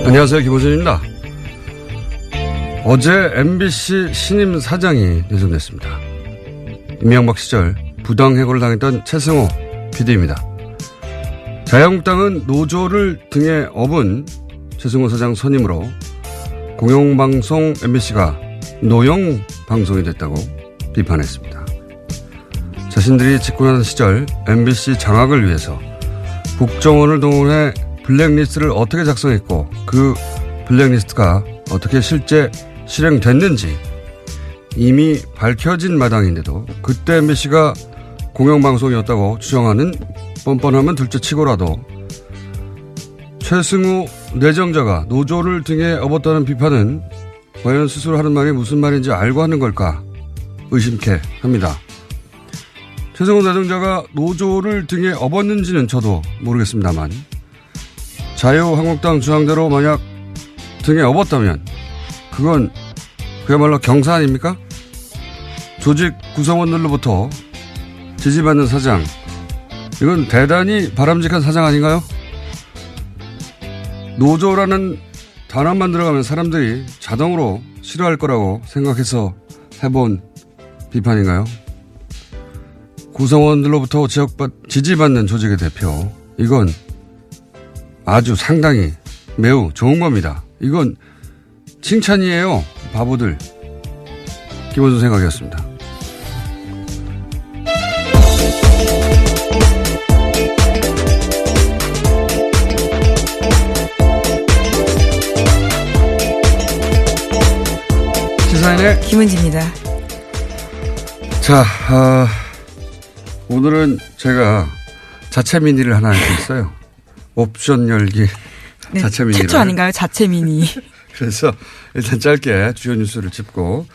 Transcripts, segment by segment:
안녕하세요. 김호준입니다. 어제 MBC 신임 사장이 내정됐습니다. 이명박 시절 부당해고를 당했던 최승호 PD입니다. 자유한국당은 노조를 등에 업은 최승호 사장 선임으로 공영방송 MBC가 노영 방송이 됐다고 비판했습니다. 자신들이 집권하던 시절 MBC 장악을 위해서 국정원을 동원해 블랙리스트를 어떻게 작성했고 그 블랙리스트가 어떻게 실제 실행됐는지 이미 밝혀진 마당인데도 그때 MBC가 공영방송이었다고 주장하는 뻔뻔하면 둘째치고라도 최승우 내정자가 노조를 등에 업었다는 비판은 과연 스스로 하는 말이 무슨 말인지 알고 하는 걸까 의심케 합니다. 최승우 내정자가 노조를 등에 업었는지는 저도 모르겠습니다만 자유한국당 주장대로 만약 등에 업었다면 그건 그야말로 경사 아닙니까? 조직 구성원들로부터 지지받는 사장, 이건 대단히 바람직한 사장 아닌가요? 노조라는 단어만 들어가면 사람들이 자동으로 싫어할 거라고 생각해서 해본 비판인가요? 구성원들로부터 지지받는 조직의 대표, 이건 아주 상당히 매우 좋은 겁니다. 이건 칭찬이에요. 바보들. 김원준 생각이었습니다. 시사인의 김은지입니다. 자, 오늘은 제가 자체 미니를 하나 할수 있어요. 옵션 열기 네, 자체 미니. 최초 아닌가요? 자체 미니. 그래서 일단 짧게 주요 뉴스를 짚고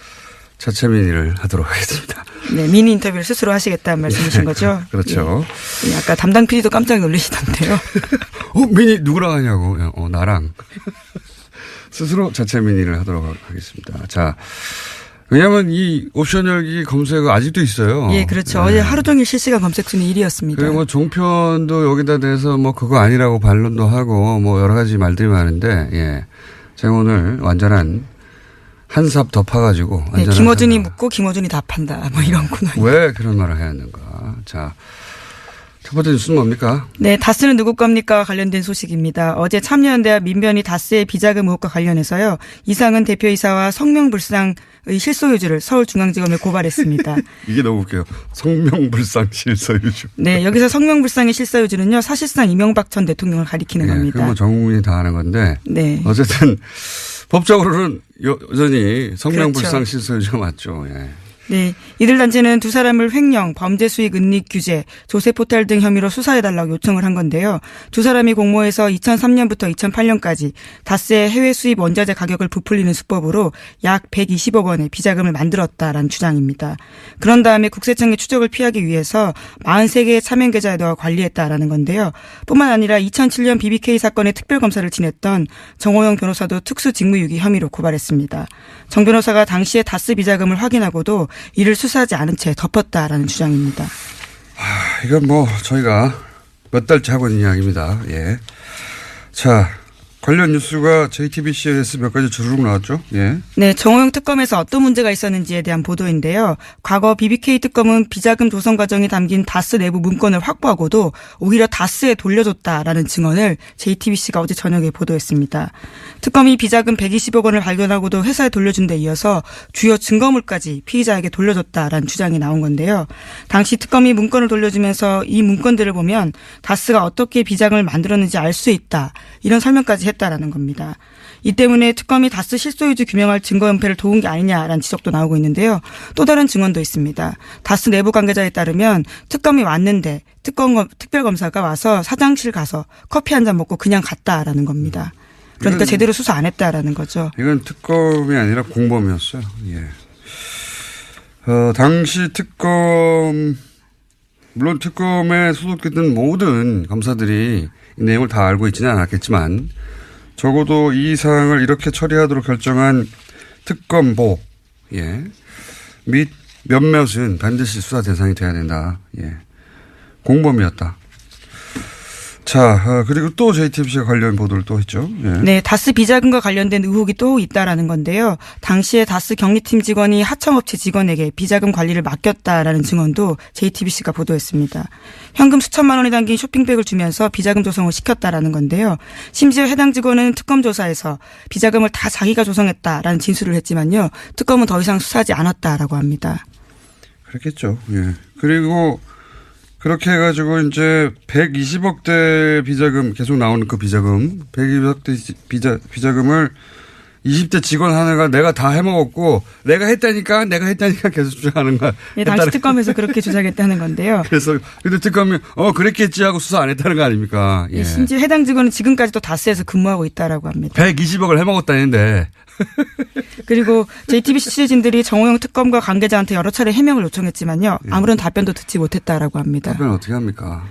자체 미니를 하도록 하겠습니다. 네, 미니 인터뷰를 스스로 하시겠다는 말씀이신 거죠? 그렇죠. 네. 아까 담당 PD도 깜짝 놀라시던데요. 미니 누구랑 하냐고. 나랑. 스스로 자체 미니를 하도록 하겠습니다. 자, 왜냐하면 이 옵션 열기 검색어 아직도 있어요. 예, 그렇죠. 네. 어제 하루 종일 실시간 검색 순위 1위였습니다. 그리고 뭐 종편도 여기다 대해서 뭐 그거 아니라고 반론도 하고 뭐 여러 가지 말들이 많은데, 예. 제가 오늘 완전한 한삽 덮어가지고. 네, 김어준이 묻고 김어준이 답한다. 뭐 이런 코너. 왜 그런 말을 해야 하는가. 자. 첫 번째 뉴스는 뭡니까? 네, 다스는 누구 겁니까? 관련된 소식입니다. 어제 참여연대와 민변이 다스의 비자금 의혹과 관련해서요. 이상은 대표이사와 성명불상의 실소유주를 서울중앙지검에 고발했습니다. 이게 너무 웃겨요. 성명불상 실소유주. 네, 여기서 성명불상의 실소유주는요. 사실상 이명박 전 대통령을 가리키는 겁니다. 그건 뭐 전 국민이 다 아는 건데. 네. 어쨌든 법적으로는 여전히 성명불상 그렇죠. 실소유주가 맞죠. 예. 네. 이들 단체는 두 사람을 횡령, 범죄 수익 은닉 규제, 조세 포탈 등 혐의로 수사해달라고 요청을 한 건데요. 두 사람이 공모해서 2003년부터 2008년까지 다스의 해외 수입 원자재 가격을 부풀리는 수법으로 약 120억 원의 비자금을 만들었다라는 주장입니다. 그런 다음에 국세청의 추적을 피하기 위해서 43개의 차명 계좌에다가 관리했다라는 건데요. 뿐만 아니라 2007년 BBK 사건의 특별검사를 지냈던 정호영 변호사도 특수직무유기 혐의로 고발했습니다. 정 변호사가 당시에 다스 비자금을 확인하고도 이를 수사하지 않은 채 덮었다라는 주장입니다. 이건 뭐 저희가 몇 달째 하고 있는 이야기입니다. 예. 자, 관련 뉴스가 JTBC에서 몇 가지 주르륵 나왔죠. 예. 네, 정호영 특검에서 어떤 문제가 있었는지에 대한 보도인데요. 과거 BBK 특검은 비자금 조성 과정이 담긴 다스 내부 문건을 확보하고도 오히려 다스에 돌려줬다라는 증언을 JTBC가 어제 저녁에 보도했습니다. 특검이 비자금 120억 원을 발견하고도 회사에 돌려준 데 이어서 주요 증거물까지 피의자에게 돌려줬다라는 주장이 나온 건데요. 당시 특검이 문건을 돌려주면서 이 문건들을 보면 다스가 어떻게 비자금을 만들었는지 알 수 있다. 이런 설명까지 했다라는 겁니다. 이 때문에 특검이 다스 실소유주 규명할 증거 연패를 도운 게 아니냐라는 지적도 나오고 있는데요. 또 다른 증언도 있습니다. 다스 내부 관계자에 따르면 특검이 왔는데 특별검사가 와서 사장실 가서 커피 한 잔 먹고 그냥 갔다라는 겁니다. 그러니까 제대로 수사 안 했다라는 거죠. 이건 특검이 아니라 공범이었어요. 예. 당시 특검, 물론 특검에 소속됐던 모든 검사들이 이 내용을 다 알고 있지는 않았겠지만 적어도 이 사항을 이렇게 처리하도록 결정한 특검보, 예. 및 몇몇은 반드시 수사 대상이 돼야 된다. 예. 공범이었다. 자, 그리고 또 JTBC가 관련 보도를 또 했죠. 예. 네, 다스 비자금과 관련된 의혹이 또 있다라는 건데요. 당시에 다스 경리팀 직원이 하청업체 직원에게 비자금 관리를 맡겼다라는 증언도 JTBC가 보도했습니다. 현금 수천만 원이 담긴 쇼핑백을 주면서 비자금 조성을 시켰다라는 건데요. 심지어 해당 직원은 특검 조사에서 비자금을 다 자기가 조성했다라는 진술을 했지만요. 특검은 더 이상 수사하지 않았다라고 합니다. 그렇겠죠. 예. 그리고 그렇게 해가지고 이제 120억대 비자금 계속 나오는 그 비자금 120억대 비자금을 20대 직원 하나가 내가 다 해먹었고 내가 했다니까 계속 주장하는 거야. 예, 당시 특검에서 그렇게 주장했다는 건데요. 그래서 근데 특검이 그랬겠지 하고 수사 안 했다는 거 아닙니까? 예. 심지어 해당 직원은 지금까지도 다스에서 근무하고 있다라고 합니다. 120억을 해먹었다는데. 그리고 JTBC 취재진들이 정호영 특검과 관계자한테 여러 차례 해명을 요청했지만요. 아무런 답변도 듣지 못했다라고 합니다. 답변 어떻게 합니까?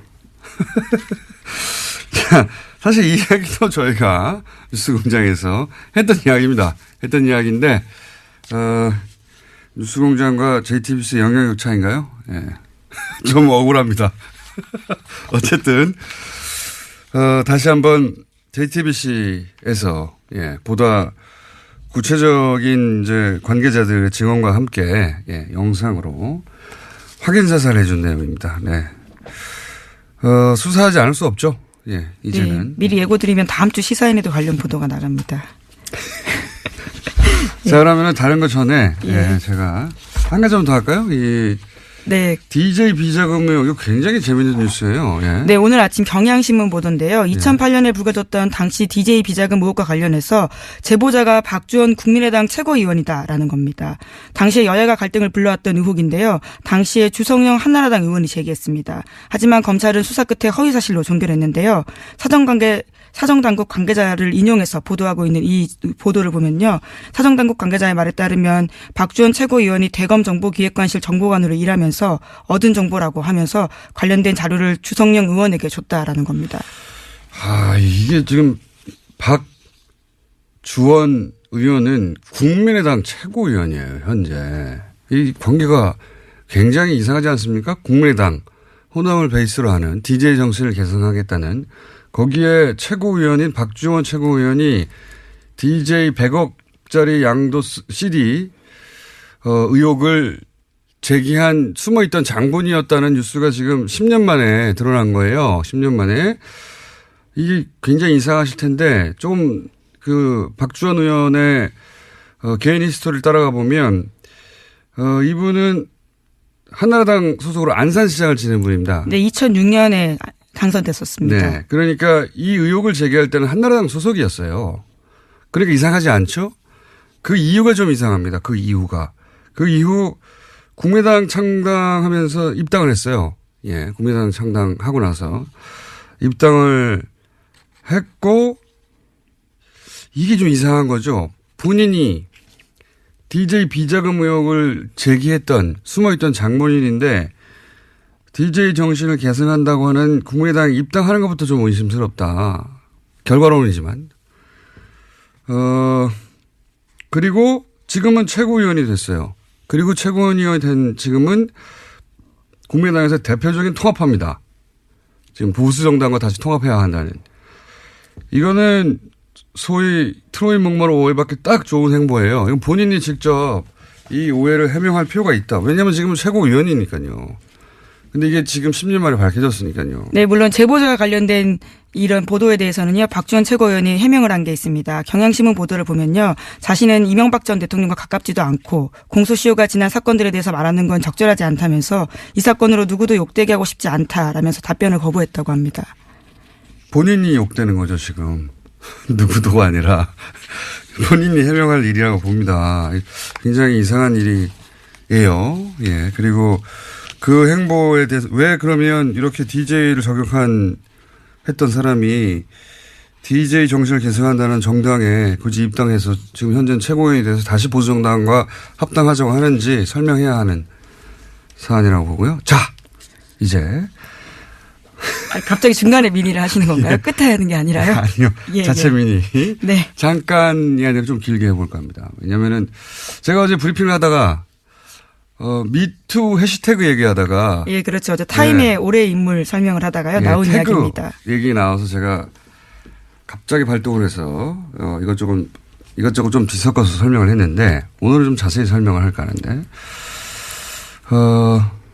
자, 사실 이 이야기도 저희가 뉴스공장에서 했던 이야기입니다. 했던 이야기인데 뉴스공장과 JTBC 영향력 차인가요? 예. 좀 억울합니다. 어쨌든 다시 한번 JTBC에서 보다 구체적인 이제 관계자들의 증언과 함께 영상으로 확인 사살해 준 내용입니다. 네. 수사하지 않을 수 없죠. 예, 이제는. 네, 미리 예고 드리면 다음 주 시사인에도 관련 보도가 나갑니다. 자, 그러면은 다른 거 전에 제가 한 가지 더 할까요? 네. DJ 비자금 의혹 이거 굉장히 재밌는 뉴스예요. 예. 네, 오늘 아침 경향신문 보도인데요. 2008년에 불거졌던 당시 DJ 비자금 의혹과 관련해서 제보자가 박주원 국민의당 최고위원이다라는 겁니다. 당시에 여야가 갈등을 불러왔던 의혹인데요. 당시에 주성영 한나라당 의원이 제기했습니다. 하지만 검찰은 수사 끝에 허위사실로 종결했는데요. 사정당국 관계자를 인용해서 보도하고 있는 이 보도를 보면요. 사정당국 관계자의 말에 따르면 박주원 최고위원이 대검정보기획관실 정보관으로 일하면서 얻은 정보라고 하면서 관련된 자료를 주성영 의원에게 줬다라는 겁니다. 이게 지금 박주원 의원은 국민의당 최고위원이에요, 현재. 이 관계가 굉장히 이상하지 않습니까? 국민의당 호남을 베이스로 하는 DJ 정신을 개선하겠다는 거기에 최고위원인 박주원 최고위원이 DJ 100억짜리 양도 CD 의혹을 제기한 숨어있던 장본이었다는 뉴스가 지금 10년 만에 드러난 거예요. 10년 만에. 이게 굉장히 이상하실 텐데 좀 박주원 의원의 개인 히스토리를 따라가 보면 이분은 한나라당 소속으로 안산시장을 지낸 분입니다. 네, 2006년에 당선됐었습니다. 네. 그러니까 이 의혹을 제기할 때는 한나라당 소속이었어요. 그러니까 이상하지 않죠? 그 이유가 좀 이상합니다. 그 이후 국민의당 창당하면서 입당을 했어요. 예. 국민의당 창당하고 나서 입당을 했고 이게 좀 이상한 거죠. 본인이 DJ 비자금 의혹을 제기했던 숨어있던 장본인인데 DJ 정신을 개선한다고 하는 국민의당에 입당하는 것부터 좀 의심스럽다. 결과론이지만. 그리고 지금은 최고위원이 됐어요. 그리고 최고위원이 된 지금은 국민의당에서 대표적인 통합합니다. 지금 보수정당과 다시 통합해야 한다는. 이거는 소위 트로이 목마루 오해받기 딱 좋은 행보예요. 이건 본인이 직접 이 오해를 해명할 필요가 있다. 왜냐하면 지금은 최고위원이니까요. 근데 이게 지금 10년 만에 밝혀졌으니까요. 네, 물론 제보자와 관련된 이런 보도에 대해서는요, 박주원 최고위원이 해명을 한 게 있습니다. 경향신문 보도를 보면요, 자신은 이명박 전 대통령과 가깝지도 않고 공소시효가 지난 사건들에 대해서 말하는 건 적절하지 않다면서 이 사건으로 누구도 욕되게 하고 싶지 않다라면서 답변을 거부했다고 합니다. 본인이 욕되는 거죠, 지금. 누구도가 아니라 본인이 해명할 일이라고 봅니다. 굉장히 이상한 일이에요. 예. 그리고 그 행보에 대해서 왜 그러면 이렇게 DJ를 했던 사람이 DJ 정신을 개선한다는 정당에 굳이 입당해서 지금 현재 최고위원이 돼서 다시 보수정당과 합당하자고 하는지 설명해야 하는 사안이라고 보고요. 자, 이제. 갑자기 중간에 민의를 하시는 건가요? 끝에 하는 게 아니라요? 아니요. 예, 자체 민의. 네. 잠깐이 아니라 좀 길게 해볼까 합니다. 왜냐면은 제가 어제 브리핑을 하다가 미투 해시태그 얘기하다가. 예, 그렇죠. 저 타임의 올해의 인물 설명을 하다가요. 나온 태그 이야기입니다. 얘기 나와서 제가 갑자기 발동을 해서 이것저것 좀 뒤섞어서 설명을 했는데 오늘은 좀 자세히 설명을 할까 하는데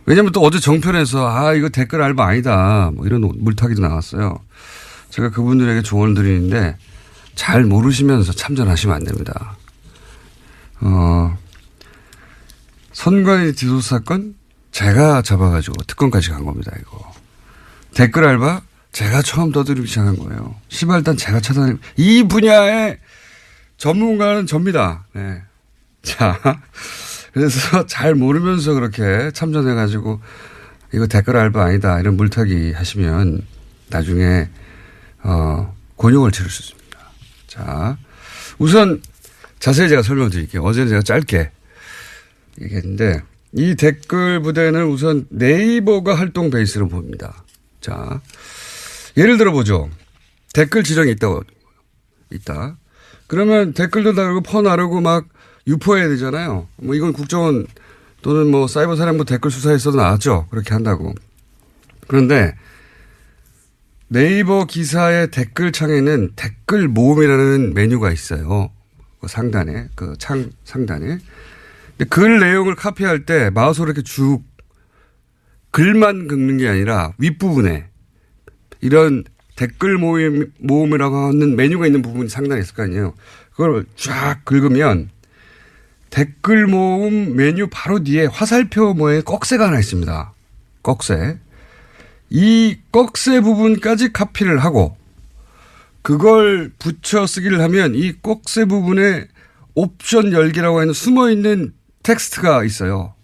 왜냐면 또 어제 정편에서 이거 댓글 알바 아니다 뭐 이런 물타기도 나왔어요. 제가 그분들에게 조언을 드리는데 잘 모르시면서 참전하시면 안 됩니다. 선관위 뒤도 사건 제가 잡아가지고 특검까지 간 겁니다. 이거 댓글 알바 제가 처음 떠들기 시작한 거예요. 시발단 제가 찾아내고 이 분야의 전문가는 접니다. 네. 자, 그래서 잘 모르면서 그렇게 참전해가지고 이거 댓글 알바 아니다 이런 물타기 하시면 나중에 곤욕을 치를 수 있습니다. 자, 우선 자세히 제가 설명드릴게요. 어제는 제가 짧게 얘기했는데 이 댓글 부대는 우선 네이버가 활동 베이스로 봅니다. 자, 예를 들어 보죠. 댓글 지정이 있다. 그러면 댓글도 다르고 퍼 나르고 막 유포해야 되잖아요. 뭐 이건 국정원 또는 뭐 사이버 사령부 댓글 수사에서도 나왔죠. 그렇게 한다고. 그런데 네이버 기사의 댓글 창에는 댓글 모음이라는 메뉴가 있어요. 그 상단에, 그 창 상단에. 근데 글 내용을 카피할 때 마우스로 이렇게 쭉 글만 긁는 게 아니라 윗부분에 이런 댓글 모음이라고 하는 메뉴가 있는 부분이 상단에 있을 거 아니에요. 그걸 쫙 긁으면 댓글 모음 메뉴 바로 뒤에 화살표 모양의 꺽쇠가 하나 있습니다. 꺽쇠. 이 꺽쇠 부분까지 카피를 하고 그걸 붙여 쓰기를 하면 이 꺽쇠 부분에 옵션 열기라고 하는 숨어있는 텍스트가 있어요.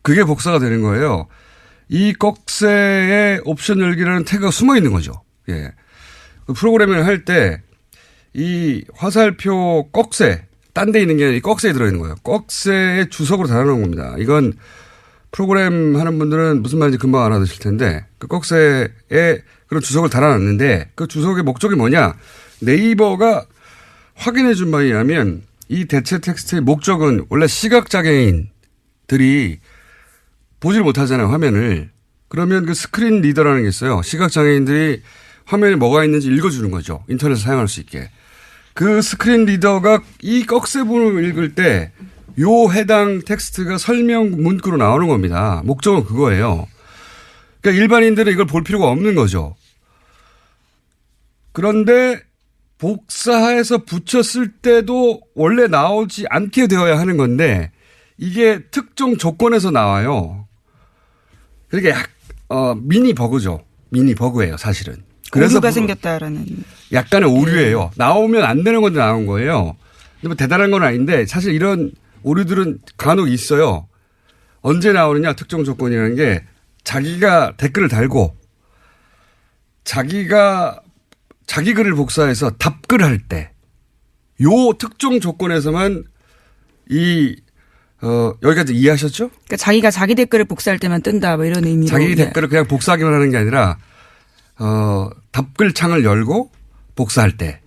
그게 복사가 되는 거예요. 이 꺽쇠에 옵션 열기라는 태그가 숨어 있는 거죠. 예. 그 프로그래밍을 할 때 이 화살표 꺽쇠, 딴 데 있는 게 아니라 이 꺽쇠에 들어있는 거예요. 꺽쇠의 주석으로 달아놓은 겁니다. 이건 프로그램 하는 분들은 무슨 말인지 금방 알아듣실 텐데 그 꺽쇠에 그런 주석을 달아놨는데 그 주석의 목적이 뭐냐. 네이버가 확인해 준 바에 의하면 이 대체 텍스트의 목적은 원래 시각장애인들이 보지를 못하잖아요, 화면을. 그러면 그 스크린 리더라는 게 있어요. 시각장애인들이 화면에 뭐가 있는지 읽어주는 거죠. 인터넷을 사용할 수 있게. 그 스크린 리더가 이 꺽쇠 부분을 읽을 때 요 해당 텍스트가 설명 문구로 나오는 겁니다. 목적은 그거예요. 그러니까 일반인들은 이걸 볼 필요가 없는 거죠. 그런데 복사해서 붙였을 때도 원래 나오지 않게 되어야 하는 건데 이게 특정 조건에서 나와요. 그러니까 미니 버그죠. 미니 버그예요, 사실은. 그래서 오류가 생겼다라는. 약간의 오류예요. 나오면 안 되는 건데 나온 거예요. 근데 뭐 대단한 건 아닌데 사실 이런 오류들은 간혹 있어요. 언제 나오느냐 특정 조건이라는 게 자기가 댓글을 달고 자기가 자기 글을 복사해서 답글을 할 때 요 특정 조건에서만 여기까지 이해하셨죠? 그러니까 자기가 자기 댓글을 복사할 때만 뜬다 뭐 이런 의미로. 자기 댓글을 그냥 복사하기만 하는 게 아니라 답글 창을 열고 복사할 때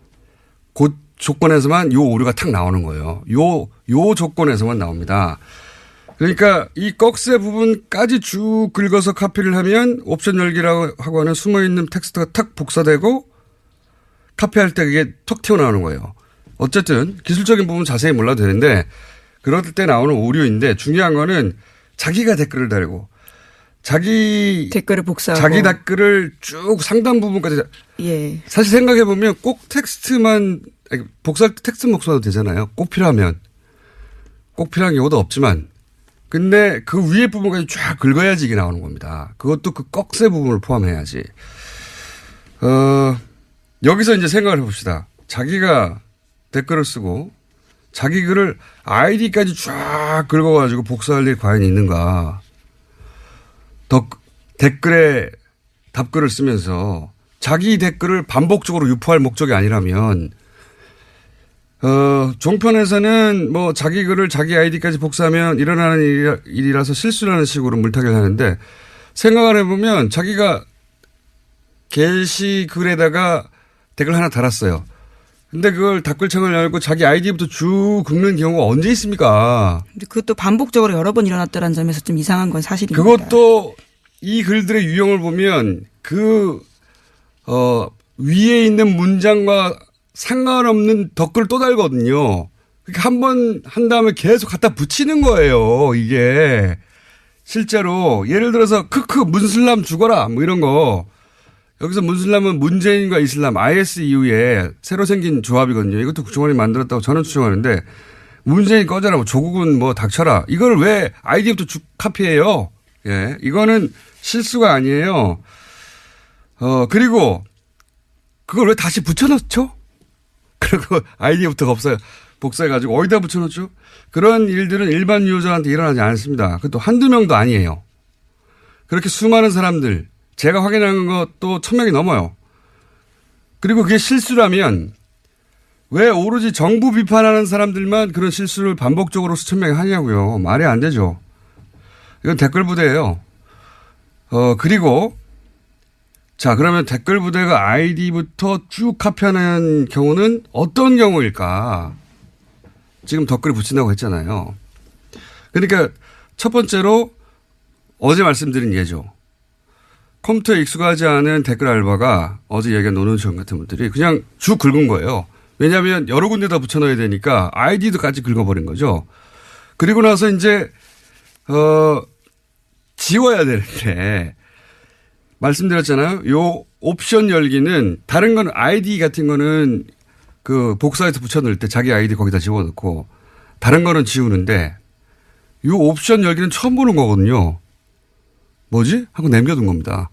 그 조건에서만 요 오류가 탁 나오는 거예요. 요 조건에서만 나옵니다. 그러니까 이 꺽쇠 부분까지 쭉 긁어서 카피를 하면 옵션 열기라고 하고 하는 숨어있는 텍스트가 탁 복사되고 카피할 때 그게 톡 튀어나오는 거예요. 어쨌든 기술적인 부분 자세히 몰라도 되는데 그럴 때 나오는 오류인데 중요한 거는 자기가 댓글을 달고 자기 댓글을 복사하고 자기 댓글을 쭉 상단 부분까지. 예. 사실 생각해 보면 꼭 텍스트만 복사할 때 텍스트 복사도 되잖아요. 꼭 필요하면. 꼭 필요한 경우도 없지만. 근데 그 위에 부분까지 쫙 긁어야지 이게 나오는 겁니다. 그것도 그 꺽쇠 부분을 포함해야지. 여기서 이제 생각을 해봅시다. 자기가 댓글을 쓰고 자기 글을 아이디까지 쫙 긁어가지고 복사할 일이 과연 있는가. 댓글에 답글을 쓰면서 자기 댓글을 반복적으로 유포할 목적이 아니라면 종편에서는 뭐 자기 글을 자기 아이디까지 복사하면 일어나는 일이라서 실수라는 식으로 물타기를 하는데 생각을 해보면 자기가 게시글에다가 댓글 하나 달았어요. 근데 그걸 댓글창을 열고 자기 아이디부터 쭉 긁는 경우가 언제 있습니까? 근데 그것도 반복적으로 여러 번 일어났다는 점에서 좀 이상한 건 사실입니다. 그것도 이 글들의 유형을 보면 위에 있는 문장과 상관없는 댓글을 또 달거든요. 그러니까 한 번 한 다음에 계속 갖다 붙이는 거예요. 이게 실제로 예를 들어서 크크 문슬람 죽어라 뭐 이런 거. 여기서 문슬람은 문재인과 이슬람 IS 이후에 새로 생긴 조합이거든요. 이것도 국정원이 만들었다고 저는 추정하는데 문재인 꺼져라 뭐 조국은 뭐 닥쳐라. 이걸 왜 아이디부터 쭉 카피해요. 예, 이거는 실수가 아니에요. 그리고 그걸 왜 다시 붙여넣죠? 그리고 아이디부터 복사해가지고 어디다 붙여넣죠? 그런 일들은 일반 유저한테 일어나지 않습니다. 그것도 한두 명도 아니에요. 그렇게 수많은 사람들, 제가 확인한 것도 1000명이 넘어요. 그리고 그게 실수라면 왜 오로지 정부 비판하는 사람들만 그런 실수를 반복적으로 수천 명이 하냐고요. 말이 안 되죠. 이건 댓글 부대예요. 그리고 자, 그러면 댓글 부대가 아이디부터 쭉 카피하는 경우는 어떤 경우일까? 지금 댓글 붙인다고 했잖아요. 그러니까 첫 번째로 어제 말씀드린 예죠. 컴퓨터에 익숙하지 않은 댓글 알바가 어제 얘기한 노는시원 같은 분들이 그냥 쭉 긁은 거예요. 왜냐하면 여러 군데다 붙여넣어야 되니까 아이디도까지 긁어버린 거죠. 그리고 나서 이제 지워야 되는데 말씀드렸잖아요. 요 옵션 열기는 다른 건 아이디 같은 거는 그 복사해서 붙여넣을 때 자기 아이디 거기다 집어넣고 다른 거는 지우는데 요 옵션 열기는 처음 보는 거거든요. 뭐지? 하고 남겨둔 겁니다.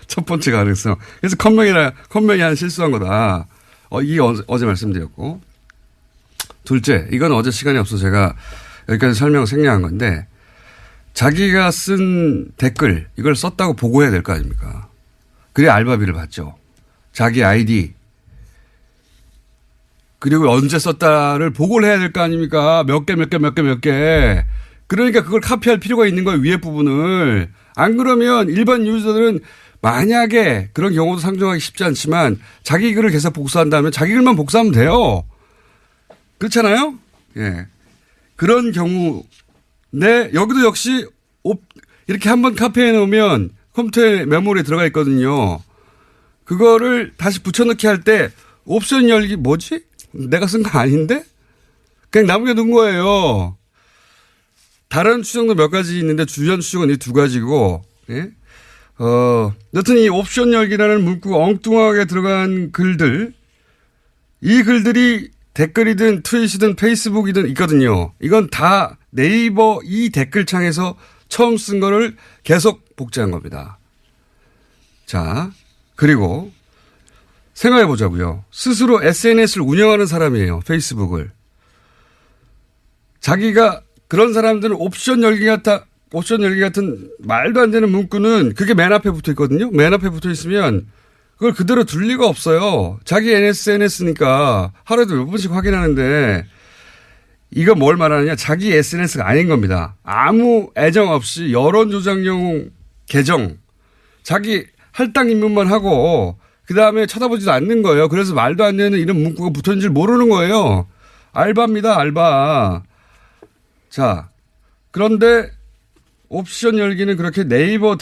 첫 번째 가능성. 그래서 컴명이 한 실수한 거다. 이게 어제 말씀드렸고. 둘째, 이건 어제 시간이 없어서 제가 여기까지 설명 생략한 건데 자기가 쓴 댓글 이걸 썼다고 보고해야 될 거 아닙니까? 그래야 알바비를 받죠. 자기 아이디 그리고 언제 썼다를 보고를 해야 될 거 아닙니까? 몇 개. 그러니까 그걸 카피할 필요가 있는 거예요. 위에 부분을. 안 그러면 일반 유저들은 만약에 그런 경우도 상정하기 쉽지 않지만 자기 글을 계속 복사한다면 자기 글만 복사하면 돼요. 그렇잖아요? 예. 그런 경우 여기도 역시 이렇게 한번 카피해 놓으면 컴퓨터에 메모리에 들어가 있거든요. 그거를 다시 붙여넣기 할 때 옵션 열기 뭐지? 내가 쓴 거 아닌데? 그냥 남겨둔 거예요. 다른 추정도 몇 가지 있는데 주전 추정은 이 두 가지고, 예? 여튼 이 옵션 열기라는 문구가 엉뚱하게 들어간 글들, 이 글들이 댓글이든 트윗이든 페이스북이든 있거든요. 이건 다 네이버 이 댓글창에서 처음 쓴 거를 계속 복제한 겁니다. 자, 그리고 생각해 보자고요. 스스로 SNS를 운영하는 사람이에요. 페이스북을. 자기가 그런 사람들은 옵션 열기 같은 말도 안 되는 문구는 그게 맨 앞에 붙어 있거든요. 맨 앞에 붙어 있으면 그걸 그대로 둘 리가 없어요. 자기 SNS니까 하루에도 몇 번씩 확인하는데 이거 뭘 말하느냐. 자기 SNS가 아닌 겁니다. 아무 애정 없이 여론 조작용 계정. 자기 할당 입문만 하고 그다음에 쳐다보지도 않는 거예요. 그래서 말도 안 되는 이런 문구가 붙어 있는 줄 모르는 거예요. 알바입니다. 알바. 자, 그런데 옵션 열기는 그렇게 네이버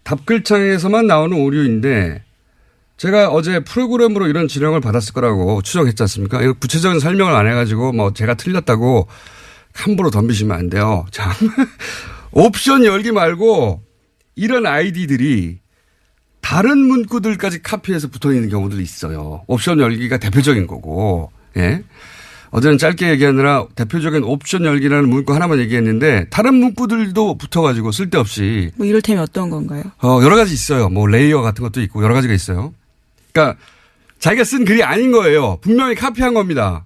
답글창에서만 나오는 오류인데 제가 어제 프로그램으로 이런 지령을 받았을 거라고 추정했지 않습니까? 이거 구체적인 설명을 안 해가지고 뭐 제가 틀렸다고 함부로 덤비시면 안 돼요. 자, 옵션 열기 말고 이런 아이디들이 다른 문구들까지 카피해서 붙어 있는 경우들이 있어요. 옵션 열기가 대표적인 거고, 예. 어제는 짧게 얘기하느라 대표적인 옵션 열기라는 문구 하나만 얘기했는데 다른 문구들도 붙어가지고 쓸데없이. 뭐 이를테면 어떤 건가요? 여러 가지 있어요. 뭐 레이어 같은 것도 있고 여러 가지가 있어요. 그러니까 자기가 쓴 글이 아닌 거예요. 분명히 카피한 겁니다.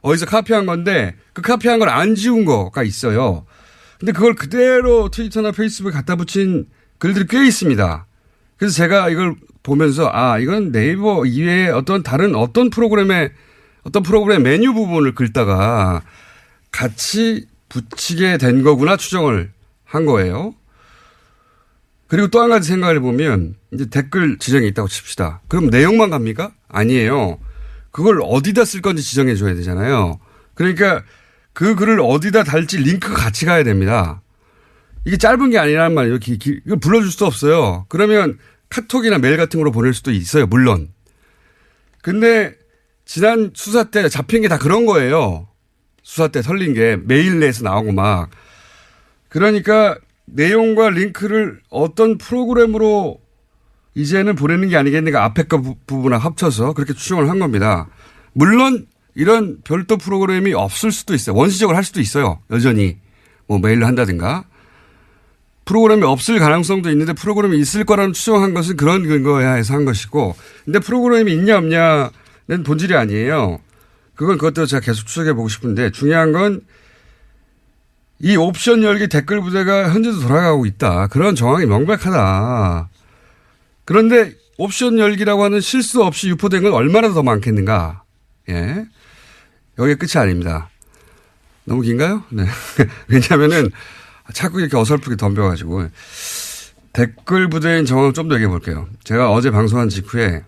어디서 카피한 건데 그 카피한 걸 안 지운 거가 있어요. 근데 그걸 그대로 트위터나 페이스북에 갖다 붙인 글들이 꽤 있습니다. 그래서 제가 이걸 보면서 이건 네이버 이외에 어떤 프로그램의 메뉴 부분을 긁다가 같이 붙이게 된 거구나 추정을 한 거예요. 그리고 또 한 가지 생각을 해보면 이제 댓글 지정이 있다고 칩시다. 그럼 내용만 갑니까? 아니에요. 그걸 어디다 쓸 건지 지정해 줘야 되잖아요. 그러니까 그 글을 어디다 달지 링크가 같이 가야 됩니다. 이게 짧은 게 아니란 말이에요. 이걸 불러줄 수도 없어요. 그러면 카톡이나 메일 같은 걸로 보낼 수도 있어요. 물론. 근데 지난 수사 때 잡힌 게 다 그런 거예요. 수사 때 설린 게 메일 내에서 나오고 막. 그러니까 내용과 링크를 어떤 프로그램으로 이제는 보내는 게 아니겠는가 앞에 거 부분을 합쳐서 그렇게 추정을 한 겁니다. 물론 이런 별도 프로그램이 없을 수도 있어요. 원시적으로 할 수도 있어요. 여전히 뭐 메일로 한다든가. 프로그램이 없을 가능성도 있는데 프로그램이 있을 거라는 추정한 것은 그런 근거에 해서 한 것이고 근데 프로그램이 있냐 없냐는 본질이 아니에요. 그건 그것도 제가 계속 추적해 보고 싶은데 중요한 건 이 옵션 열기 댓글 부대가 현재도 돌아가고 있다. 그런 정황이 명백하다. 그런데 옵션 열기라고 하는 실수 없이 유포된 건 얼마나 더 많겠는가. 예. 여기가 끝이 아닙니다. 너무 긴가요? 네. 왜냐하면은 자꾸 이렇게 어설프게 덤벼가지고 댓글 부대인 정황을 좀 더 얘기해 볼게요. 제가 어제 방송한 직후에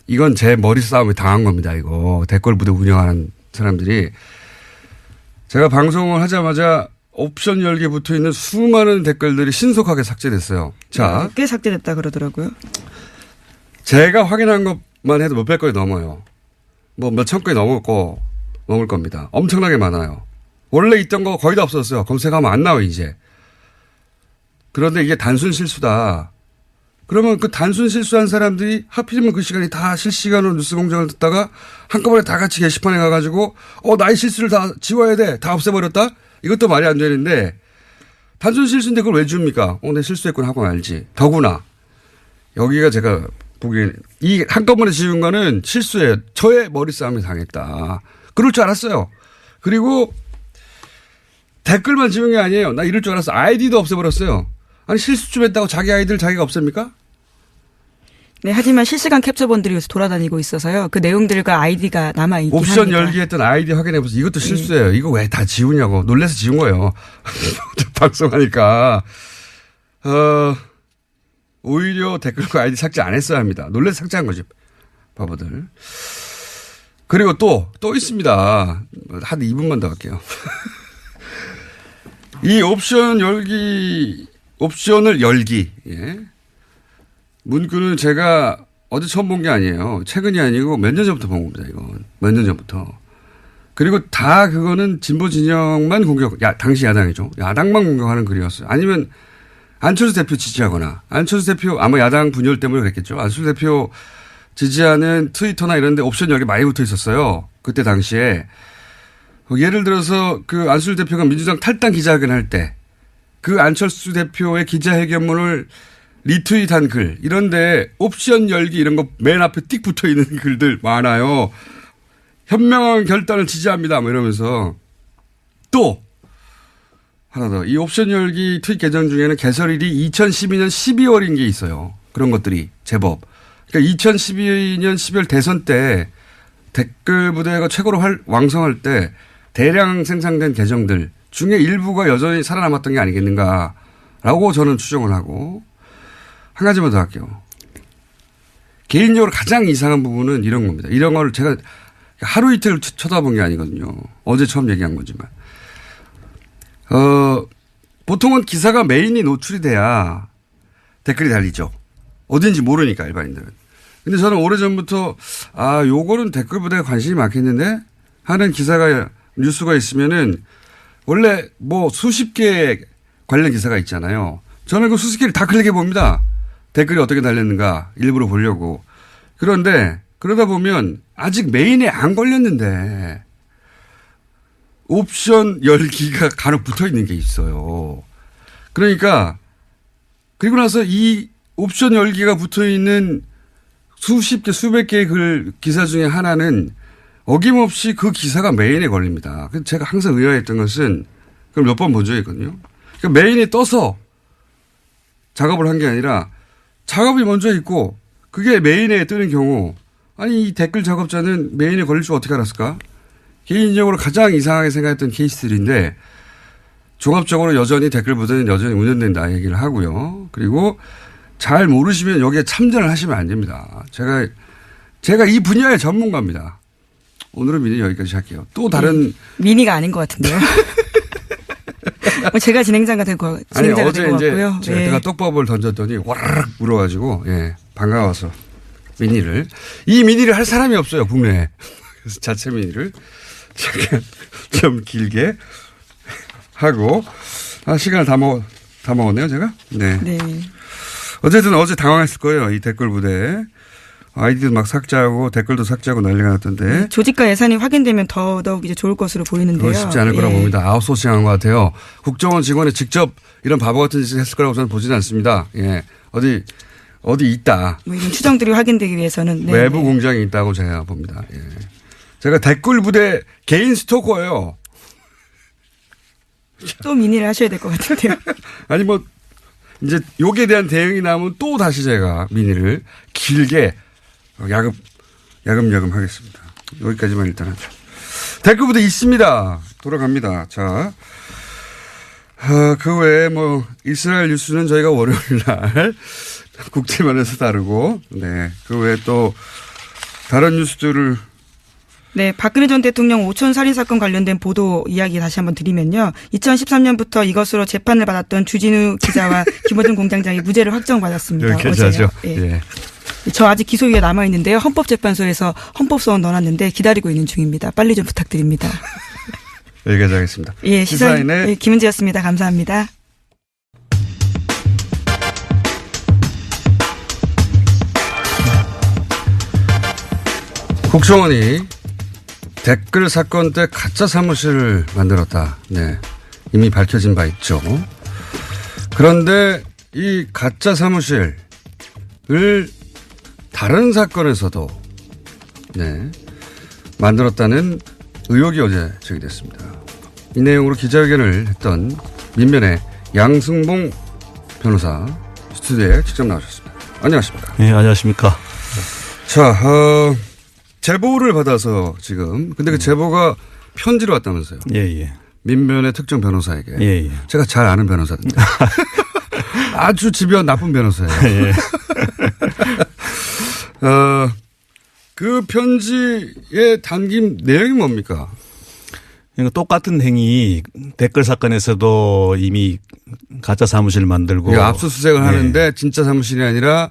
이건 제 머리 싸움에 당한 겁니다. 이거 댓글 부대 운영하는 사람들이 제가 방송을 하자마자 옵션 열기에 붙어 있는 수많은 댓글들이 신속하게 삭제됐어요. 자, 꽤 삭제됐다 그러더라고요. 제가 확인한 것만 해도 몇백 건이 넘어요. 뭐 몇천 건이 넘을 겁니다. 엄청나게 많아요. 원래 있던 거 거의 다 없었어요. 검색하면 안 나와요, 이제. 그런데 이게 단순 실수다. 그러면 그 단순 실수한 사람들이 하필이면 그 시간이 다 실시간으로 뉴스 공장을 듣다가 한꺼번에 다 같이 게시판에 가가지고 나의 실수를 다 지워야 돼. 다 없애버렸다? 이것도 말이 안 되는데 단순 실수인데 그걸 왜 줍니까? 내 실수했구나 하고 말지. 더구나 여기가 제가 보기엔 이 한꺼번에 지운 거는 실수예요. 저의 머리 싸움이 당했다. 그럴 줄 알았어요. 그리고 댓글만 지운 게 아니에요. 나 이럴 줄 알았어. 아이디도 없애버렸어요. 아니 실수 좀 했다고 자기 아이디를 자기가 없앱니까? 네, 하지만 실시간 캡처본들이 요새 돌아다니고 있어서요. 그 내용들과 아이디가 남아있긴 옵션 합니다. 열기했던 아이디 확인해보세요. 이것도 실수예요. 이거 왜 다 지우냐고. 놀라서 지운 거예요. 방송하니까. 오히려 댓글과 아이디 삭제 안 했어야 합니다. 놀라서 삭제한 거지. 바보들. 그리고 또 있습니다. 한 2분만 더 할게요. 이 옵션을 열기. 예. 문구는 제가 어제 처음 본 게 아니에요. 최근이 아니고 몇 년 전부터 본 겁니다. 이건. 몇 년 전부터. 그리고 다 그거는 진보 진영만 당시 야당이죠. 야당만 공격하는 글이었어요. 아니면 안철수 대표 지지하거나 안철수 대표 아마 야당 분열 때문에 그랬겠죠. 안철수 대표 지지하는 트위터나 이런 데 옵션 열기 많이 붙어 있었어요. 그때 당시에. 예를 들어서 그 안철수 대표가 민주당 탈당 기자회견 할 때 그 안철수 대표의 기자회견문을 리트윗한 글 이런데 옵션 열기 이런 거 맨 앞에 띡 붙어 있는 글들 많아요. 현명한 결단을 지지합니다. 뭐 이러면서 또 하나 더 이 옵션 열기 트윗 계정 중에는 개설일이 2012년 12월인 게 있어요. 그런 것들이 제법. 그러니까 2012년 12월 대선 때 댓글 부대가 최고로 왕성할 때 대량 생산된 계정들 중에 일부가 여전히 살아남았던 게 아니겠는가라고 저는 추정을 하고 한 가지만 더 할게요. 개인적으로 가장 이상한 부분은 이런 겁니다. 이런 걸 제가 하루 이틀 쳐다본 게 아니거든요. 어제 처음 얘기한 거지만. 보통은 기사가 메인이 노출이 돼야 댓글이 달리죠. 어딘지 모르니까 일반인들은. 근데 저는 오래전부터 요거는 댓글 부대가 관심이 많겠는데 하는 기사가 뉴스가 있으면은 원래 뭐 수십 개 관련 기사가 있잖아요. 저는 그 수십 개를 다 클릭해 봅니다. 댓글이 어떻게 달렸는가 일부러 보려고. 그런데 그러다 보면 아직 메인에 안 걸렸는데 옵션 열기가 간혹 붙어 있는 게 있어요. 그러니까 그리고 나서 이 옵션 열기가 붙어 있는 수십 개 수백 개의 기사 중에 하나는 어김없이 그 기사가 메인에 걸립니다. 그래서 제가 항상 의아했던 것은 그걸 몇 번 본 적이 있거든요. 그러니까 메인에 떠서 작업을 한 게 아니라 작업이 먼저 있고 그게 메인에 뜨는 경우 아니 이 댓글 작업자는 메인에 걸릴 줄 어떻게 알았을까? 개인적으로 가장 이상하게 생각했던 케이스들인데 종합적으로 여전히 댓글 부대는 여전히 운영된다 얘기를 하고요. 그리고 잘 모르시면 여기에 참전을 하시면 안 됩니다. 제가 이 분야의 전문가입니다. 오늘은 미니 여기까지 할게요. 또 다른 미니가 아닌 것 같은데요. 제가 진행자가 될 것 같고요. 제가 떡밥을 던졌더니 와르르 물어가지고 반가워서 미니를 이 미니를 할 사람이 없어요 국내에. 그래서 자체 미니를 잠깐 좀 길게 하고 시간을 다 먹었네요 제가. 네. 어쨌든 어제 당황했을 거예요 이 댓글 부대. 아이디도 막 삭제하고 댓글도 삭제하고 난리가 났던데. 조직과 예산이 확인되면 더더욱 이제 좋을 것으로 보이는데요. 그건 쉽지 않을 거라고 봅니다. 아웃소싱한 것 같아요. 국정원 직원이 직접 이런 바보 같은 짓을 했을 거라고 저는 보지는 않습니다. 어디 있다. 뭐 이런 추정들이 확인되기 위해서는 외부 공장이 있다고 제가 봅니다. 제가 댓글 부대 개인 스토커예요. 또 미니를 하셔야 될 것 같은데요. 아니 뭐 이제 욕에 대한 대응이 나오면 또 다시 제가 미니를 길게 야금야금 하겠습니다. 여기까지만 일단 하죠. 댓글 부대 있습니다. 돌아갑니다. 자, 그 외에 뭐 이스라엘 뉴스는 저희가 월요일 날 국제면에서 다루고, 그 외에 또 다른 뉴스들을. 네, 박근혜 전 대통령 오촌 살인 사건 관련된 보도 이야기 다시 한번 드리면요. 2013년부터 이것으로 재판을 받았던 주진우 기자와 김어준 공장장이 무죄를 확정받았습니다. 여기까지 하죠. 저 아직 기소유예 남아 있는데요. 헌법재판소에서 헌법소원 넣어놨는데 기다리고 있는 중입니다. 빨리 좀 부탁드립니다. 여기까지 하겠습니다. 시사인의 김은지였습니다. 감사합니다. 국정원이 댓글 사건 때 가짜 사무실을 만들었다. 이미 밝혀진 바 있죠. 그런데 이 가짜 사무실을 다른 사건에서도 만들었다는 의혹이 어제 제기됐습니다. 이 내용으로 기자회견을 했던 민변의 양승봉 변호사 스튜디오에 직접 나오셨습니다. 안녕하십니까? 네, 안녕하십니까? 자, 제보를 받아서 지금 근데 그 제보가 편지로 왔다면서요? 예. 민변의 특정 변호사에게. 예. 제가 잘 아는 변호사인데. 아주 집요한 나쁜 변호사예요. 예. 그 편지에 담긴 내용이 뭡니까? 똑같은 행위 댓글 사건에서도 이미 가짜 사무실을 만들고 압수수색을 하는데 진짜 사무실이 아니라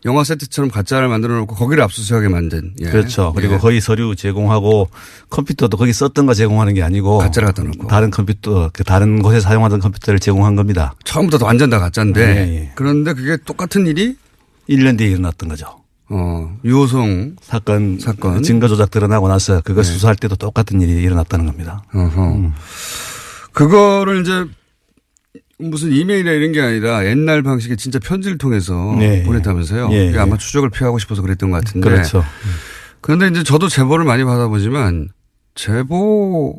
영화 세트처럼 가짜를 만들어 놓고 거기를 압수수색하게 만든. 그렇죠. 그리고 거의 서류 제공하고 컴퓨터도 거기 썼던 거 제공하는 게 아니고 가짜를 갖다 놓고 다른 컴퓨터 다른 곳에 사용하던 컴퓨터를 제공한 겁니다. 처음부터 완전 다 가짜인데 그런데 그게 똑같은 일이 1년 뒤에 일어났던 거죠. 유호성 사건 증거 조작 드러나고 나서 그거 수사할 때도 똑같은 일이 일어났다는 겁니다. 그거를 이제 무슨 이메일이나 이런 게 아니라 옛날 방식의 진짜 편지를 통해서 보냈다면서요. 이게 아마 추적을 피하고 싶어서 그랬던 것 같은데. 그렇죠. 그런데 이제 저도 제보를 많이 받아보지만 제보가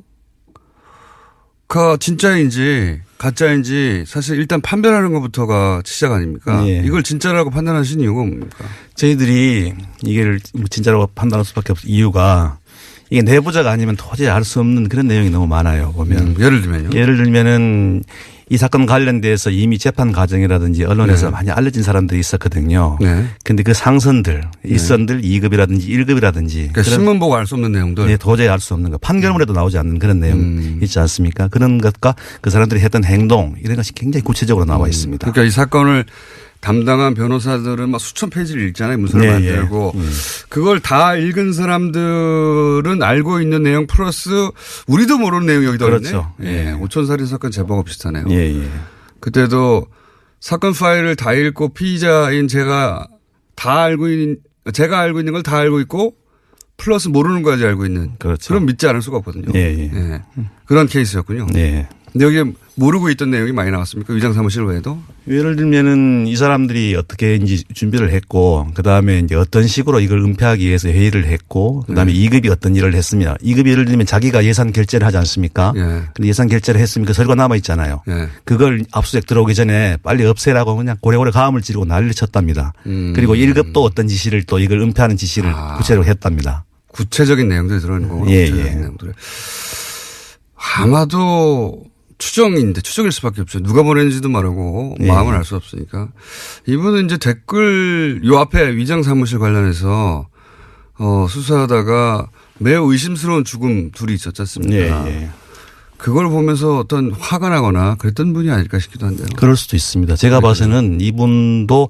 진짜인지 가짜인지 사실 일단 판별하는 것부터가 시작 아닙니까? 이걸 진짜라고 판단하신 이유가 뭡니까? 저희들이 이게 진짜라고 판단할 수밖에 없는 이유가 이게 내부자가 아니면 도저히 알 수 없는 그런 내용이 너무 많아요. 보면. 예를 들면요. 예를 들면은 이 사건 관련돼서 이미 재판 과정이라든지 언론에서 많이 알려진 사람들이 있었거든요. 그런데 그 상선들, 일선들 2급이라든지 1급이라든지. 그러니까 신문 보고 알 수 없는 내용들. 도저히 알 수 없는 거. 판결문에도 나오지 않는 그런 내용 있지 않습니까? 그런 것과 그 사람들이 했던 행동 이런 것이 굉장히 구체적으로 나와 있습니다. 그러니까 이 사건을 담당한 변호사들은 막 수천 페이지를 읽잖아요. 문서를 만들고. 그걸 다 읽은 사람들은 알고 있는 내용 플러스 우리도 모르는 내용이 여기다 그렇죠. 있네. 오촌살인 사건 제보가 비슷하네요. 그때도 사건 파일을 다 읽고 피의자인 제가 알고 있는 걸 다 알고 있고 플러스 모르는 것까지 알고 있는. 그렇죠. 그럼 믿지 않을 수가 없거든요. 그런 케이스였군요. 근데 여기에 모르고 있던 내용이 많이 나왔습니까? 위장사무실 외에도? 예를 들면은 이 사람들이 어떻게 이제 준비를 했고 그다음에 이제 어떤 식으로 이걸 은폐하기 위해서 회의를 했고 그다음에 2급이 어떤 일을 했습니다. 2급이 예를 들면 자기가 예산 결제를 하지 않습니까? 근데 예산 결제를 했으면 그 서류가 남아 있잖아요. 그걸 압수수색 들어오기 전에 빨리 없애라고 그냥 고래고래 가음을 지르고 난리를 쳤답니다. 그리고 1급도 어떤 지시를 또 이걸 은폐하는 지시를 구체적으로 했답니다. 구체적인 내용들이 들어있는 거군요. 내용들이. 아마도 추정일 수밖에 없죠. 누가 보냈는지도 모르고 마음을 알 수 없으니까. 이분은 이제 댓글 요 앞에 위장 사무실 관련해서 수사하다가 매우 의심스러운 죽음 둘이 있었지 않습니까? 예, 예. 그걸 보면서 어떤 화가 나거나 그랬던 분이 아닐까 싶기도 한데요. 그럴 수도 있습니다. 제가 봐서는 이분도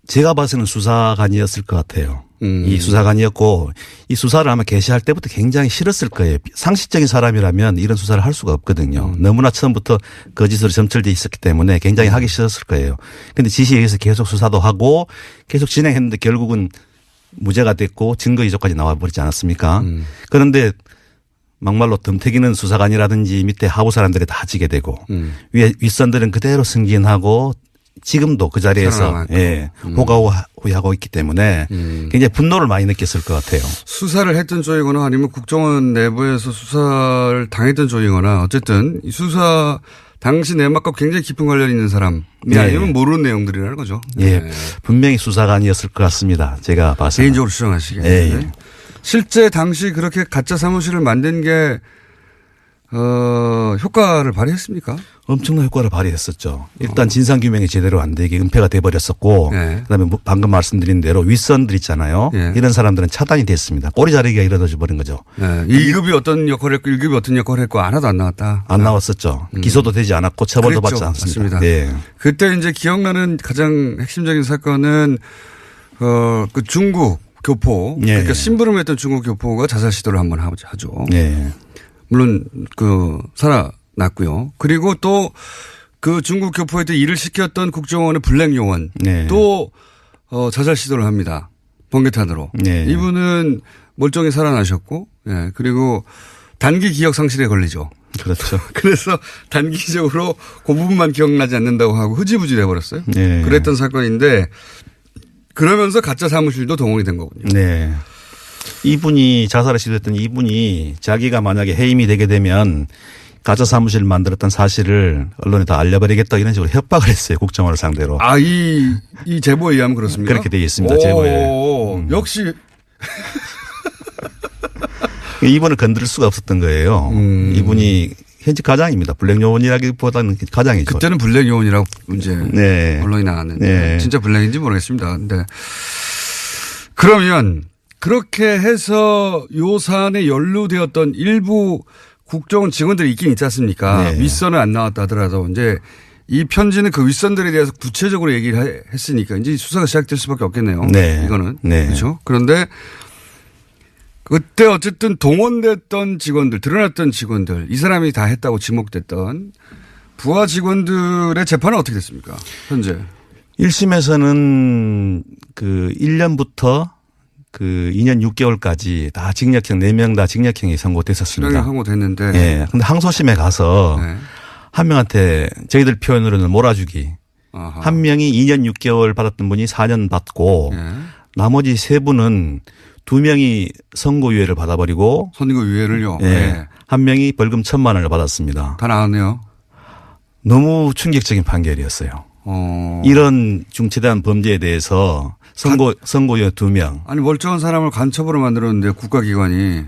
제가 봐서는 수사관이었을 것 같아요. 이 수사관이었고 이 수사를 아마 개시할 때부터 굉장히 싫었을 거예요. 상식적인 사람이라면 이런 수사를 할 수가 없거든요. 너무나 처음부터 거짓으로 점철돼 있었기 때문에 굉장히 하기 싫었을 거예요. 그런데 지시에 의해서 계속 수사도 하고 계속 진행했는데 결국은 무죄가 됐고 증거 이조까지 나와버리지 않았습니까? 그런데 막말로 덤태기는 수사관이라든지 밑에 하부 사람들이 다 지게 되고 위에 윗선들은 그대로 승진하고 지금도 그 자리에서 예, 호가호위하고 있기 때문에 굉장히 분노를 많이 느꼈을 것 같아요. 수사를 했던 쪽이거나 아니면 국정원 내부에서 수사를 당했던 쪽이거나 어쨌든 이 수사 당시 내막과 굉장히 깊은 관련이 있는 사람이 아니면 모르는 내용들이라는 거죠. 예, 분명히 수사관이었을 것 같습니다. 제가 봐서. 개인적으로 추정하시기에. 예. 실제 당시 그렇게 가짜 사무실을 만든 게 효과를 발휘했습니까? 엄청난 효과를 발휘했었죠. 일단 진상규명이 제대로 안 되게 은폐가 돼버렸었고 그다음에 방금 말씀드린 대로 윗선들 있잖아요. 이런 사람들은 차단이 됐습니다. 꼬리 자르기가 이루어져 버린 거죠. 1급이 어떤 역할을 했고 1급이 어떤 역할을 했고 하나도 안 나왔다. 안 나왔었죠. 기소도 되지 않았고 처벌도 그랬죠. 받지 않습니다. 맞습니다. 네. 그때 이제 기억나는 가장 핵심적인 사건은 그 중국 교포 그러니까 심부름했던 중국 교포가 자살 시도를 한번 하죠. 네. 물론 살아났고요. 그리고 또 그 중국 교포한테 일을 시켰던 국정원의 블랙 요원 또 자살 시도를 합니다. 번개탄으로. 이분은 멀쩡히 살아나셨고 그리고 단기 기억 상실에 걸리죠. 그렇죠. 그래서 단기적으로 그 부분만 기억나지 않는다고 하고 흐지부지 돼버렸어요. 그랬던 사건인데 그러면서 가짜 사무실도 동원이 된 거군요. 네. 이분이 자살을 시도했던 이분이 자기가 만약에 해임이 되게 되면 가짜 사무실을 만들었던 사실을 언론에 다 알려버리겠다 이런 식으로 협박을 했어요. 국정원을 상대로. 아, 이 제보에 의하면 그렇습니까? 그렇게 되어 있습니다. 제보에. 역시. 이분을 건드릴 수가 없었던 거예요. 이분이 현직 가장입니다. 블랙 요원이라기보다는 가장이죠. 그때는 블랙 요원이라고 이제 언론이 나왔는데 진짜 블랙인지 모르겠습니다. 근데 그러면 그렇게 해서 요 사안에 연루되었던 일부 국정원 직원들이 있긴 있지 않습니까? 윗선은 안 나왔다 하더라도 이제 이 편지는 그 윗선들에 대해서 구체적으로 얘기를 했으니까 이제 수사가 시작될 수밖에 없겠네요. 이거는. 그렇죠. 그런데 그때 어쨌든 동원됐던 직원들, 드러났던 직원들, 이 사람이 다 했다고 지목됐던 부하 직원들의 재판은 어떻게 됐습니까? 현재. 1심에서는 그 1년부터 그 2년 6개월까지 다 징역형 4명 다 징역형이 선고됐었습니다. 징역형 선고됐는데. 예. 근데 항소심에 가서 한 명한테 저희들 표현으로는 몰아주기. 한 명이 2년 6개월 받았던 분이 4년 받고 나머지 3분은 2명이 선고유예를 받아버리고. 선고유예를요? 한 명이 벌금 1,000만 원을 받았습니다. 다 나왔네요. 너무 충격적인 판결이었어요. 이런 중체대한 범죄에 대해서 선고유예 2명. 아니 멀쩡한 사람을 간첩으로 만들었는데 국가기관이.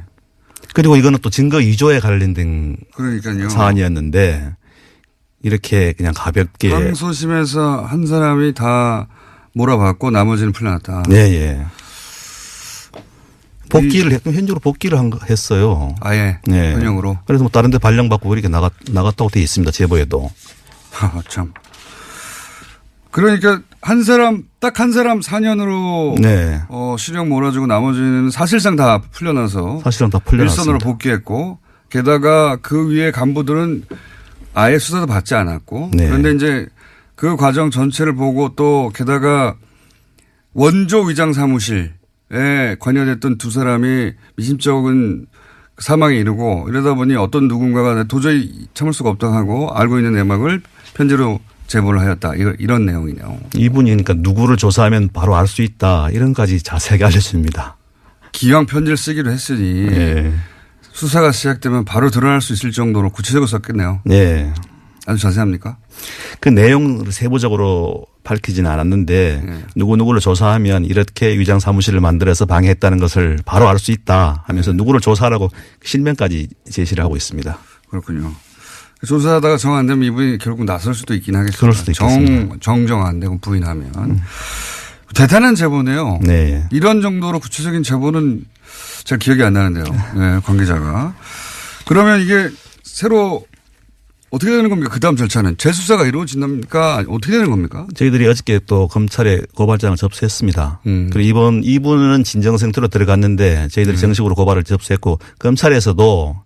그리고 이거는 또 증거 위조에 관련된 그러니까요. 사안이었는데 이렇게 그냥 가볍게. 항소심에서 한 사람이 다 몰아받고 나머지는 풀려났다. 네. 복귀를 했고 현재로 복귀를 했어요. 아예. 현역으로. 그래서 뭐 다른 데 발령받고 이렇게 나갔다고 되어 있습니다. 제보에도. 참. 그러니까 딱 한 사람 4년으로 실형 몰아주고 나머지는 사실상 다 풀려나서 일선으로 복귀했고 게다가 그 위에 간부들은 아예 수사도 받지 않았고 그런데 이제 그 과정 전체를 보고 또 게다가 원조 위장 사무실에 관여됐던 2사람이 미심쩍은 사망에 이르고 이러다 보니 어떤 누군가가 도저히 참을 수가 없다고 하고 알고 있는 내막을 편지로 제보를 하였다. 이런 내용이네요. 이분이 그러니까 누구를 조사하면 바로 알 수 있다. 이런까지 자세하게 알려줍니다. 기왕 편지를 쓰기로 했으니 수사가 시작되면 바로 드러날 수 있을 정도로 구체적으로 썼겠네요. 아주 자세합니까? 그 내용을 세부적으로 밝히지는 않았는데 누구누구를 조사하면 이렇게 위장 사무실을 만들어서 방해했다는 것을 바로 알 수 있다 하면서 누구를 조사하라고 실명까지 제시를 하고 있습니다. 그렇군요. 조사하다가 정 안 되면 이분이 결국 나설 수도 있긴 하겠습니다. 그럴 수도 있겠습니다. 정정 안 되고 부인하면. 대단한 제보네요. 이런 정도로 구체적인 제보는 잘 기억이 안 나는데요. 네, 관계자가. 그러면 이게 새로 어떻게 되는 겁니까? 그 다음 절차는 재수사가 이루어진답니까? 어떻게 되는 겁니까? 저희들이 어저께 또 검찰에 고발장을 접수했습니다. 그리고 이분은 진정성토로 들어갔는데 저희들이 정식으로 고발을 접수했고 검찰에서도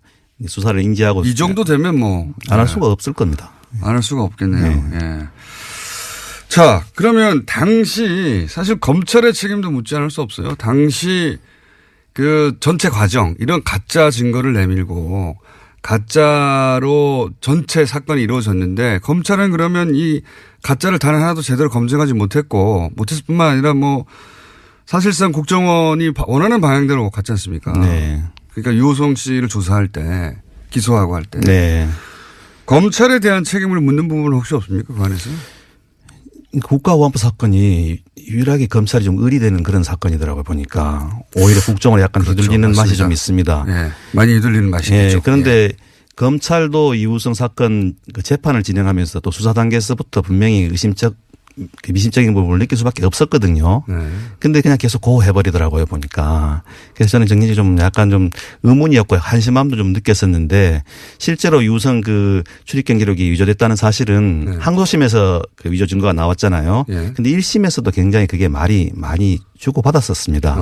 수사를 인지하고 이 정도 되면 뭐 안 할 수가 없을 겁니다. 안 할 수가 없겠네요. 예. 자, 그러면 당시 사실 검찰의 책임도 묻지 않을 수 없어요. 당시 그 전체 과정 이런 가짜 증거를 내밀고 가짜로 전체 사건이 이루어졌는데 검찰은 그러면 이 가짜를 단 하나도 제대로 검증하지 못했을 뿐만 아니라 뭐 사실상 국정원이 원하는 방향대로 갔지 않습니까? 네. 그러니까 유호성 씨를 조사할 때 기소하고 할 때. 네. 검찰에 대한 책임을 묻는 부분은 혹시 없습니까? 그 안에서? 국가보안법 사건이 유일하게 검찰이 좀 의리되는 그런 사건이더라고요 보니까 오히려 국정원에 약간 그렇죠. 휘둘리는 맞습니다. 맛이 좀 있습니다. 예. 많이 휘둘리는 맛이겠죠. 예. 그런데 검찰도 이우성 사건 그 재판을 진행하면서 또 수사 단계에서부터 분명히 미심적인 부분을 느낄 수밖에 없었거든요. 그런데 그냥 계속 고해버리더라고요 보니까. 그래서 저는 정리지 좀 약간 좀 의문이었고요. 한심함도 좀 느꼈었는데 실제로 이우성 그 출입경 기록이 위조됐다는 사실은 항소심에서 그 위조 증거가 나왔잖아요. 그런데 1심에서도 굉장히 그게 말이 많이 주고받았었습니다.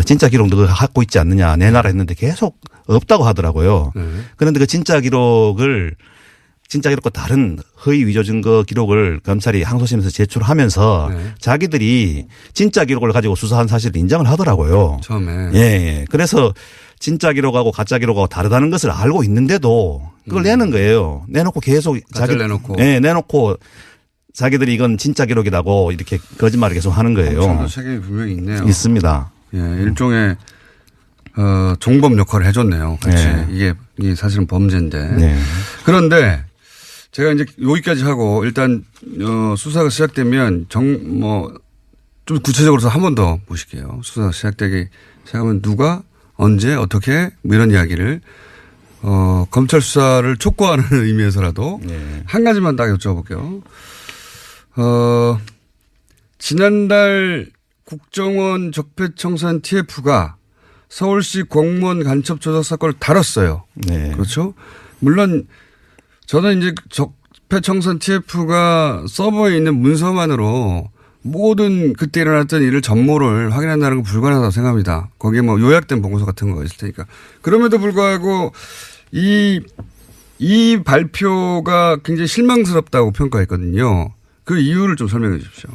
진짜 기록 너가 갖고 있지 않느냐 내놔라 했는데 계속 없다고 하더라고요. 그런데 그 진짜 기록과 다른 허위 위조 증거 기록을 검찰이 항소심에서 제출하면서 자기들이 진짜 기록을 가지고 수사한 사실을 인정을 하더라고요. 처음에. 예. 그래서 진짜 기록하고 가짜 기록하고 다르다는 것을 알고 있는데도 그걸 내는 거예요. 내놓고 계속 내놓고 자기들이 이건 진짜 기록이라고 이렇게 거짓말을 계속 하는 거예요. 책임이 분명히 있네요. 있습니다. 예. 일종의 종범 역할을 해줬네요. 같이. 네. 이게 사실은 범죄인데. 네. 그런데 제가 이제 여기까지 하고 일단 수사가 시작되면 좀 구체적으로 한 번 더 보실게요. 수사가 시작되기 시작하면 누가 언제 어떻게 뭐 이런 이야기를 검찰 수사를 촉구하는 의미에서라도 한 가지만 딱 여쭤볼게요. 지난달 국정원 적폐청산 TF가 서울시 공무원 간첩 조작 사건을 다뤘어요. 네. 그렇죠? 물론 저는 이제 적폐청산 TF가 서버에 있는 문서만으로 모든 그때 일어났던 일을 전모를 확인한다는 건 불가능하다고 생각합니다. 거기에 뭐 요약된 보고서 같은 거 있을 테니까. 그럼에도 불구하고 이 발표가 굉장히 실망스럽다고 평가했거든요. 그 이유를 좀 설명해 주십시오.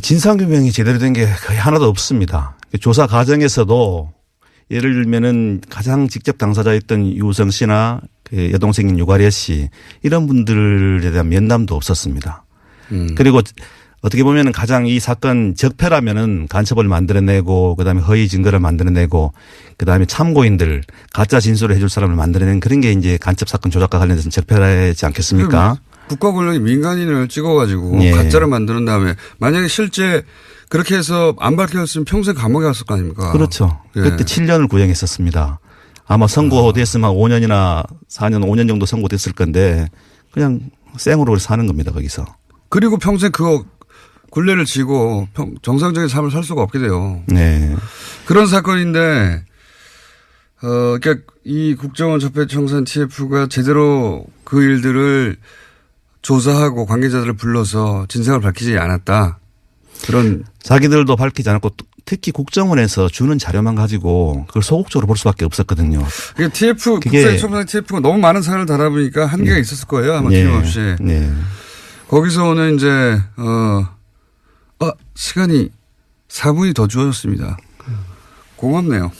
진상규명이 제대로 된 게 거의 하나도 없습니다. 조사 과정에서도 예를 들면은 가장 직접 당사자였던 유우성 씨나 그 여동생인 유가래 씨 이런 분들에 대한 면담도 없었습니다. 그리고 어떻게 보면은 가장 이 사건 적폐라면은 간첩을 만들어내고 그다음에 허위 증거를 만들어내고 그다음에 참고인들 가짜 진술을 해줄 사람을 만들어낸 그런 게 이제 간첩 사건 조작과 관련해서는 적폐라지 않겠습니까? 국가 권력이 민간인을 찍어가지고 예. 가짜를 만드는 다음에 만약에 실제 그렇게 해서 안 밝혀졌으면 평생 감옥에 갔을 거 아닙니까? 그렇죠. 예. 그때 7년을 구형했었습니다. 아마 선고됐으면 5년이나 4년, 5년 정도 선고됐을 건데 그냥 생으로 사는 겁니다. 거기서. 그리고 평생 그거 굴레를 지고 정상적인 삶을 살 수가 없게 돼요. 네. 그런 사건인데 그러니까 이 국정원 적폐청산 TF가 제대로 그 일들을 조사하고 관계자들을 불러서 진상을 밝히지 않았다. 그런 자기들도 밝히지 않았고 특히 국정원에서 주는 자료만 가지고 그걸 소극적으로 볼 수밖에 없었거든요. 그게 TF 국정청산 TF가 너무 많은 사안을 다뤄보니까 한계가 있었을 거예요. 아마 틀림없이. 네. 거기서 오는 이제 시간이 4분이 더 주어졌습니다. 고맙네요.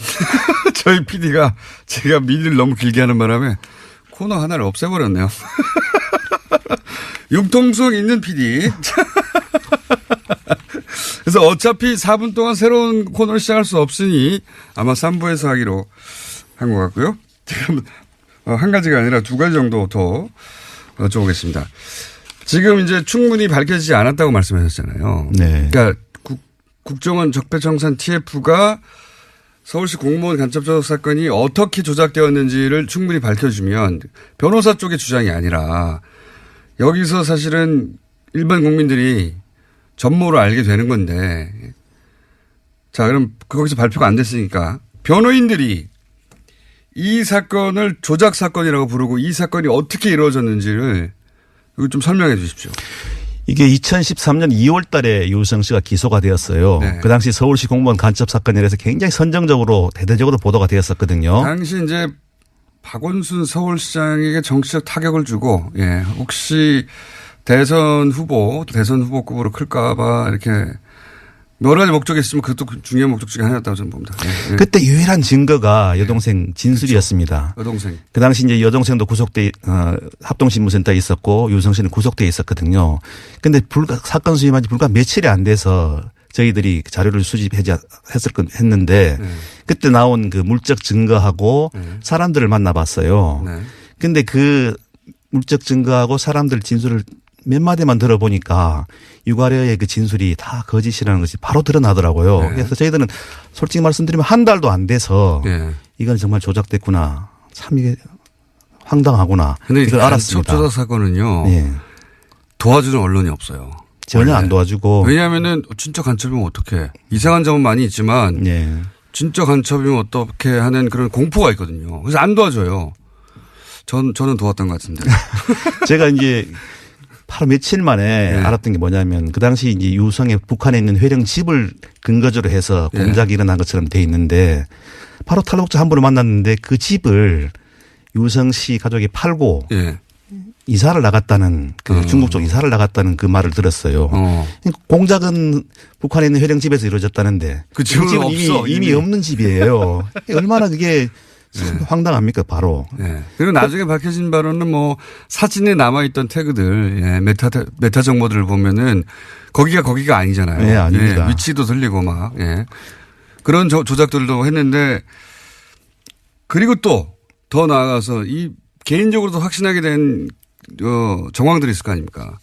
저희 PD가 제가 미리를 너무 길게 하는 바람에 코너 하나를 없애버렸네요. 융통성 있는 PD. 그래서 어차피 4분 동안 새로운 코너를 시작할 수 없으니 아마 3부에서 하기로 한 것 같고요. 지금 한 가지가 아니라 두 가지 정도 더 여쭤보겠습니다. 지금 이제 충분히 밝혀지지 않았다고 말씀하셨잖아요. 네. 그러니까 국정원 적폐청산 TF가 서울시 공무원 간첩 조작 사건이 어떻게 조작되었는지를 충분히 밝혀주면 변호사 쪽의 주장이 아니라 여기서 사실은 일반 국민들이 전모를 알게 되는 건데 자, 그럼 거기서 발표가 안 됐으니까 변호인들이 이 사건을 조작 사건이라고 부르고 이 사건이 어떻게 이루어졌는지를 이거 좀 설명해 주십시오. 이게 2013년 2월 달에 유성 씨가 기소가 되었어요. 네. 그 당시 서울시 공무원 간첩 사건이라 해서 굉장히 선정적으로 대대적으로 보도가 되었었거든요. 당시 이제 박원순 서울시장에게 정치적 타격을 주고, 예, 혹시 대선 후보급으로 클까봐 이렇게 여러 가지 목적이 있으면 그것도 중요한 목적 중에 하나였다고 저는 봅니다. 예, 예. 그때 유일한 증거가 여동생 진술이었습니다. 그렇죠. 여동생. 그 당시 이제 여동생도 구속돼 합동신문센터에 있었고 유성 씨는 구속돼 있었거든요. 근데 사건 수임한 지 불과 며칠이 안 돼서 저희들이 자료를 수집했는데 그때 나온 그 물적 증거하고 사람들을 만나봤어요. 네. 근데 그 물적 증거하고 사람들 진술을 몇 마디만 들어보니까 유가려의 그 진술이 다 거짓이라는 것이 바로 드러나더라고요. 네. 그래서 저희들은 솔직히 말씀드리면 한 달도 안 돼서 예. 이건 정말 조작됐구나. 참 이게 황당하구나. 근데 이걸 알았습니다. 조작 사건은요. 예. 도와주는 언론이 없어요. 전혀 원래. 안 도와주고. 왜냐하면은 진짜 간첩이면 어떡해. 이상한 점은 많이 있지만 예. 진짜 간첩이면 어떻게 하는 그런 공포가 있거든요. 그래서 안 도와줘요. 저는 도왔던 것 같습니다. 제가 이제 바로 며칠 만에 네. 알았던 게 뭐냐면 그 당시 이제 유성의 북한에 있는 회령 집을 근거지로 해서 공작이 일어난 것처럼 돼 있는데 바로 탈북자 한 분을 만났는데 그 집을 유성 씨 가족이 팔고 예. 이사를 나갔다는 그 중국 쪽 이사를 나갔다는 그 말을 들었어요. 공작은 북한에 있는 회령 집에서 이루어졌다는데 그 집은 없어, 이미 없는 집이에요. 얼마나 그게 황당합니까 바로. 예. 그리고 나중에 밝혀진 바로는 뭐 사진에 남아있던 태그들, 예. 메타 정보들을 보면은 거기가 아니잖아요. 네, 아닙니다. 예. 위치도 들리고 막, 예. 그런 조작들도 했는데 그리고 또 더 나아가서 이 개인적으로도 확신하게 된 정황들이 있을 거 아닙니까?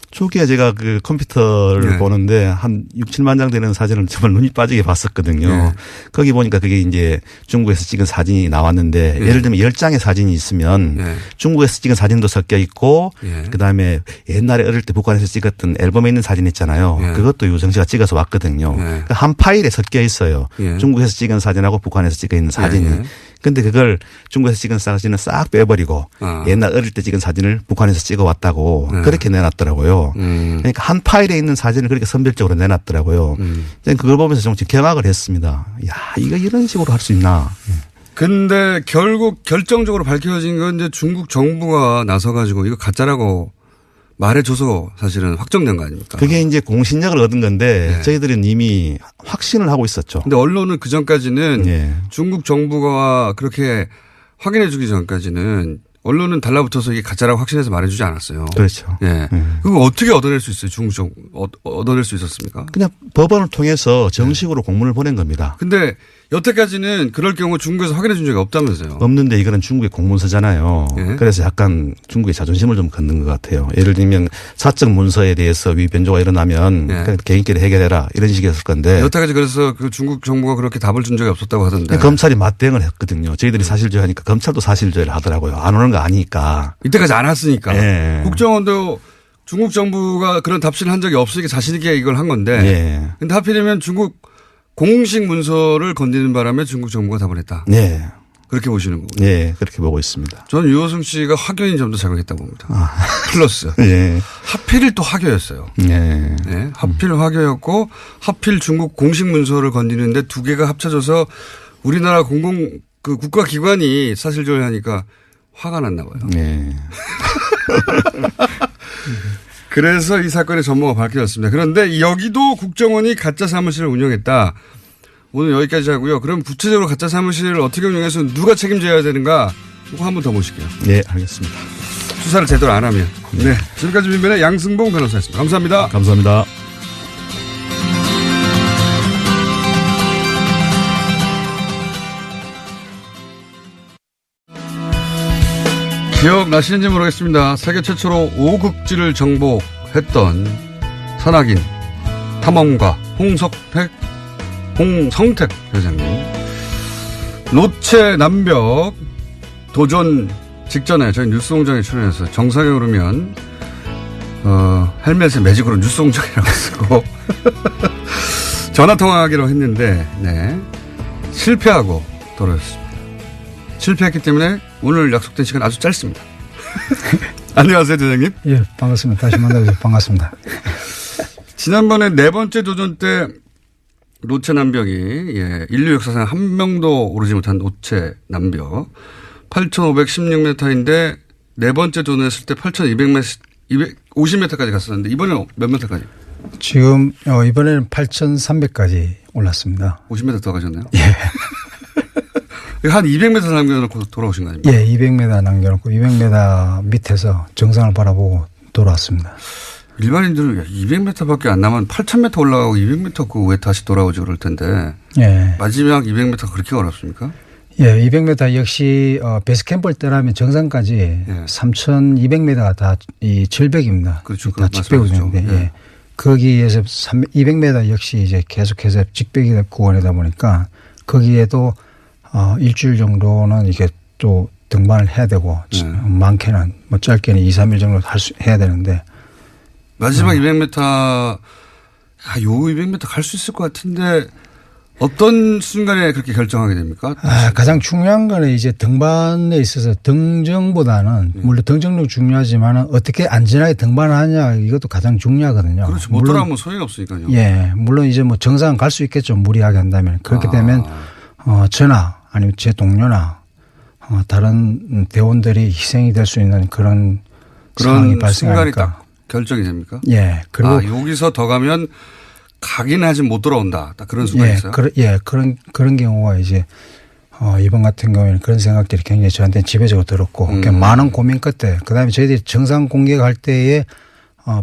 초기에 제가 그 컴퓨터를 네. 보는데 한 6, 7만 장 되는 사진을 정말 눈이 빠지게 봤었거든요. 네. 거기 보니까 그게 이제 중국에서 찍은 사진이 나왔는데 네. 예를 들면 10장의 사진이 있으면 네. 중국에서 찍은 사진도 섞여 있고 네. 그다음에 옛날에 어릴 때 북한에서 찍었던 앨범에 있는 사진 있잖아요. 네. 그것도 유성 씨가 찍어서 왔거든요. 네. 그러니까 한 파일에 섞여 있어요. 네. 중국에서 찍은 사진하고 북한에서 찍어 있는 사진이. 네. 근데 그걸 중국에서 찍은 사진을 싹 빼버리고 옛날 어릴 때 찍은 사진을 북한에서 찍어 왔다고 그렇게 내놨더라고요. 그러니까 한 파일에 있는 사진을 그렇게 선별적으로 내놨더라고요. 그걸 보면서 좀 경악을 했습니다. 야, 이거 이런 식으로 할 수 있나. 근데 결국 결정적으로 밝혀진 건 이제 중국 정부가 나서가지고 이거 가짜라고 말해줘서 사실은 확정된 거 아닙니까? 그게 이제 공신력을 얻은 건데 네. 저희들은 이미 확신을 하고 있었죠. 근데 언론은 그 전까지는 네. 중국 정부가 그렇게 확인해 주기 전까지는 언론은 달라붙어서 이게 가짜라고 확신해서 말해주지 않았어요. 그렇죠. 예. 그거 어떻게 얻어낼 수 있어요? 중국 정부 얻어낼 수 있었습니까? 그냥 법원을 통해서 정식으로 공문을 보낸 겁니다. 근데 여태까지는 그럴 경우 중국에서 확인해 준 적이 없다면서요. 없는데 이거는 중국의 공문서잖아요. 예. 그래서 약간 중국의 자존심을 좀 걷는 것 같아요. 예를 들면 사적 문서에 대해서 위변조가 일어나면 예. 그냥 개인끼리 해결해라 이런 식이었을 건데 여태까지 그래서 그 중국 정부가 그렇게 답을 준 적이 없었다고 하던데. 검찰이 맞대응을 했거든요. 저희들이 사실조회하니까 검찰도 사실조회를 하더라고요. 안 오는 거 아니까. 이때까지 안 왔으니까. 예. 국정원도 중국 정부가 그런 답신을 한 적이 없으니까 자신 있게 이걸 한 건데. 예. 근데 하필이면 중국 공식 문서를 건드리는 바람에 중국 정부가 답을 했다. 네. 그렇게 보시는 거군요. 네. 그렇게 보고 있습니다. 저는 유호승 씨가 화교인 점도 작용했다고 봅니다. 플러스. 예. 하필 또 화교였어요. 네. 네. 하필 화교였고 하필 중국 공식 문서를 건드리는데 두 개가 합쳐져서 우리나라 그 국가기관이 사실조회하니까 화가 났나 봐요. 네. 그래서 이 사건의 전모가 밝혀졌습니다. 그런데 여기도 국정원이 가짜 사무실을 운영했다. 오늘 여기까지 하고요. 그럼 구체적으로 가짜 사무실을 어떻게 운영해서 누가 책임져야 되는가? 이거 한 번 더 모실게요. 네, 알겠습니다. 수사를 제대로 안 하면. 네. 지금까지 민변의 양승봉 변호사였습니다. 감사합니다. 감사합니다. 기억나시는지 모르겠습니다. 세계 최초로 5극지를 정복했던 산악인 탐험가 홍성택 회장님. 로체 남벽 도전 직전에 저희 뉴스공장에 출연해서 정상에 오르면 헬멧에 매직으로 뉴스공장이라고 쓰고 전화 통화하기로 했는데 네. 실패하고 돌아왔습니다. 실패했기 때문에 오늘 약속된 시간 아주 짧습니다. 안녕하세요, 대장님. 예, 반갑습니다. 다시 만나서 반갑습니다. 지난번에 네 번째 도전 때 노체 남벽이 인류 역사상 한 명도 오르지 못한 노체 남벽 8,516m인데 네 번째 도전했을 때 8,250m까지 갔었는데 이번에는 몇 m까지? 지금 이번에는 8,300까지 올랐습니다. 50m 더 가셨나요? 예. 한 200m 남겨놓고 돌아오신 거 아닙니까? 예, 200m 남겨놓고 200m 밑에서 정상을 바라보고 돌아왔습니다. 일반인들은 200m밖에 안 남은 8,000m 올라가고 200m 그 왜 다시 돌아오지 그럴 텐데. 예. 마지막 200m 그렇게 어렵습니까? 예, 200m 역시 베이스 캠프를 떠나면 정상까지 예. 3,200m가 다 이 절벽입니다. 그렇죠. 다 직벽인데 예. 예. 거기에서 200m 역시 이제 계속해서 직벽이 구간이다 보니까 거기에도 일주일 정도는 이게 또 등반을 해야 되고 많게는 뭐 짧게는 2, 3일 정도 해야 되는데 마지막 200m 요 200m 갈 수 있을 것 같은데 어떤 순간에 그렇게 결정하게 됩니까? 가장 중요한 거는 이제 등반에 있어서 등정보다는 물론 등정도 중요하지만 어떻게 안전하게 등반을 하냐 이것도 가장 중요하거든요. 그렇죠. 못 돌아오면 소용이 없으니까요. 예. 물론 이제 뭐 정상 갈 수 있겠죠. 무리하게 한다면. 그렇게 되면 저나 아니면 제 동료나 다른 대원들이 희생이 될 수 있는 그런 상황이 발생하니까. 순간이 딱 결정이 됩니까? 예. 그리고 여기서 더 가면 가긴 하지 못 돌아온다. 딱 그런 순간이 있어요? 그런 경우가 이제 이번 같은 경우에는 그런 생각들이 굉장히 저한테는 지배적으로 들었고 많은 고민 끝에 그다음에 저희들이 정상 공격할 때에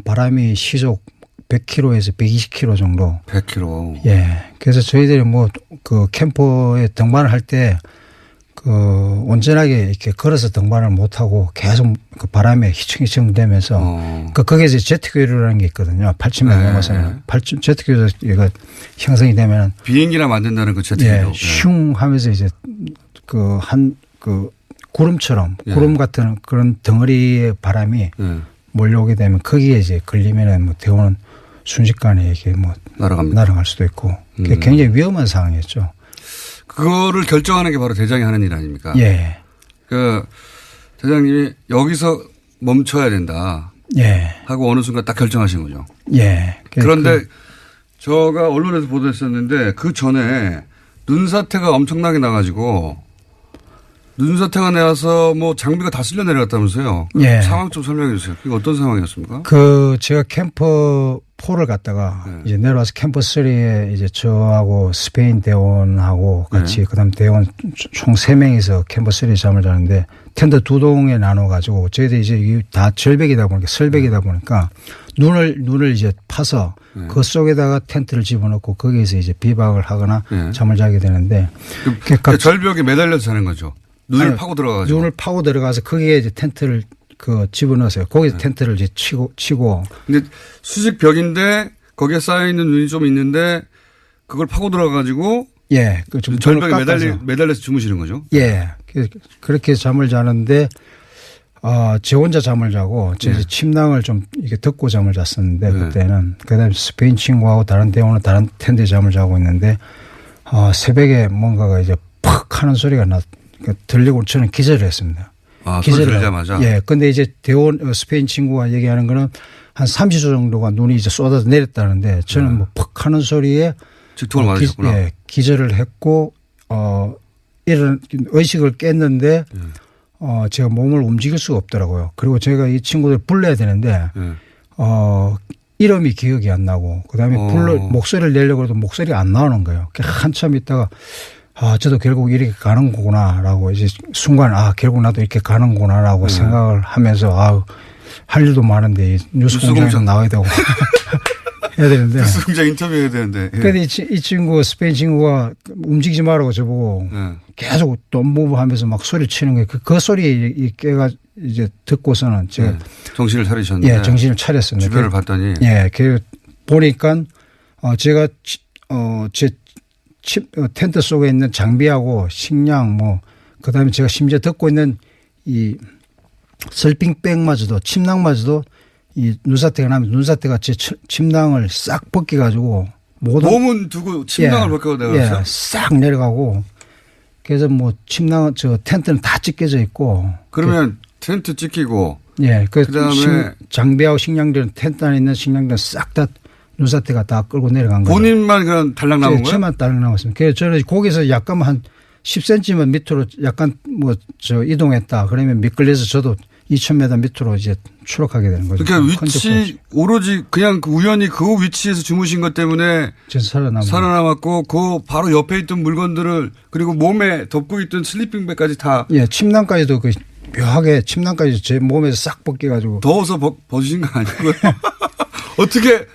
바람이 시속 100km에서 120km 정도. 100km. 예. 그래서 저희들이 뭐 그 캠퍼에 등반을 할 때 그 온전하게 이렇게 걸어서 등반을 못하고 계속 그 바람에 휘청휘청 되면서 거기에서 제트기류라는 게 있거든요. 8,000m 넘어서는. 제트기류가 형성이 되면. 비행기나 만든다는 그 제트기류. 예. 슝 하면서 이제 구름처럼 구름 같은 그런 덩어리의 바람이 몰려오게 되면 거기에 이제 걸리면은 뭐 대원은 순식간에 이게 뭐 날아갈 수도 있고 굉장히 위험한 상황이었죠. 그거를 결정하는 게 바로 대장이 하는 일 아닙니까? 예. 그 대장님이 여기서 멈춰야 된다. 예. 하고 어느 순간 딱 결정하신 거죠. 예. 그런데 제가 언론에서 보도했었는데 그 전에 눈사태가 엄청나게 나가지고 눈사태가 내와서 뭐 장비가 다 쓸려 내려갔다면서요. 예. 상황 좀 설명해 주세요. 그게 어떤 상황이었습니까? 제가 캠퍼 4를 갔다가 이제 내려와서 캠퍼 3에 이제 저하고 스페인 대원하고 같이 그다음 대원 총 3명이서 캠퍼 3에 잠을 자는데 텐트 2동에 나눠 가지고 저희들이 이제 다 절벽이다 보니까 설벽이다 보니까 눈을 이제 파서 그 속에다가 텐트를 집어넣고 거기에서 이제 비박을 하거나 잠을 자게 되는데 그 절벽에 매달려서 자는 거죠. 눈을 파고 들어가가지고. 눈을 파고 들어가서 거기에 이제 텐트를 집어넣으세요. 거기서 텐트를 이제 치고. 근데 수직 벽인데 거기에 쌓여있는 눈이 좀 있는데 그걸 파고 들어가가지고. 예. 절벽에 매달려서 주무시는 거죠. 예. 그렇게 잠을 자는데, 제 혼자 잠을 자고, 제 침낭을 좀 이렇게 덮고 잠을 잤었는데, 그때는. 그 다음에 스페인 친구하고 다른 대원은 다른 텐트에 잠을 자고 있는데, 새벽에 뭔가가 이제 팍 하는 소리가 들리고 저는 기절을 했습니다. 기절을 들자마자. 예. 근데 이제 스페인 친구가 얘기하는 거는 한 30초 정도가 눈이 이제 쏟아져 내렸다는데 저는 뭐 팍 하는 소리에 직통을 맞으셨구나. 예. 기절을 했고, 이런 의식을 깼는데, 제가 몸을 움직일 수가 없더라고요. 그리고 제가 이 친구들 불러야 되는데, 이름이 기억이 안 나고, 그 다음에 목소리를 내려고 해도 목소리가 안 나오는 거예요. 한참 있다가, 저도 결국 이렇게 가는 거구나라고 이제 순간 결국 나도 이렇게 가는구나라고 생각을 하면서 할 일도 많은데 뉴스 공장에서 나와야 되고 해야 되는데. 뉴스 공장 인터뷰 해야 되는데. 그런데 이 친구 스페인 친구가 움직이지 말라고 저보고 계속 돈 하면서 막 소리 치는 거예요. 그 소리 깨가 이제 듣고서는 제가 정신을 차리셨는데. 예, 정신을 차렸습니다. 주변을 봤더니. 예, 그 보니까 제가 제 텐트 속에 있는 장비하고 식량 그다음에 제가 심지어 듣고 있는 이 슬핑백마저도 침낭마저도 이 눈사태가 나면 눈사태가 제 침낭을 싹 벗겨 가지고 모든 몸은 두고 침낭을 벗고 내려갔어요? 예, 싹 내려가고 그래서 뭐 침낭 저 텐트는 다 찢겨져 있고 그러면 텐트 찢기고 예, 그다음에 장비하고 식량들은 텐트 안에 있는 식량들은 싹 다 눈사태가 다 끌고 내려간 거예요. 본인만 그냥 달랑 남은 거예요? 저만 달랑 남았습니다. 그래서 저는 거기서 약간 한 10cm만 밑으로 약간 뭐 저 이동했다. 그러면 미끌려서 저도 2,000m 밑으로 이제 추락하게 되는 거죠. 그러니까 위치 오로지 그냥 우연히 그 위치에서 주무신 것 때문에 살아남았고 그 바로 옆에 있던 물건들을 그리고 몸에 덮고 있던 슬리핑백까지 다 예, 침낭까지도 그 묘하게 침낭까지 제 몸에서 싹 벗겨가지고 더워서 벗으신 거 아니고요? 어떻게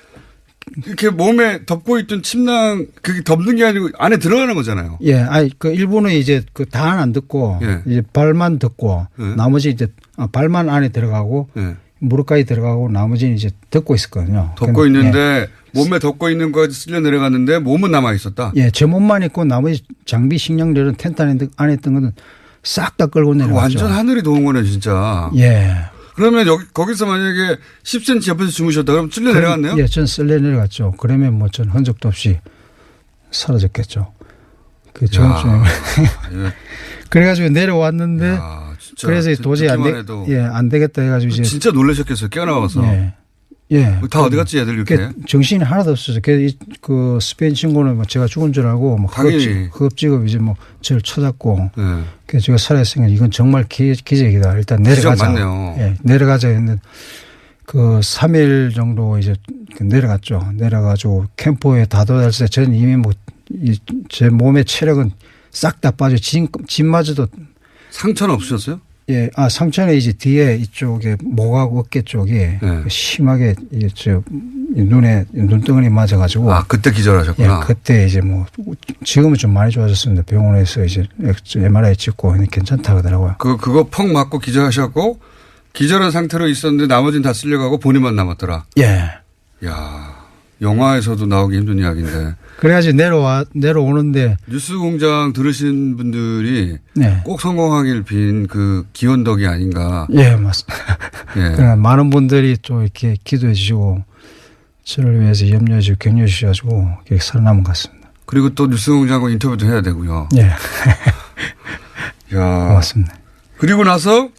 이렇게 몸에 덮고 있던 침낭 그게 덮는 게 아니고 안에 들어가는 거잖아요. 예, 아니 그 일부는 이제 그 다 안 듣고 예. 이제 발만 듣고 나머지 이제 발만 안에 들어가고 무릎까지 들어가고 나머지는 이제 덮고 있었거든요. 덮고 있는데 몸에 덮고 있는 거 쓸려 내려갔는데 몸은 남아 있었다. 예, 제 몸만 있고 나머지 장비 식량들은 텐트 안에 있던 거는 싹 다 끌고 내려갔죠. 완전 하늘이 도운 거네 진짜. 예. 그러면 거기서 만약에 10cm 옆에서 주무셨다 그러면 쓸려 내려갔네요? 예, 전 쓸려 내려갔죠. 그러면 뭐 전 흔적도 없이 사라졌겠죠. 그 저녁 그래가지고 내려왔는데 야, 진짜 그래서 도저히 안 되겠다 해가지고 이제 진짜 놀라셨겠어요. 깨어나와서. 예. 다 어디 갔지 애들 이렇게. 정신이 하나도 없었어요. 그 스페인 친구는 뭐 제가 죽은 줄 알고 뭐 허겁지겁 이제 뭐 저를 찾았고. 그래서 제가 살아있으니까 이건 정말 기적이다. 일단 내려가자. 맞네요. 예, 내려가자 했는데 그 3일 정도 이제 내려갔죠. 내려가지고 캠프에 다 도달했을 때 저는 이미 뭐 제 몸의 체력은 싹 다 빠져 짐마저도 상처는 없으셨어요? 예, 상처는 이제 뒤에 이쪽에 목하고 어깨 쪽에 심하게 눈덩어리 맞아가지고. 그때 기절하셨구나. 예, 그때 이제 뭐 지금은 좀 많이 좋아졌습니다. 병원에서 이제 MRI 찍고 괜찮다 하더라고요. 그거 펑 맞고 기절하셨고 기절한 상태로 있었는데 나머지는 다 쓸려가고 본인만 남았더라. 예. 야, 영화에서도 나오기 힘든 이야기인데. 그래가지고 내려오는데. 뉴스공장 들으신 분들이 네. 꼭 성공하길 빈 그 기원덕이 아닌가. 예, 맞습니다. 예. 많은 분들이 또 이렇게 기도해 주시고 저를 위해서 염려해 주시고 격려해 주셔가지고 이렇게 살아남은 것 같습니다. 그리고 또 뉴스공장하고 인터뷰도 해야 되고요. 예. 야. 고맙습니다. 그리고 나서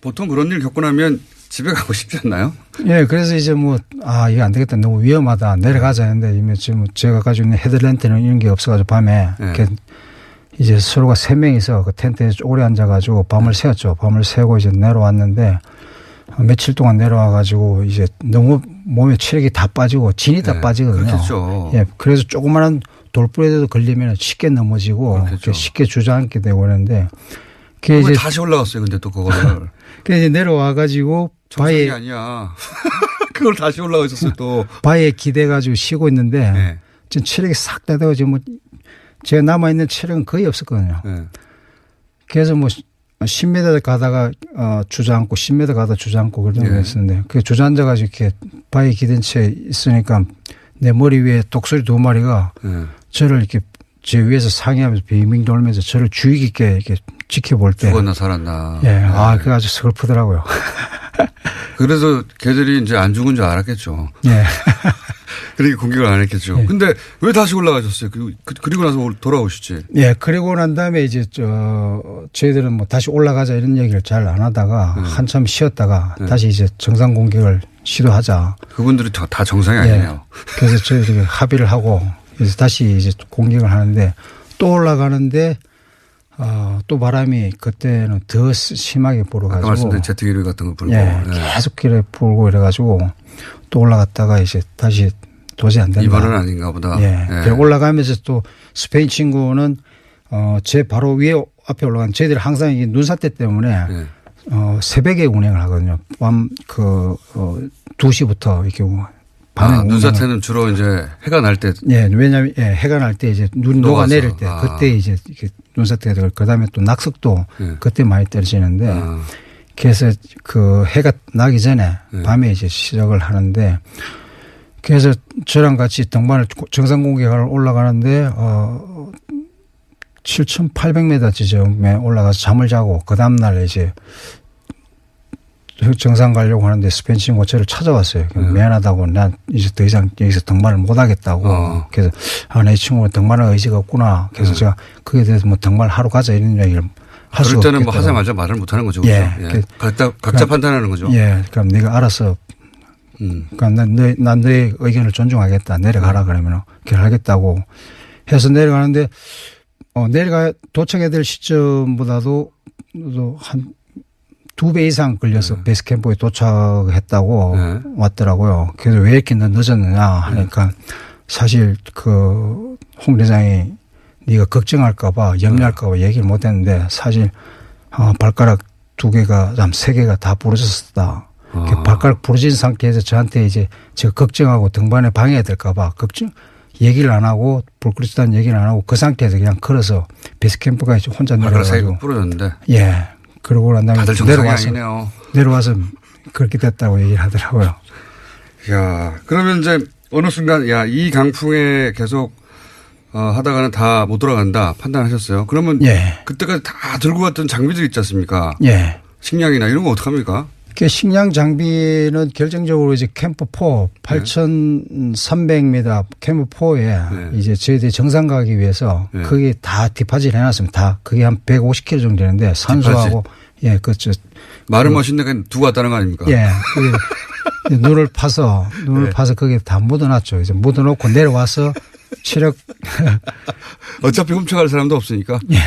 보통 그런 일 겪고 나면 집에 가고 싶지 않나요? 예, 그래서 이제 뭐, 이거 안 되겠다. 너무 위험하다. 내려가자 했는데, 이미 지금 제가 가지고 있는 헤드랜트는 이런 게 없어가지고 밤에, 이제 서로가 3명이서 그 텐트에 오래 앉아가지고 밤을 새웠죠. 밤을 새고 이제 내려왔는데, 며칠 동안 내려와가지고 이제 너무 몸에 체력이 다 빠지고 진이 다 빠지거든요. 그렇겠죠. 예, 그래서 조그마한 돌부에도 걸리면 쉽게 넘어지고, 쉽게 주저앉게 되고 그러는데, 이제 다시 올라갔어요. 근데 또 그거를. 그래서 이제 내려와가지고, 바위에 아니야. 그걸 다시 올라가 있었어요 또. 바위에 기대가지고 쉬고 있는데 지금 체력이 싹 다 되고 지금 뭐 제가 남아있는 체력은 거의 없었거든요. 그래서 뭐 10m 가다가 주저앉고 10m 가다 주저앉고 그런 거 했었는데 그 주저앉아가지고 이렇게 바위에 기댄 채 있으니까 내 머리 위에 독수리 2마리가 저를 이렇게 제 위에서 상의하면서 빙빙 돌면서 저를 주의 깊게 이렇게 지켜볼 때. 죽었나 살았나. 예. 그게 아주 슬프더라고요. 그래서 걔들이 이제 안 죽은 줄 알았겠죠. 예. 그러니까 공격을 안 했겠죠. 예. 근데 왜 다시 올라가셨어요? 그리고 나서 돌아오시지. 예. 그리고 난 다음에 이제 저희들은 뭐 다시 올라가자 이런 얘기를 잘 안 하다가 한참 쉬었다가 다시 이제 정상 공격을 시도하자. 그분들이 다 정상이 아니에요. 그래서 저희들이 합의를 하고 그래서 다시 이제 공격을 하는데 또 올라가는데 또 바람이 그때는 더 심하게 불어가지고. 아까 말씀드린 제트기류 같은 거 불고. 계속 길에 불고 이래가지고 또 올라갔다가 이제 다시 도저히 안 된다. 이번은 아닌가 보다. 올라가면서 또 스페인 친구는 제 바로 위에 앞에 올라간 저희들이 항상 이게 눈사태 때문에 새벽에 운행을 하거든요. 밤 2시부터 이렇게 눈사태는 주로 이제 해가 날 때. 예, 왜냐하면 해가 날 때 이제 눈이 녹아 내릴 때 그때 이제 이렇게 눈사태가 되고 그다음에 또 낙석도 그때 많이 떨어지는데 그래서 그 해가 나기 전에 밤에 이제 시작을 하는데 그래서 저랑 같이 등반을 정상 공격을 올라가는데 7,800m 지점에 올라가서 잠을 자고 그 다음 날 이제 정상 가려고 하는데 스페인 친구가 저를 찾아왔어요. 미안하다고 난 이제 더 이상 여기서 등반을 못 하겠다고. 그래서 내 친구가 등반할 의지가 없구나. 그래서 제가 그에 대해서 뭐 등반 하러 가자 이런 이야기를 할 수가 없겠다. 그럴 때는 뭐 하자마자 말을 못 하는 거죠. 예. 그렇죠? 예. 각자 판단하는 거죠. 예. 그럼 네가 알아서 그러니까 난 너의 의견을 존중하겠다. 내려가라 그러면 결하겠다고 해서 내려가는데 도착해야 될 시점보다도 한 2배 이상 걸려서 베이스 캠프에 도착했다고 왔더라고요. 그래서 왜 이렇게 늦었느냐 하니까 사실 홍 대장이 네가 걱정할까봐 염려할까봐 얘기를 못했는데 사실 발가락 2개가 3개가 다 부러졌었다. 발가락 부러진 상태에서 저한테 이제 제가 걱정하고 등반에 방해될까봐 얘기를 안 하고 불그릇다는 얘기를 안 하고 그 상태에서 그냥 걸어서 베이스 캠프가 이제 혼자 내려가지고 부러졌는데. 예. 그러고 난 다음에 내려와서 그렇게 됐다고 얘기를 하더라고요. 야, 그러면 이제 어느 순간 이 강풍에 계속 하다가는 다 못 돌아간다 판단하셨어요. 그러면 그때까지 다 들고 갔던 장비들 있지 않습니까? 예. 식량이나 이런 거 어떡합니까? 식량 장비는 결정적으로 이제 캠프 4 8,300m 캠프 4에 이제 저희들이 정상 가기 위해서 그게 다 디파짓 해놨습니다. 다 그게 한 150km 정도 되는데 산소하고 말은 멋있는데 그냥 두고 왔다는 거 아닙니까? 예. 눈을 파서 거기에 다 묻어놨죠. 이제 묻어놓고 내려와서 어차피 훔쳐갈 사람도 없으니까. 예.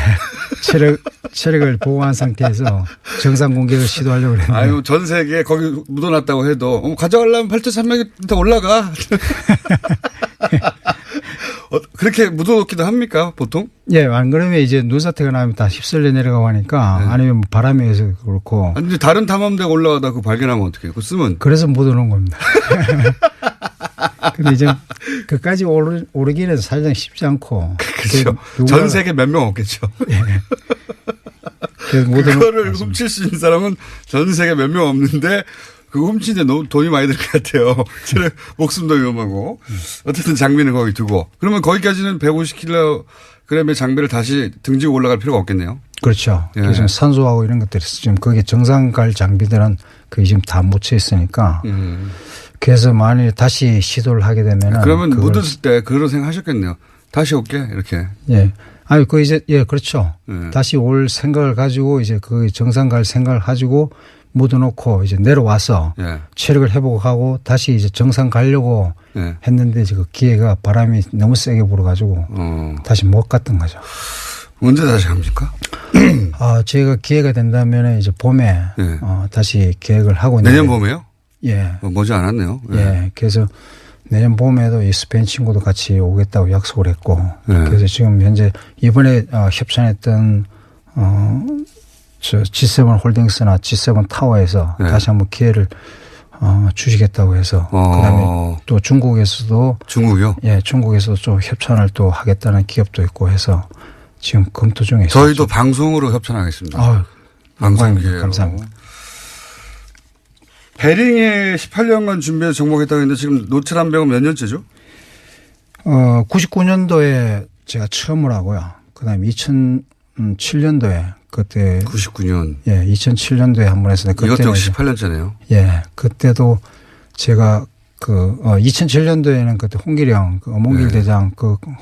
체력을 보호한 상태에서 정상 공격을 시도하려고 했는데. 아유, 전 세계에 거기 묻어놨다고 해도 가져가려면 8,300m 올라가. 그렇게 묻어놓기도 합니까 보통? 예, 안 그러면 이제 눈사태가 나면 다 휩쓸려 내려가고 하니까 아니면 바람에 의해서 그렇고. 아니, 다른 탐험대가 올라가다 그거 발견하면 어떻게 해요? 그거 쓰면. 그래서 묻어놓은 겁니다. 근데 이제 그까지 오르기는 사실상 쉽지 않고. 그렇죠. 전 세계 몇 명 없겠죠. 예. 그거를 훔칠 수 있는 사람은 전 세계 몇 명 없는데 그거 훔치는데 너무 돈이 많이 들 것 같아요. 목숨도 위험하고. 어쨌든 장비는 거기 두고. 그러면 거기까지는 150kg의 장비를 다시 등지고 올라갈 필요가 없겠네요. 그렇죠. 예. 그래서 산소하고 이런 것들이 지금 거기 정상 갈 장비들은 그게 지금 다 묻혀 있으니까. 그래서 만일 다시 시도를 하게 되면은. 그러면 묻었을 때 그런 생각 하셨겠네요. 다시 올게 이렇게. 예. 아니 그렇죠. 다시 올 생각을 가지고 이제 그 정상 갈 생각을 가지고 묻어놓고 이제 내려와서 체력을 회복하고 다시 이제 정상 가려고 했는데 이제 그 기회가 바람이 너무 세게 불어가지고 다시 못 갔던 거죠. 언제 다시 갑니까? 저희가 기회가 된다면 이제 봄에 다시 계획을 하고 있는데. 내년 봄에요? 예. 머지 않았네요. 예. 그래서 내년 봄에도 이 스페인 친구도 같이 오겠다고 약속을 했고. 그래서 지금 현재 이번에 협찬했던 G7 홀딩스나 G7 타워에서 다시 한번 기회를 주시겠다고 해서 그다음에 또 중국에서도 예, 중국에서도 좀 협찬을 또 하겠다는 기업도 있고 해서 지금 검토 중에 있습니다. 저희도 방송으로 협찬하겠습니다. 방송 기회로. 감사합니다. 베링에 18년간 준비해서 정복했다고 했는데 지금 노트람병은 몇 년째죠? 99년도에 제가 처음으로 하고요. 그다음에 2007년도에 그때 99년. 예, 2007년도에 한 번 했었는데 이것도 역시 18년째네요. 예, 그때도 제가 2007년도에는 그때 홍기령 어몽길 대장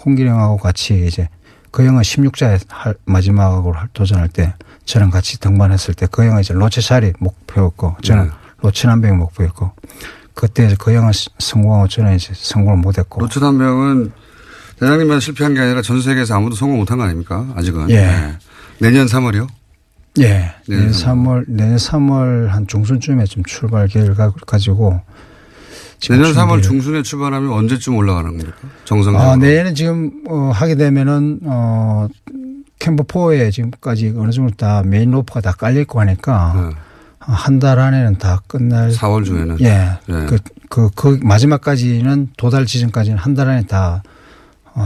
홍기령하고 같이 이제 그 형은 16자에 마지막으로 도전할 때 저랑 같이 등반했을 때 그 형은 이제 로체샤리 목표였고 저는 로체남병이 목표였고 그때 그 형은 성공하고 저는 이제 성공을 못했고. 로체남병은 대장님만 실패한 게 아니라 전 세계에서 아무도 성공 못한 거 아닙니까? 아직은. 예. 네. 내년 3월이요? 예. 내년 3월 한 중순쯤에 좀 출발 계획을 가지고. 내년 3월 중순에 출발하면 언제쯤 올라가는 겁니까? 정상적으로. 내년에 지금 하게 되면은 캠프 4에 지금까지 어느 정도 다 메인 로프가 다 깔려 있고 하니까 한 달 안에는 다 끝날. 4월 중에는. 예. 그 마지막까지는 도달 지점까지는 한 달 안에 다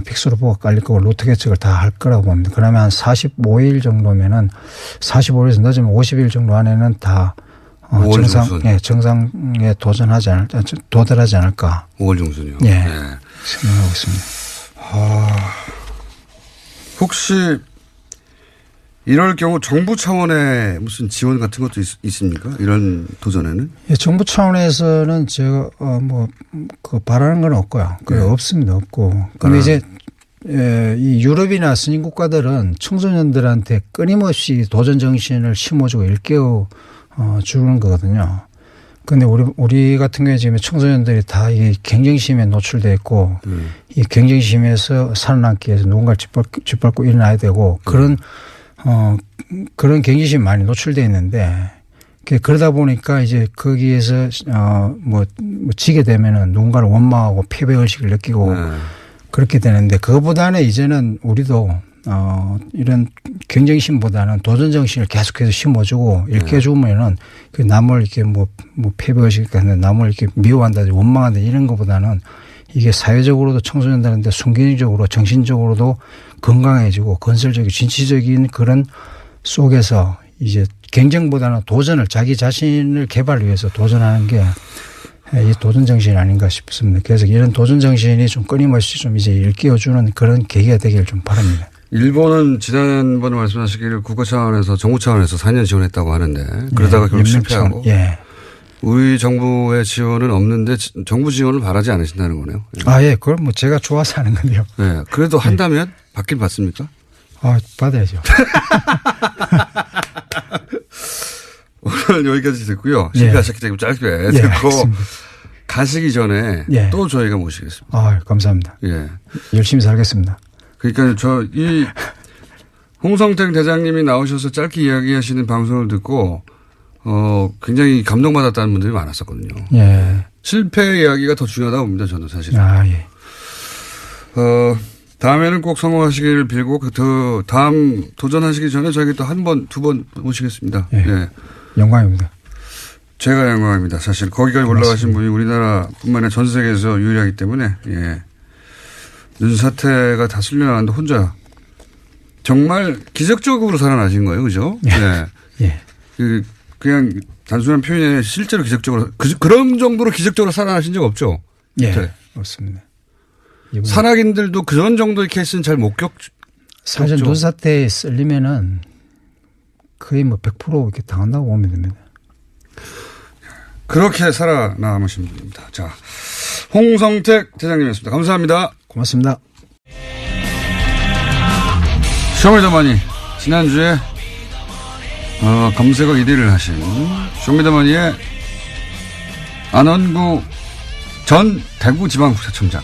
픽스로프가 깔릴 거고 로트 개척을 다 할 거라고 봅니다. 그러면 한 45일 정도면은 45일에서 늦으면 50일 정도 안에는 다 정상에 도달하지 않을까. 5월 중순이요. 예. 생각하고 있습니다. 혹시 이럴 경우 정부 차원의 무슨 지원 같은 것도 있습니까? 이런 도전에는? 예, 정부 차원에서는 제가 그 바라는 건 없고요. 그래 없습니다. 없고. 근데 이제 이 유럽이나 선진 국가들은 청소년들한테 끊임없이 도전 정신을 심어주고 일깨워 주는 거거든요. 근데 우리 같은 경우에 지금 청소년들이 다 이 경쟁심에 노출돼 있고 이 경쟁심에서 살아남기 위해서 누군가를 짓밟고 일어나야 되고 그런 경쟁심이 많이 노출돼 있는데 그러다 보니까 이제 거기에서 지게 되면은 누군가를 원망하고 패배 의식을 느끼고 그렇게 되는데 그거보다는 이제는 우리도 이런 경쟁심보다는 도전 정신을 계속해서 심어주고 일깨워주면은 그 남을 이렇게 패배 의식 같은 남을 이렇게 미워한다든지 원망한다 이런 것보다는 이게 사회적으로도 청소년들한테 순기능적으로 정신적으로도 건강해지고 건설적이고 진취적인 그런 속에서 이제 경쟁보다는 도전을 자기 자신을 개발을 위해서 도전하는 게 이 도전 정신이 아닌가 싶습니다. 그래서 이런 도전 정신이 좀 끊임없이 좀 이제 일깨워주는 그런 계기가 되기를 좀 바랍니다. 일본은 지난번에 말씀하시기를 국가 차원에서 정부 차원에서 4년 지원했다고 하는데 그러다가 결국 실패하고 우리 정부의 지원은 없는데 정부 지원을 바라지 않으신다는 거네요. 예. 그걸 제가 좋아서 하는 건데요. 네. 그래도 한다면 받긴 받습니까? 받아야죠. 오늘 여기까지 듣고요. 실패하셨기 때문에 짧게 듣고 가시기 전에 또 저희가 모시겠습니다. 감사합니다. 열심히 살겠습니다. 그러니까 이 홍성택 대장님이 나오셔서 짧게 이야기하시는 방송을 듣고 굉장히 감동받았다는 분들이 많았었거든요. 실패 이야기가 더 중요하다고 봅니다. 저는 사실은. 다음에는 꼭 성공하시기를 빌고 다음 도전하시기 전에 저희가 또 한 번, 두 번 모시겠습니다. 영광입니다. 제가 영광입니다. 사실 거기까지 올라가신 분이 우리나라뿐만 아니라 전 세계에서 유일하기 때문에 눈사태가 다 쓸려나왔는데 혼자 정말 기적적으로 살아나신 거예요. 그죠? 그냥 단순한 표현이 아니라 실제로 기적적으로 그런 정도로 기적적으로 살아나신 적 없죠? 없습니다. 산악인들도 그런 정도의 케이스는 잘 못 사실 눈사태에 쓸리면은 거의 100% 이렇게 당한다고 보면 됩니다. 그렇게 살아남으신 분입니다. 자, 홍성택 대장님이었습니다. 감사합니다. 고맙습니다. 쇼미더머니 지난주에 검색어 1위를 하신 쇼미더머니의 안원구 전 대구지방국세청장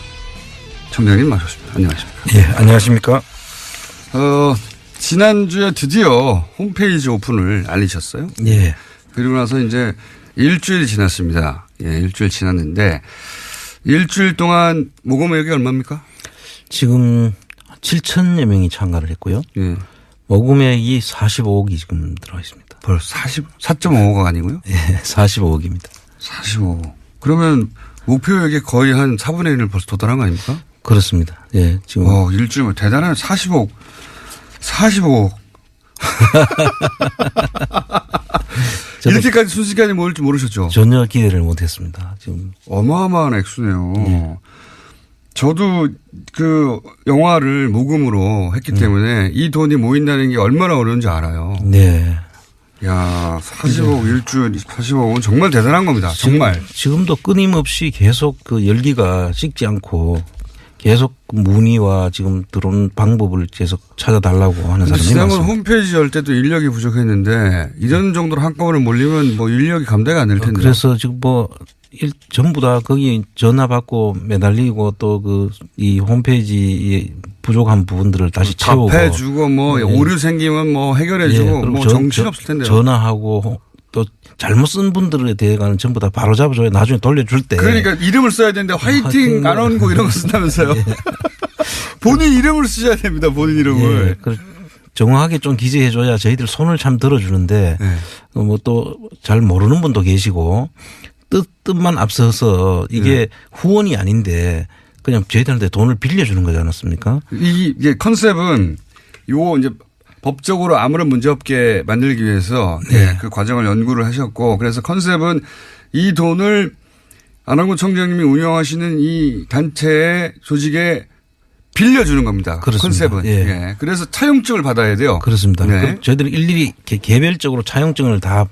청장님 나오셨습니다. 안녕하십니까? 안녕하십니까? 지난주에 드디어 홈페이지 오픈을 알리셨어요. 그리고 나서 이제 일주일이 지났습니다. 일주일 지났는데 일주일 동안 모금액이 얼마입니까? 지금 7천여 명이 참가를 했고요. 모금액이 45억이 지금 들어가 있습니다. 벌써 4.5억 아니고요? 45억입니다. 45억. 그러면 목표액의 거의 한 4분의 1을 벌써 도달한 거 아닙니까? 그렇습니다. 지금. 일주일 대단한 45억. 이렇게까지 순식간에 모일 줄 모르셨죠? 전혀 기대를 못했습니다. 지금 어마어마한 액수네요. 저도 그 영화를 모금으로 했기 때문에 이 돈이 모인다는 게 얼마나 어려운지 알아요. 야, 40억 일주일 40억은 정말 대단한 겁니다. 정말. 지금도 끊임없이 계속 그 열기가 식지 않고 계속 문의와 지금 들어온 방법을 계속 찾아달라고 하는 사람이 많습니다. 지난번 홈페이지 열 때도 인력이 부족했는데 이런 정도로 한꺼번에 몰리면 인력이 감당이 안 될 텐데. 그래서 지금 전부 다 거기 전화 받고 매달리고 또 이 홈페이지 부족한 부분들을 다시 채우고. 답해주고 오류 생기면 해결해주고 정신없을 텐데요. 전화하고 또 잘못 쓴 분들에 대해서는 전부 다 바로 잡아줘야 나중에 돌려줄 때. 그러니까 이름을 써야 되는데 화이팅 안원고 이런 거 쓴다면서요. 본인 이름을 쓰셔야 됩니다. 본인 이름을. 정확하게 좀 기재해줘야 저희들 손을 참 들어주는데 또 잘 모르는 분도 계시고 뜻만 앞서서 이게 후원이 아닌데 그냥 저희들한테 돈을 빌려주는 거지 않았습니까? 이게 컨셉은 이제 법적으로 아무런 문제 없게 만들기 위해서 그 과정을 연구를 하셨고 그래서 컨셉은 이 돈을 안원구 청장님이 운영하시는 이 단체의 조직에 빌려주는 겁니다. 그렇습니다. 컨셉은. 예. 예. 그래서 차용증을 받아야 돼요. 그렇습니다. 네. 저희들이 일일이 개별적으로 차용증을 다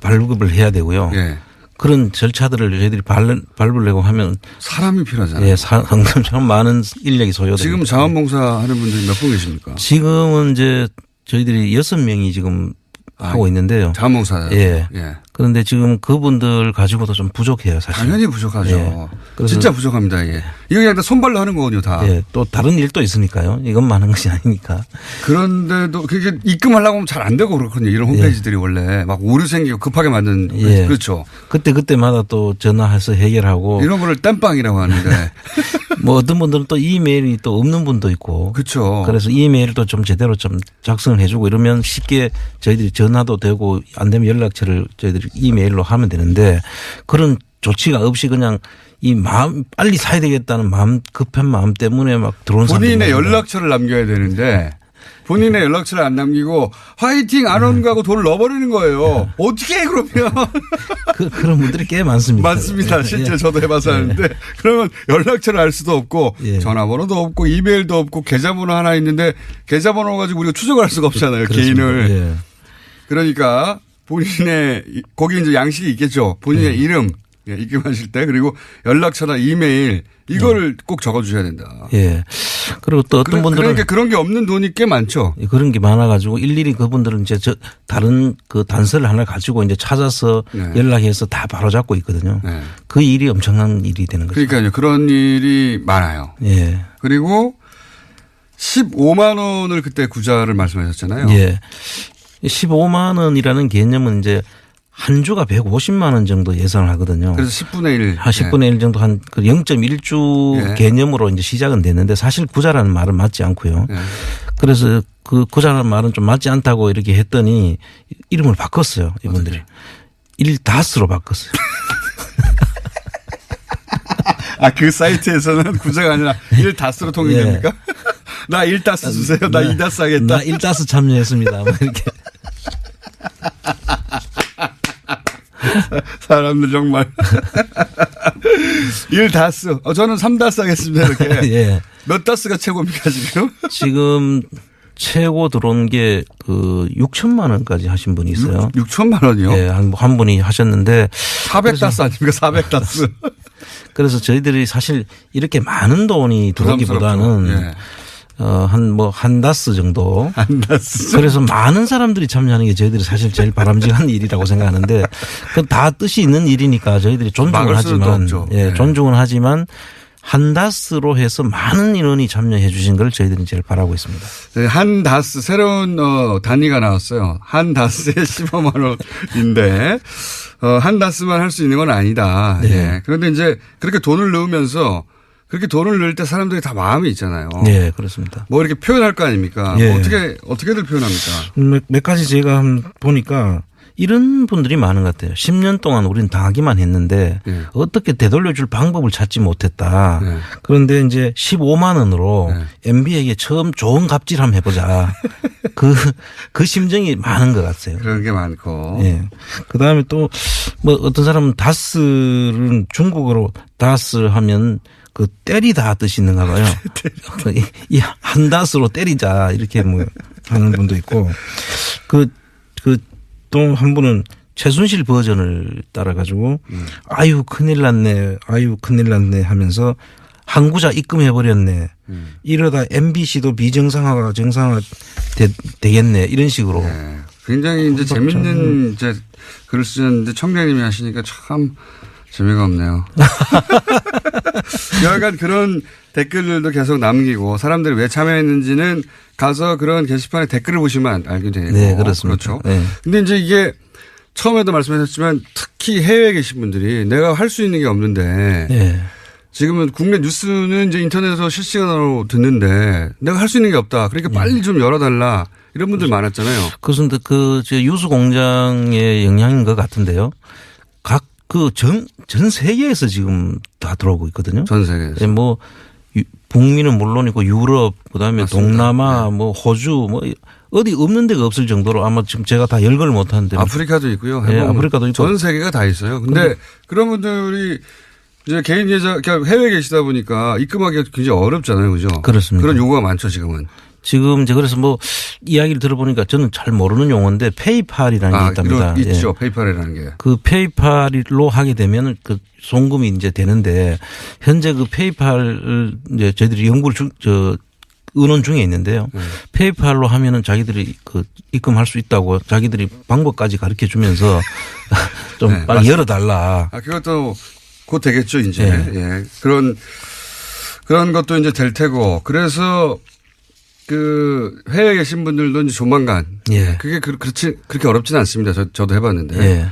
발급을 해야 되고요. 예. 그런 절차들을 저희들이 밟으려고 하면 사람이 필요하잖아요. 예, 상당히 많은 인력이 소요됩니다. 지금 자원봉사 하는 분들이 몇 분 계십니까? 지금은 이제 저희들이 6명이 지금 하고 있는데요. 자원봉사. 예. 예. 그런데 지금 그분들 가지고도 좀 부족해요, 사실. 당연히 부족하죠. 예. 그래서 진짜 부족합니다. 예. 이거 그냥 다 손발로 하는 거거든요, 다. 예, 또 다른 일도 있으니까요. 이것만 하는 것이 아니니까. 그런데도 그게 입금하려고 하면 잘 안 되고 그렇거든요. 이런 홈페이지들이 원래 막 오류 생기고 급하게 만든. 예. 그렇죠. 그때마다 또 전화해서 해결하고. 이런 거를 땜빵이라고 하는데. 뭐 어떤 분들은 또 이메일이 또 없는 분도 있고. 그렇죠. 그래서 이메일도 좀 제대로 좀 작성을 해주고 이러면 쉽게 저희들이 전화도 되고 안 되면 연락처를 저희들이 이메일로 하면 되는데 그런 조치가 없이 그냥 이 마음 빨리 사야 되겠다는 마음 급한 마음 때문에 막 들어온 사람들 본인의 연락처를 남겨야 되는데 본인의 연락처를 안 남기고 화이팅 안 오는 거하고 돈을 넣어버리는 거예요. 어떻게 해 그러면. 그런 분들이 꽤 많습니다. 맞습니다. 실제 예. 저도 해봐서 하는데 그러면 연락처를 알 수도 없고 예. 전화번호도 없고 이메일도 없고 계좌번호 하나 있는데 계좌번호 가지고 우리가 추적을 할 수가 없잖아요. 그렇습니다. 개인을. 예. 그러니까 본인의 거기 이제 양식이 있겠죠. 본인의 이름 입금하실 때 그리고 연락처나 이메일 이거를 꼭 적어주셔야 된다. 예. 그리고 또 어떤 분들은 그러니까 그런 게 없는 돈이 꽤 많죠. 그런 게 많아가지고 일일이 그분들은 이제 다른 그 단서를 하나 가지고 이제 찾아서 네. 연락해서 다 바로 잡고 있거든요. 네. 그 일이 엄청난 일이 되는 거죠. 그러니까요. 그런 일이 많아요. 예. 그리고 15만 원을 그때 구자를 말씀하셨잖아요. 예. 15만 원이라는 개념은 이제 한 주가 150만 원 정도 예상을 하거든요. 그래서 10분의 1. 한 10분의 1 정도 한 0.1주 예. 개념으로 이제 시작은 됐는데 사실 구자라는 말은 맞지 않고요. 예. 그래서 그 구자라는 말은 좀 맞지 않다고 이렇게 했더니 이름을 바꿨어요. 이분들이. 일다스로 바꿨어요. 아, 그 사이트에서는 구자가 아니라 1다스로 통일됩니까? 예. 나 1다스 주세요. 나 2다스 하겠다. 나 1다스 참여했습니다. 뭐 이렇게. 사람들 정말. 1다스. 저는 3다스 하겠습니다. 이렇게. 예. 몇 다스가 최고입니까 지금? 지금 최고 들어온 게 그 6천만 원까지 하신 분이 있어요. 6천만 원이요? 예, 한 분이 하셨는데 400다스 아닙니까? 400다스. 그래서 저희들이 사실 이렇게 많은 돈이 들어오기보다는 예. 한 다스 정도. 한 다스. 그래서 많은 사람들이 참여하는 게 저희들이 사실 제일 바람직한 일이라고 생각하는데 그 다 뜻이 있는 일이니까 저희들이 존중은 막을 수도 하지만 없죠. 예, 네. 존중은 하지만 한 다스로 해서 많은 인원이 참여해 주신 걸 저희들이 제일 바라고 있습니다. 네, 한 다스 새로운 단위가 나왔어요. 한 다스에 15만 원인데 한 다스만 할 수 있는 건 아니다. 네. 예. 그런데 이제 그렇게 돈을 넣으면서 그렇게 돈을 넣을 때 사람들이 다 마음이 있잖아요. 네, 그렇습니다. 뭐 이렇게 표현할 거 아닙니까? 예. 뭐 어떻게들 표현합니까? 몇 가지 제가 보니까 이런 분들이 많은 것 같아요. 10년 동안 우리는 당하기만 했는데 네. 어떻게 되돌려줄 방법을 찾지 못했다. 네. 그런데 이제 15만 원으로 네. MB에게 처음 좋은 갑질 한번 해보자. 그 심정이 많은 것 같아요. 그런 게 많고. 예. 그 다음에 또 뭐 어떤 사람은 다스는 중국어로 다스 하면 그 때리다 뜻이 있는가 봐요. 이 한 다스로 때리자 이렇게 뭐 하는 분도 있고 또 한 분은 최순실 버전을 따라가지고 아유 큰일 났네 하면서 항구자 입금해버렸네. 이러다 MBC도 비정상화가 정상화 되겠네 이런 식으로. 네. 굉장히 이제 재밌는 이제 글을 쓰셨는데 청장님이 하시니까 참 재미가 없네요. 여하간 그런 댓글들도 계속 남기고 사람들이 왜 참여했는지는 가서 그런 게시판에 댓글을 보시면 알게 되고. 네, 그렇습니다. 그렇죠. 네. 근데 이제 이게 처음에도 말씀하셨지만 특히 해외에 계신 분들이 내가 할 수 있는 게 없는데 네. 지금은 국내 뉴스는 이제 인터넷에서 실시간으로 듣는데 내가 할 수 있는 게 없다. 그러니까 빨리 좀 열어달라. 이런 분들 많았잖아요. 그런데 유수 공장의 영향인 것 같은데요. 전 세계에서 지금 다 들어오고 있거든요. 전 세계에서. 뭐 북미는 물론이고 유럽 그다음에 맞습니다. 동남아 네. 뭐 호주 뭐 어디 없는 데가 없을 정도로 아마 지금 제가 다 열거를 못 하는데 아프리카도 있고요. 네, 아프리카도 있고 전 세계가 다 있어요. 근데 그런 분들이 이제 개인 계좌, 그러니까 해외에 계시다 보니까 입금하기가 굉장히 어렵잖아요. 그죠? 그렇습니다. 그런 요구가 많죠, 지금은. 지금 이제 그래서 뭐 이야기를 들어보니까 저는 잘 모르는 용어인데 페이팔이라는 게 있답니다. 있죠. 페이팔이라는 게. 그 페이팔로 하게 되면 그 송금이 이제 되는데 현재 그 페이팔을 이제 저희들이 연구를 의논 중에 있는데요. 페이팔로 하면은 자기들이 그 입금할 수 있다고 자기들이 방법까지 가르쳐 주면서 좀 네, 빨리 열어달라. 그것도 곧 되겠죠, 이제. 네. 예. 그런 것도 이제 될 테고. 그래서 그 해외에 계신 분들도 이제 조만간. 예. 그게 그렇게 어렵지는 않습니다. 저도 해봤는데. 예.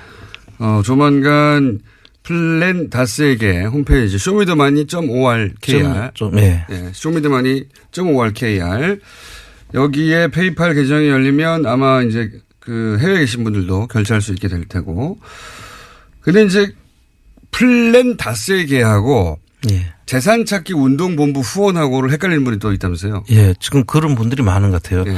조만간 플랜 다스에게 홈페이지 쇼미더머니.orkr. 예. 예. 쇼미더머니.orkr. 여기에 페이팔 계정이 열리면 아마 이제 그 해외에 계신 분들도 결제할 수 있게 될 테고. 근데 이제 플랜 다스에게하고 예. 재산찾기 운동본부 후원하고를 헷갈리는 분이 또 있다면서요. 예. 지금 그런 분들이 많은 것 같아요. 예.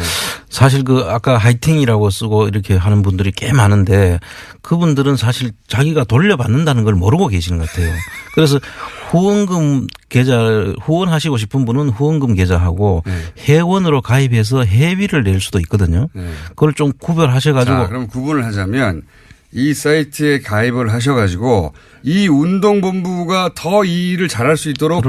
사실 그 아까 하이팅이라고 쓰고 이렇게 하는 분들이 꽤 많은데 그분들은 사실 자기가 돌려받는다는 걸 모르고 계시는 것 같아요. 그래서 후원금 계좌 후원하시고 싶은 분은 후원금 계좌하고 회원으로 가입해서 회비를 낼 수도 있거든요. 그걸 좀 구별하셔가지고. 자, 그럼 구분을 하자면 이 사이트에 가입을 하셔가지고 이 운동본부가 더 이 일을 잘할 수 있도록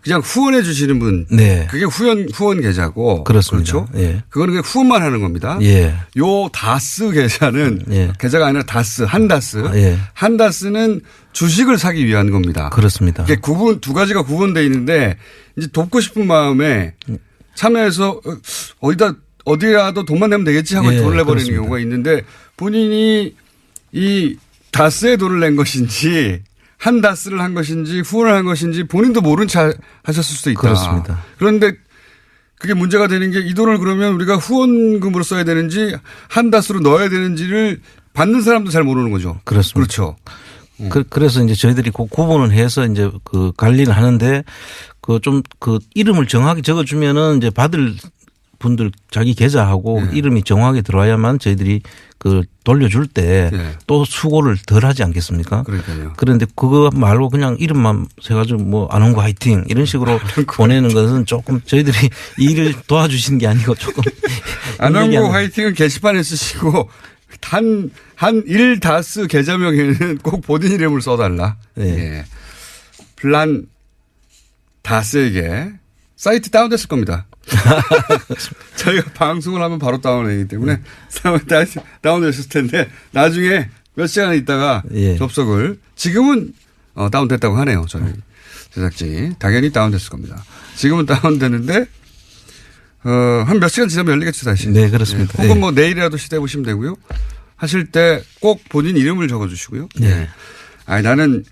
그냥 후원해 주시는 분. 네. 그게 후원 계좌고. 그렇습니다. 그렇죠. 예. 그거는 그냥 후원만 하는 겁니다. 예. 요 다스 계좌는 예. 계좌가 아니라 다스, 한다스. 예. 한다스는 주식을 사기 위한 겁니다. 그렇습니다. 이게 두 가지가 구분되어 있는데 이제 돕고 싶은 마음에 참여해서 어디라도 돈만 내면 되겠지 하고 예, 돈을 내버리는 그렇습니다. 경우가 있는데 본인이 이 다스에 돈을 낸 것인지 한다스를 한 것인지 후원을 한 것인지 본인도 모른 채 하셨을 수도 있다. 그렇습니다. 그런데 그게 문제가 되는 게 이 돈을 그러면 우리가 후원금으로 써야 되는지 한다스로 넣어야 되는지를 받는 사람도 잘 모르는 거죠. 그렇습니다. 그렇죠. 그래서 이제 저희들이 그 구분을 해서 이제 그 관리를 하는데 그 좀 그 이름을 정확히 적어주면은 이제 받을 분들 자기 계좌하고 이름이 정확하게 들어와야만 저희들이 그 돌려줄 때 또 수고를 덜 하지 않겠습니까? 그러니까요. 그런데 그거 말고 그냥 이름만 세가지고 뭐 안홍구 화이팅 이런 식으로 보내는 것은 조금 저희들이 이 일을 도와주시는 게 아니고 조금. 안홍구 화이팅은 게시판에 쓰시고 한 1다스 계좌명에는 꼭 본인 이름을 써달라. 네. 예. 플란 다스에게 사이트 다운됐을 겁니다. 저희가 방송을 하면 바로 다운되기 때문에 다운됐을 텐데 나중에 몇 시간 있다가 접속을 지금은 다운됐다고 하네요. 저희 제작진이. 당연히 다운됐을 겁니다. 지금은 다운됐는데 한 몇 시간 지나면 열리겠죠 다시. 네 그렇습니다. 네. 혹은 뭐 내일이라도 시도해 보시면 되고요. 하실 때 꼭 본인 이름을 적어주시고요. 네. 아니 나는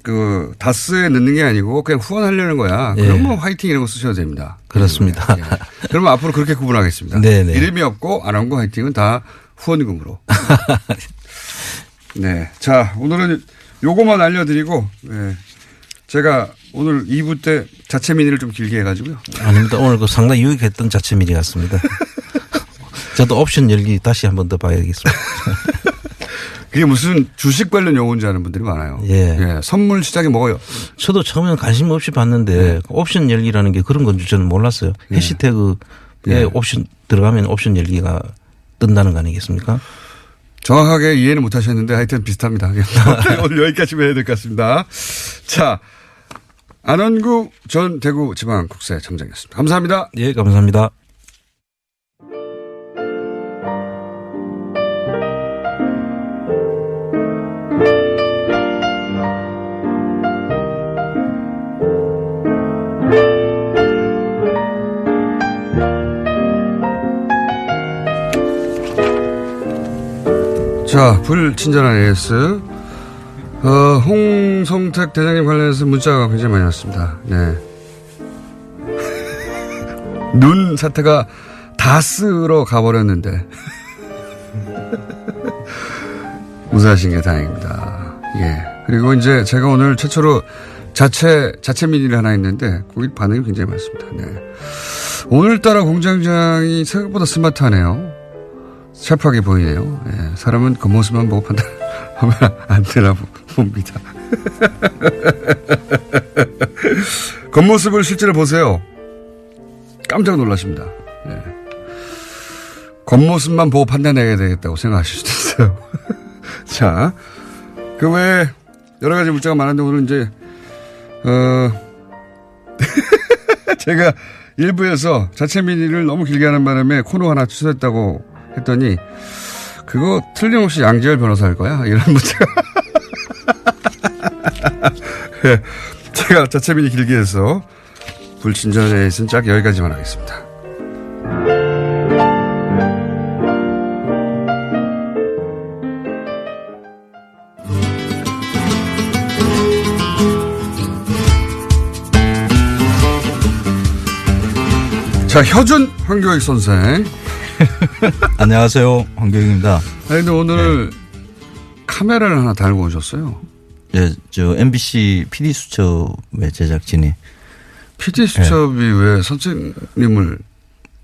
그 다스에 넣는 게 아니고 그냥 후원하려는 거야. 그럼 뭐 화이팅 이런 거 쓰셔도 됩니다. 그렇습니다. 예. 그러면 앞으로 그렇게 구분하겠습니다. 네네. 이름이 없고 안홍구 화이팅은 다 후원금으로. 네. 자 오늘은 요거만 알려드리고 제가 오늘 2부 때 자체 미니를 좀 길게 해가지고요. 아닙니다. 오늘 그 상당히 유익했던 자체 미니 같습니다. 저도 옵션 열기 다시 한 번 더 봐야겠습니다. 그게 무슨 주식 관련 용어인지 아는 분들이 많아요. 예. 선물 시장에 뭐가요? 저도 처음에는 관심 없이 봤는데 옵션 열기라는 게 그런 건 저는 몰랐어요. 해시태그에 옵션 들어가면 옵션 열기가 뜬다는 거 아니겠습니까? 정확하게 이해는 못 하셨는데 하여튼 비슷합니다. 오늘 여기까지만 해야 될 것 같습니다. 자, 안원구 전 대구지방국세청장이었습니다. 감사합니다. 예, 감사합니다. 자, 불친절한 AS. 홍성택 대장님 관련해서 문자가 굉장히 많이 왔습니다. 네. 눈 사태가 다스로 가버렸는데. 무사하신 게 다행입니다. 예. 그리고 이제 제가 오늘 최초로 자체 미니를 하나 했는데, 거기 반응이 굉장히 많습니다. 네. 오늘따라 공장장이 생각보다 스마트하네요. 샤프하게 보이네요. 예, 사람은 겉모습만 보고 판단하면 안 되나 봅니다. 겉모습을 실제로 보세요. 깜짝 놀라십니다. 네. 겉모습만 보고 판단해야 되겠다고 생각하실 수도 있어요. 자, 그 외에 여러 가지 문자가 많은데 오늘 이제 제가 일부에서 자체 민의를 너무 길게 하는 바람에 코너 하나 취소했다고 했더니 그거 틀림없이 양지열 변호사일 거야 이런 문자가 네, 제가 자체 민의 길게 해서 불친절에 있은 짝 여기까지만 하겠습니다. 자, 효준 황교익 선생. 안녕하세요. 황교익입니다. 아니, 근데 오늘 카메라를 하나 달고 오셨어요. 네, 저 MBC PD수첩의 제작진이. PD수첩이 왜 선생님을,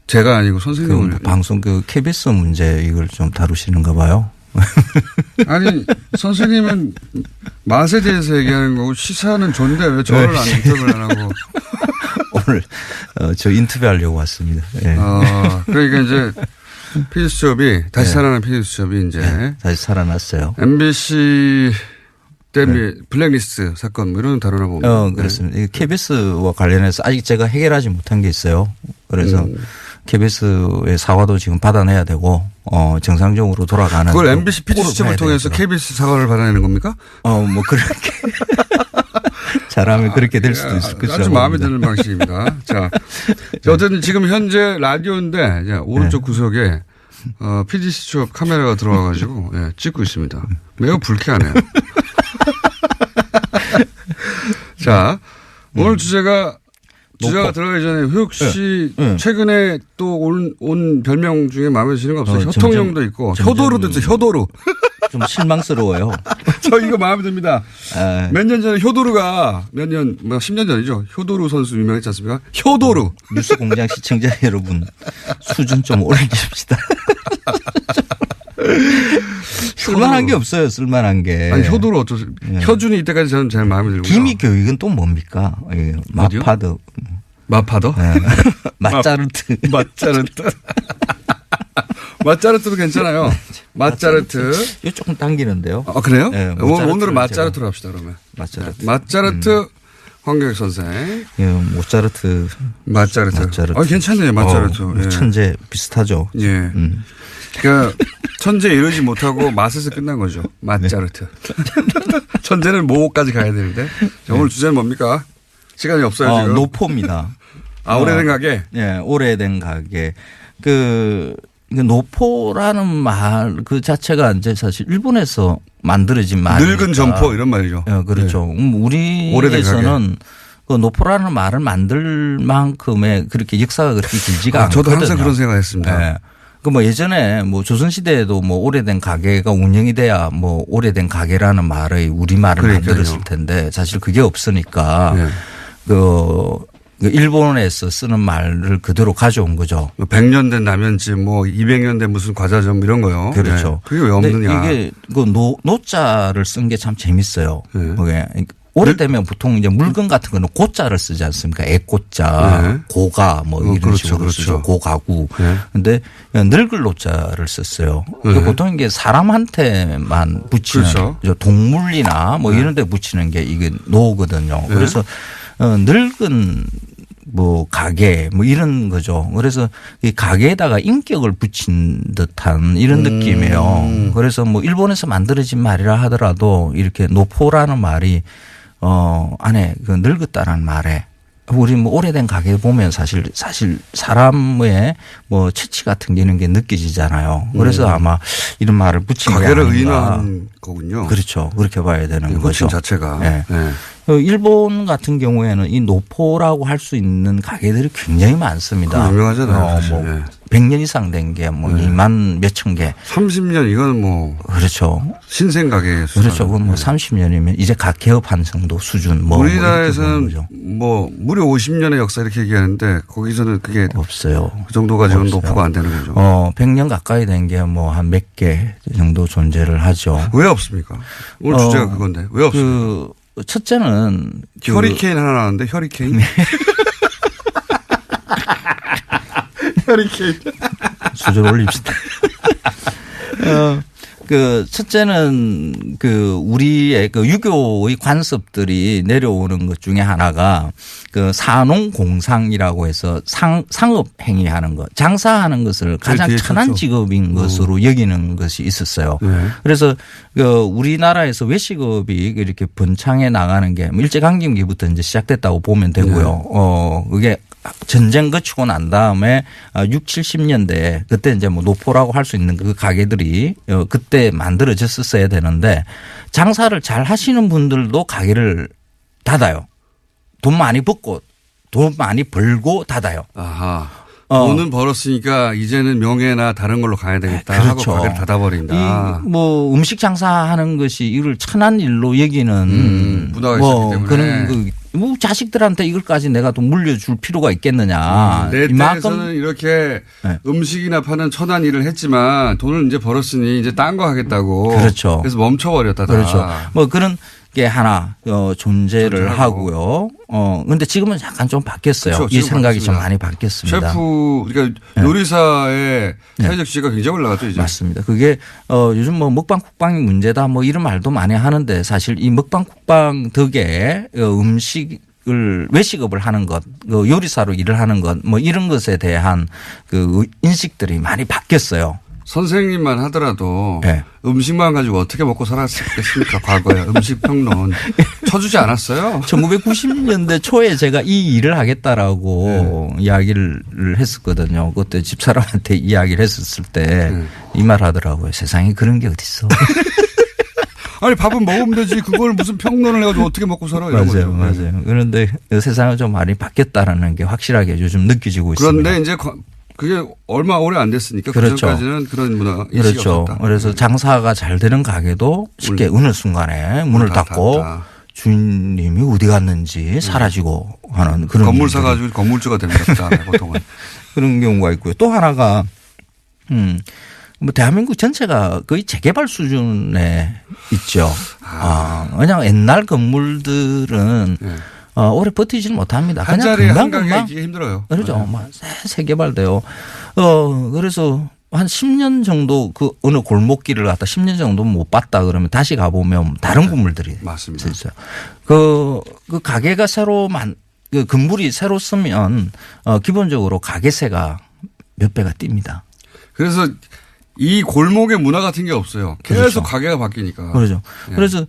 제가 아니고 선생님을. 그 방송 그 KBS 문제 이걸 좀 다루시는가 봐요. 아니, 선생님은 맛에 대해서 얘기하는 거고 시사는 좋은데 왜 저를 안 인터뷰를 안 하고. 오늘 저 인터뷰하려고 왔습니다. 네. 그러니까 이제 PD수첩이 다시 살아난 PD수첩이 이제 네, 다시 살아났어요. MBC 때문에 블랙리스트 사건 뭐 이런 거 다루나 봅니다. 그렇습니다. 네. KBS와 관련해서 아직 제가 해결하지 못한 게 있어요. 그래서 KBS의 사과도 지금 받아내야 되고 정상적으로 돌아가는. 그걸 MBC PD수첩을 통해서 KBS 사과를 받아내는 겁니까? 뭐 그렇게. 잘하면 그렇게 될 수도 있을 것이라고. 아주 마음에 드는 방식입니다. 자, 어쨌든 지금 현재 라디오인데 이제 오른쪽 구석에 PD수첩 카메라가 들어와가지고 찍고 있습니다. 매우 불쾌하네요. 자, 오늘 주제가 들어가기 전에 효육 씨 최근에 또 온 별명 중에 마음에 드시는 거 없어요? 효통령도 있고 효도루도 있어요. 효도루. 좀 실망스러워요. 저 이거 마음에 듭니다. 몇 년 전에 효도루가 10년 전이죠. 효도루 선수 유명했지 않습니까? 효도루. 뉴스공장 시청자 여러분 수준 좀 올려줍시다. 쓸만한 게 없어요. 쓸만한 게. 아니 효도루 어쩌세요. 효준이 이때까지 저는 제일 마음에 들고요. 기미 교육은 또 뭡니까? 마파더. 마파더? 네. 맛자르트. 맛자르트. 맛자르트도 괜찮아요. 맛자르트. 이거 조금 당기는데요. 그래요? 네, 오늘은 맛자르트로 합시다, 그러면. 맛자르트. 맛자르트 황교익 선생. 예, 모차르트. 맛자르트. 괜찮네요, 맛자르트. 천재 비슷하죠. 예. 그러니까 천재 이르지 못하고 맛에서 끝난 거죠. 맛자르트. 천재는 모까지 가야 되는데. 자, 오늘 주제는 뭡니까? 시간이 없어요, 지금. 노포입니다. 오래된 가게? 예, 오래된 가게. 노포라는 말 그 자체가 이제 사실 일본에서 만들어진 말이니까. 늙은 점포 이런 말이죠. 예, 그렇죠. 네. 우리에서는 그 노포라는 말을 만들 만큼의 그렇게 역사가 그렇게 길지가 않거든요. 저도 항상 그런 생각했습니다. 예. 예전에 조선시대에도 오래된 가게가 운영이 돼야 오래된 가게라는 말의 우리말을 만들었을 텐데 사실 그게 없으니까 네. 일본에서 쓰는 말을 그대로 가져온 거죠. 100년 된 라면집 200년 된 무슨 과자점 이런 거요. 그렇죠. 네. 그게 왜 없느냐. 이게 노자를 쓴 게 참 재밌어요. 네. 그게 오래되면 보통 이제 물건 같은 거는 고자를 쓰지 않습니까? 애고자, 네. 고가 이런 그렇죠, 식으로 그렇죠. 쓰죠. 고가구. 네. 근데 늙을 노자를 썼어요. 네. 보통 이게 사람한테만 붙이는 그렇죠. 동물이나 이런 데 붙이는 게 이게 노거든요. 네. 그래서 늙은 가게 이런 거죠. 그래서 이 가게에다가 인격을 붙인 듯한 이런 느낌이에요. 그래서 일본에서 만들어진 말이라 하더라도 이렇게 노포라는 말이 안에 늙었다는 말에 우리 오래된 가게 보면 사실 사람의 처치 같은 게 이런 게 느껴지잖아요. 그래서 아마 이런 말을 붙인 게 가게를 아닌가. 의인화한 거군요. 그렇죠. 그렇게 봐야 되는 그 거죠. 호칭 자체가. 네. 네. 일본 같은 경우에는 이 노포라고 할 수 있는 가게들이 굉장히 많습니다. 유명하잖아요. 사실. 네. 100년 이상 된 게 2만 몇천 개. 30년 이거는 그렇죠. 신생 가게에 그렇죠. 그건 30년이면 이제 각 개업한 정도 수준 우리나라에서는 무려 50년의 역사 이렇게 얘기하는데 거기서는 그게 없어요. 그 정도 가지고는 노포가 안 되는 거죠. 100년 가까이 된 게 한 몇 개 정도 존재를 하죠. 왜 없습니까? 오늘 주제가 그건데 왜 없습니까? 첫째는 허리케인 하나 나왔는데 허리케인. 허리케인. 수준 올립시다. 첫째는 우리의 유교의 관습들이 내려오는 것 중에 하나가 산농공상이라고 해서 상업 행위하는 것, 장사하는 것을 가장 천한 직업인 것으로 여기는 것이 있었어요. 네. 그래서 우리나라에서 외식업이 이렇게 번창해 나가는 게 일제강점기부터 이제 시작됐다고 보면 되고요. 그게 전쟁 거치고 난 다음에 6, 70년대 그때 이제 뭐 노포라고 할 수 있는 그 가게들이 그때 만들어졌었어야 되는데 장사를 잘 하시는 분들도 가게를 닫아요. 돈 많이 벌고 닫아요. 아하. 돈은 벌었으니까 이제는 명예나 다른 걸로 가야 되겠다 그렇죠. 하고 가게를 닫아버린다. 뭐 음식 장사하는 것이 이걸 천한 일로 여기는 문화가 있었기 때문에 그런 뭐 자식들한테 이걸까지 내가 또 물려줄 필요가 있겠느냐. 내 때에서는 이렇게 네. 음식이나 파는 천한 일을 했지만 돈을 이제 벌었으니 이제 딴 거 하겠다고. 그렇죠. 그래서 멈춰버렸다. 그렇죠. 뭐 그런 게 하나 존재를 하고요. 근데 지금은 약간 좀 바뀌었어요. 그렇죠. 이 생각이 바뀌었습니다. 좀 많이 바뀌었습니다. 셰프 그러니까 요리사의 사회적 지위가 굉장히 올라갔죠 이제. 맞습니다. 그게 요즘 뭐 먹방 쿡방이 문제다 뭐 이런 말도 많이 하는데 사실 이 먹방 쿡방 덕에 음식을 외식업을 하는 것, 요리사로 일을 하는 것 뭐 이런 것에 대한 인식들이 많이 바뀌었어요. 선생님만 하더라도 네. 음식만 가지고 어떻게 먹고 살았겠습니까? 과거에 음식평론 쳐주지 않았어요? 1990년대 초에 제가 이 일을 하겠다라고 이야기를 했었거든요. 그때 집사람한테 이야기를 했었을 때 이 말 하더라고요. 세상에 그런 게 어딨어. 아니 밥은 먹으면 되지 그걸 무슨 평론을 해가지고 어떻게 먹고 살아 이런 거죠. 맞아요. 그런데 세상은 좀 많이 바뀌었다라는 게 확실하게 요즘 느껴지고 있습니다. 그런데 이제 그게 얼마 오래 안 됐으니까 그렇죠. 그전까지는 그런 문화 인식이 그렇죠. 없었다. 그래서 장사가 잘 되는 가게도 쉽게 어느 순간에 문을 닫고 주인님이 어디 갔는지 사라지고 하는 그런 건물 사가지고 건물주가 됩니다. 그다음에 보통은 그런 경우가 있고요. 또 하나가 뭐 대한민국 전체가 거의 재개발 수준에 있죠. 그냥 옛날 건물들은 오래 버티지는 못합니다. 한 그냥 자리에 한 가게 있기 힘들어요. 그렇죠. 막 새 개발돼요. 그래서 한 10년 정도 어느 골목길을 갔다 10년 정도 못 봤다 그러면 다시 가보면 다른 건물들이 맞습니다. 있어요. 그 가게가 건물이 새로 쓰면 기본적으로 가게세가 몇 배가 뜁니다. 그래서 이 골목의 문화 같은 게 없어요. 계속 그렇죠. 가게가 바뀌니까. 그렇죠. 그래서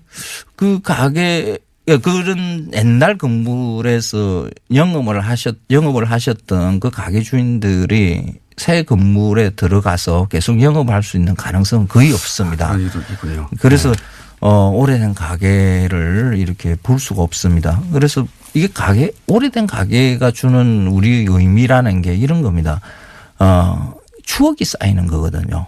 그 가게 그런 옛날 건물에서 영업을 하셨던 그 가게 주인들이 새 건물에 들어가서 계속 영업할 수 있는 가능성은 거의 없습니다. 있군요. 그래서 오래된 가게를 이렇게 볼 수가 없습니다. 그래서 이게 오래된 가게가 주는 우리 의미라는 게 이런 겁니다. 추억이 쌓이는 거거든요.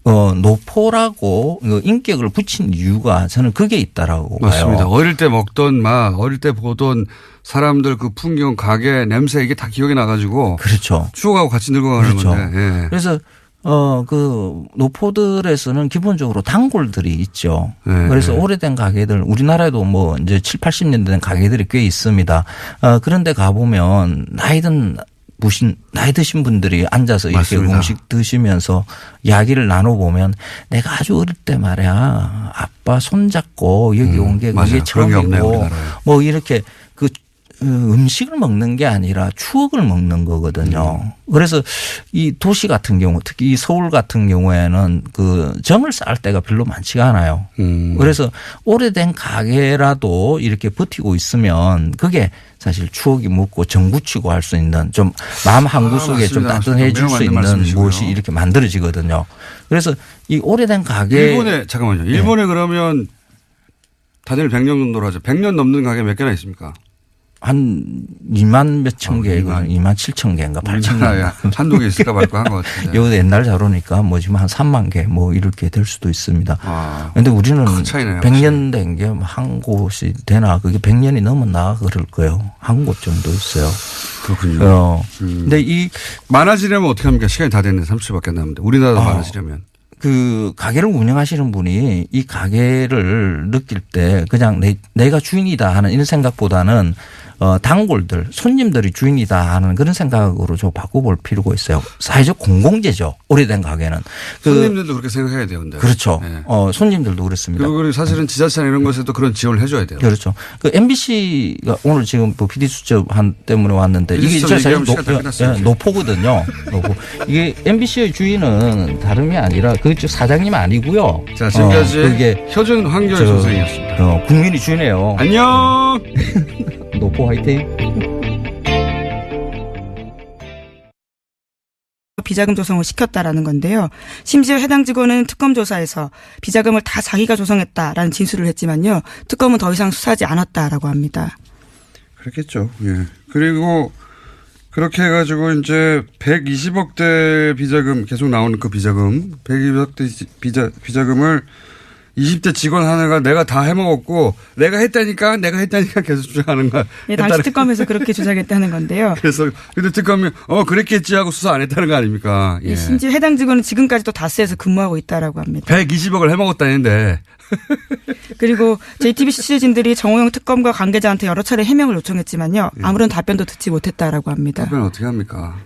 노포라고 인격을 붙인 이유가 저는 그게 있다라고 맞습니다. 봐요. 어릴 때 먹던 어릴 때 보던 사람들 그 풍경, 가게, 냄새 이게 다 기억이 나가지고. 그렇죠. 추억하고 같이 늙어가는 그렇죠. 건데. 예. 그래서 노포들에서는 기본적으로 단골들이 있죠. 그래서 오래된 가게들 우리나라에도 뭐 이제 7, 80년대 된 가게들이 꽤 있습니다. 그런데 가보면 나이 드신 분들이 앉아서 이렇게 맞습니다. 음식 드시면서 이야기를 나눠보면 내가 아주 어릴 때 말이야 아빠 손잡고 여기 온 게 그게 처음이고 뭐 이렇게 음식을 먹는 게 아니라 추억을 먹는 거거든요. 그래서 이 도시 같은 경우 특히 이 서울 같은 경우에는 정을 쌓을 때가 별로 많지가 않아요. 그래서 오래된 가게라도 이렇게 버티고 있으면 그게 사실 추억이 묻고 정붙이고 할 수 있는 좀 마음 한구석에 좀 따뜻해질 수 있는 무엇이 이렇게 만들어지거든요. 그래서 이 오래된 가게. 일본에 그러면 다들 100년 정도로 하죠. 100년 넘는 가게 몇 개나 있습니까? 한 2만 몇천 개, 2만 7천 개인가 8천 개. 한두 개 있을까 말까 한 것 같은데. 이거 옛날 자료니까 뭐 지금 한 3만 개 뭐 이렇게 될 수도 있습니다. 그런데 우리는 100년 된 게 한 곳이 되나 그게 100년이 넘었나 그럴 거예요. 한 곳 정도 있어요. 그렇군요. 근데 이 많아지려면 어떻게 합니까? 시간이 다 됐는데 30초밖에 안 남는데 우리나라도 많아지려면. 그 가게를 운영하시는 분이 이 가게를 느낄 때 그냥 내가 주인이다 하는 이런 생각보다는 단골들, 손님들이 주인이다 하는 그런 생각으로 좀 바꿔볼 필요가 있어요. 사회적 공공재죠. 오래된 가게는. 손님들도 그렇게 생각해야 돼요. 근데. 그렇죠. 네. 손님들도 그렇습니다. 그리고 사실은 지자체나 이런 것에도 그런 지원을 해줘야 돼요. 그렇죠. 그 MBC가 오늘 지금 뭐 PD 수첩 때문에 왔는데 이게 사실 노포거든요. 노포. 이게 MBC의 주인은 다름이 아니라 그 사장님 아니고요. 자, 지금까지 그게 효준 황교안 선생이었습니다. 국민이 주인이에요. 안녕. 노포 화이팅. 비자금 조성을 시켰다라는 건데요. 심지어 해당 직원은 특검 조사에서 비자금을 다 자기가 조성했다라는 진술을 했지만요. 특검은 더 이상 수사하지 않았다라고 합니다. 그렇겠죠. 예. 그리고 그렇게 해가지고 이제 120억대 비자금 계속 나오는 그 비자금 120억대 비자금을 20대 직원 하나가 내가 다 해먹었고 내가 했다니까 계속 주장하는 거야. 예, 당시 특검에서 그렇게 주장했다는 건데요. 그래서 근데 특검이 그랬겠지 하고 수사 안 했다는 거 아닙니까? 예. 심지어 해당 직원은 지금까지도 다스에서 근무하고 있다라고 합니다. 120억을 해먹었다는데. 그리고 JTBC 취재진들이 정호영 특검과 관계자한테 여러 차례 해명을 요청했지만요. 아무런 답변도 듣지 못했다라고 합니다. 답변 어떻게 합니까?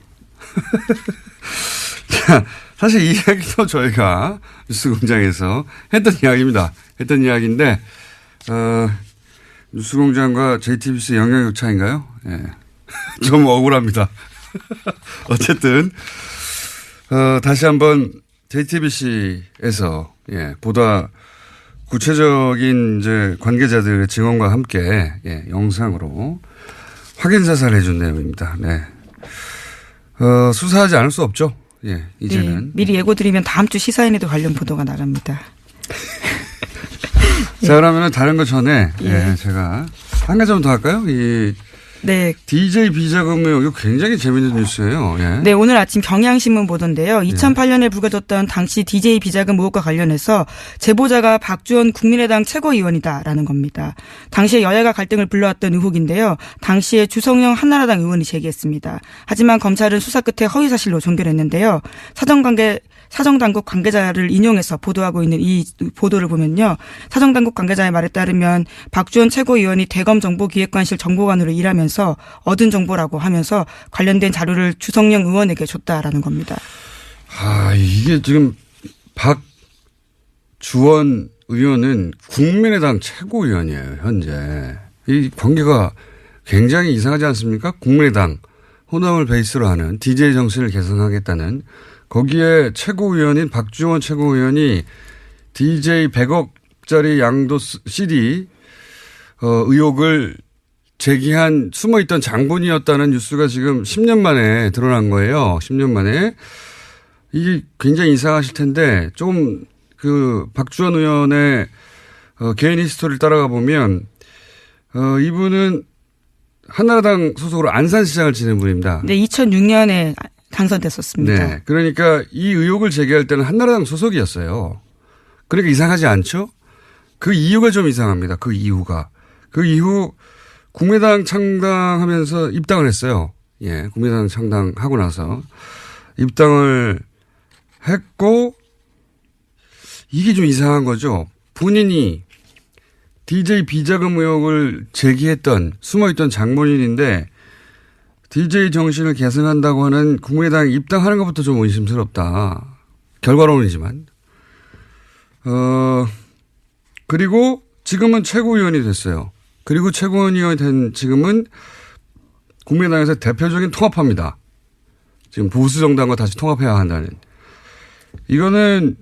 자, 사실 이 이야기도 저희가 뉴스공장에서 했던 이야기입니다. 했던 이야기인데 뉴스공장과 JTBC 영향력 차인가요? 예. 좀 억울합니다. 어쨌든 다시 한번 JTBC에서 보다 구체적인 이제 관계자들의 증언과 함께 영상으로 확인 사살해 준 내용입니다. 네. 수사하지 않을 수 없죠. 예, 이제는. 네, 미리 예고드리면 다음 주 시사인에도 관련 보도가 나갑니다. 자, 그러면 다른 거 전에 제가 한 가지 더 할까요? 네. DJ 비자금 의혹 이거 굉장히 재밌는 뉴스예요. 예. 네, 오늘 아침 경향신문 보도인데요. 2008년에 불거졌던 당시 DJ 비자금 의혹과 관련해서 제보자가 박주원 국민의당 최고위원이다라는 겁니다. 당시에 여야가 갈등을 불러왔던 의혹인데요. 당시에 주성영 한나라당 의원이 제기했습니다. 하지만 검찰은 수사 끝에 허위사실로 종결했는데요. 사정당국 관계자를 인용해서 보도하고 있는 이 보도를 보면요. 사정당국 관계자의 말에 따르면 박주원 최고위원이 대검정보기획관실 정보관으로 일하면서 얻은 정보라고 하면서 관련된 자료를 주성영 의원에게 줬다라는 겁니다. 이게 지금 박주원 의원은 국민의당 최고위원이에요, 현재. 이 관계가 굉장히 이상하지 않습니까? 국민의당 호남을 베이스로 하는 DJ 정신을 개선하겠다는 거기에 최고위원인 박주원 최고위원이 DJ 100억짜리 양도 CD 의혹을 제기한 숨어있던 장본이었다는 뉴스가 지금 10년 만에 드러난 거예요. 10년 만에. 이게 굉장히 이상하실 텐데 좀 박주원 의원의 개인 히스토리를 따라가 보면 이분은 한나라당 소속으로 안산시장을 지낸 분입니다. 네, 2006년에 당선됐었습니다. 네. 그러니까 이 의혹을 제기할 때는 한나라당 소속이었어요. 그러니까 이상하지 않죠? 그 이유가 좀 이상합니다. 그 이후 국민의당 창당하면서 입당을 했어요. 예. 국민의당 창당하고 나서 입당을 했고 이게 좀 이상한 거죠. 본인이 DJ 비자금 의혹을 제기했던 숨어있던 장본인인데 DJ 정신을 개선한다고 하는 국민의당에 입당하는 것부터 좀 의심스럽다. 결과론이지만. 그리고 지금은 최고위원이 됐어요. 그리고 최고위원이 된 지금은 국민의당에서 대표적인 통합합니다. 지금 보수정당과 다시 통합해야 한다는. 이거는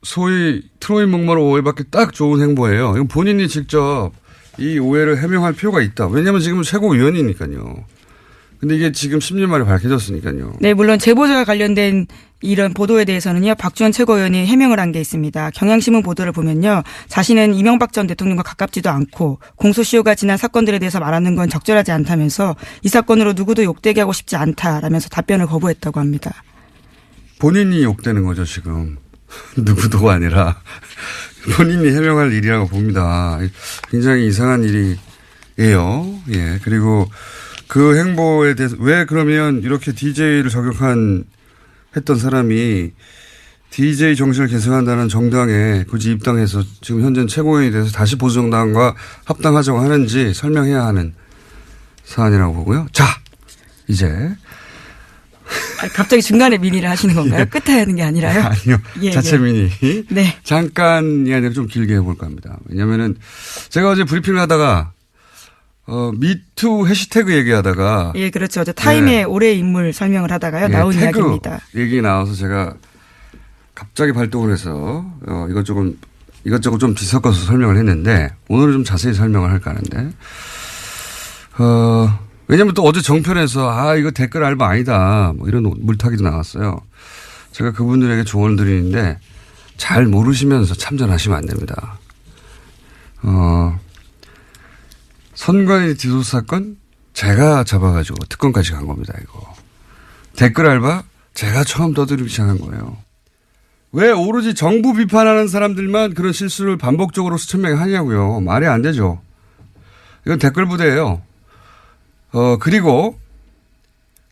소위 트로이 목마루 오해받기 딱 좋은 행보예요. 이건 본인이 직접 이 오해를 해명할 필요가 있다. 왜냐하면 지금 최고위원이니까요. 근데 이게 지금 10년 만에 밝혀졌으니까요. 네, 물론 제보자와 관련된 이런 보도에 대해서는요. 박주원 최고위원이 해명을 한 게 있습니다. 경향신문 보도를 보면요. 자신은 이명박 전 대통령과 가깝지도 않고 공소시효가 지난 사건들에 대해서 말하는 건 적절하지 않다면서 이 사건으로 누구도 욕되게 하고 싶지 않다라면서 답변을 거부했다고 합니다. 본인이 욕되는 거죠 지금. 누구도가 아니라 본인이 해명할 일이라고 봅니다. 굉장히 이상한 일이에요. 예. 그리고 그 행보에 대해서 왜 그러면 이렇게 DJ를 했던 사람이 DJ 정신을 계승한다는 정당에 굳이 입당해서 지금 현재 최고위원이 돼서 다시 보수정당과 합당하자고 하는지 설명해야 하는 사안이라고 보고요. 자, 이제. 갑자기 중간에 민의를 하시는 건가요? 끝에 하는 게 아니라요? 아니요. 예, 자체 민의. 네. 잠깐 이야기를 좀 길게 해볼까 합니다. 왜냐면은 제가 어제 브리핑을 하다가 미투 해시태그 얘기하다가. 예, 그렇죠. 저 타임의 올해 인물 설명을 하다가요. 나온 태그 이야기입니다. 얘기 나와서 제가 갑자기 발동을 해서 이것저것 좀 뒤섞어서 설명을 했는데 오늘은 좀 자세히 설명을 할까 하는데 왜냐면 또 어제 정편에서 이거 댓글 알바 아니다 뭐 이런 물타기도 나왔어요. 제가 그분들에게 조언을 드리는데 잘 모르시면서 참전하시면 안 됩니다. 선관위 뒤도수 사건 제가 잡아가지고 특검까지 간 겁니다. 이거 댓글 알바 제가 처음 떠들기 시작한 거예요. 왜 오로지 정부 비판하는 사람들만 그런 실수를 반복적으로 수천 명이 하냐고요. 말이 안 되죠. 이건 댓글 부대예요. 그리고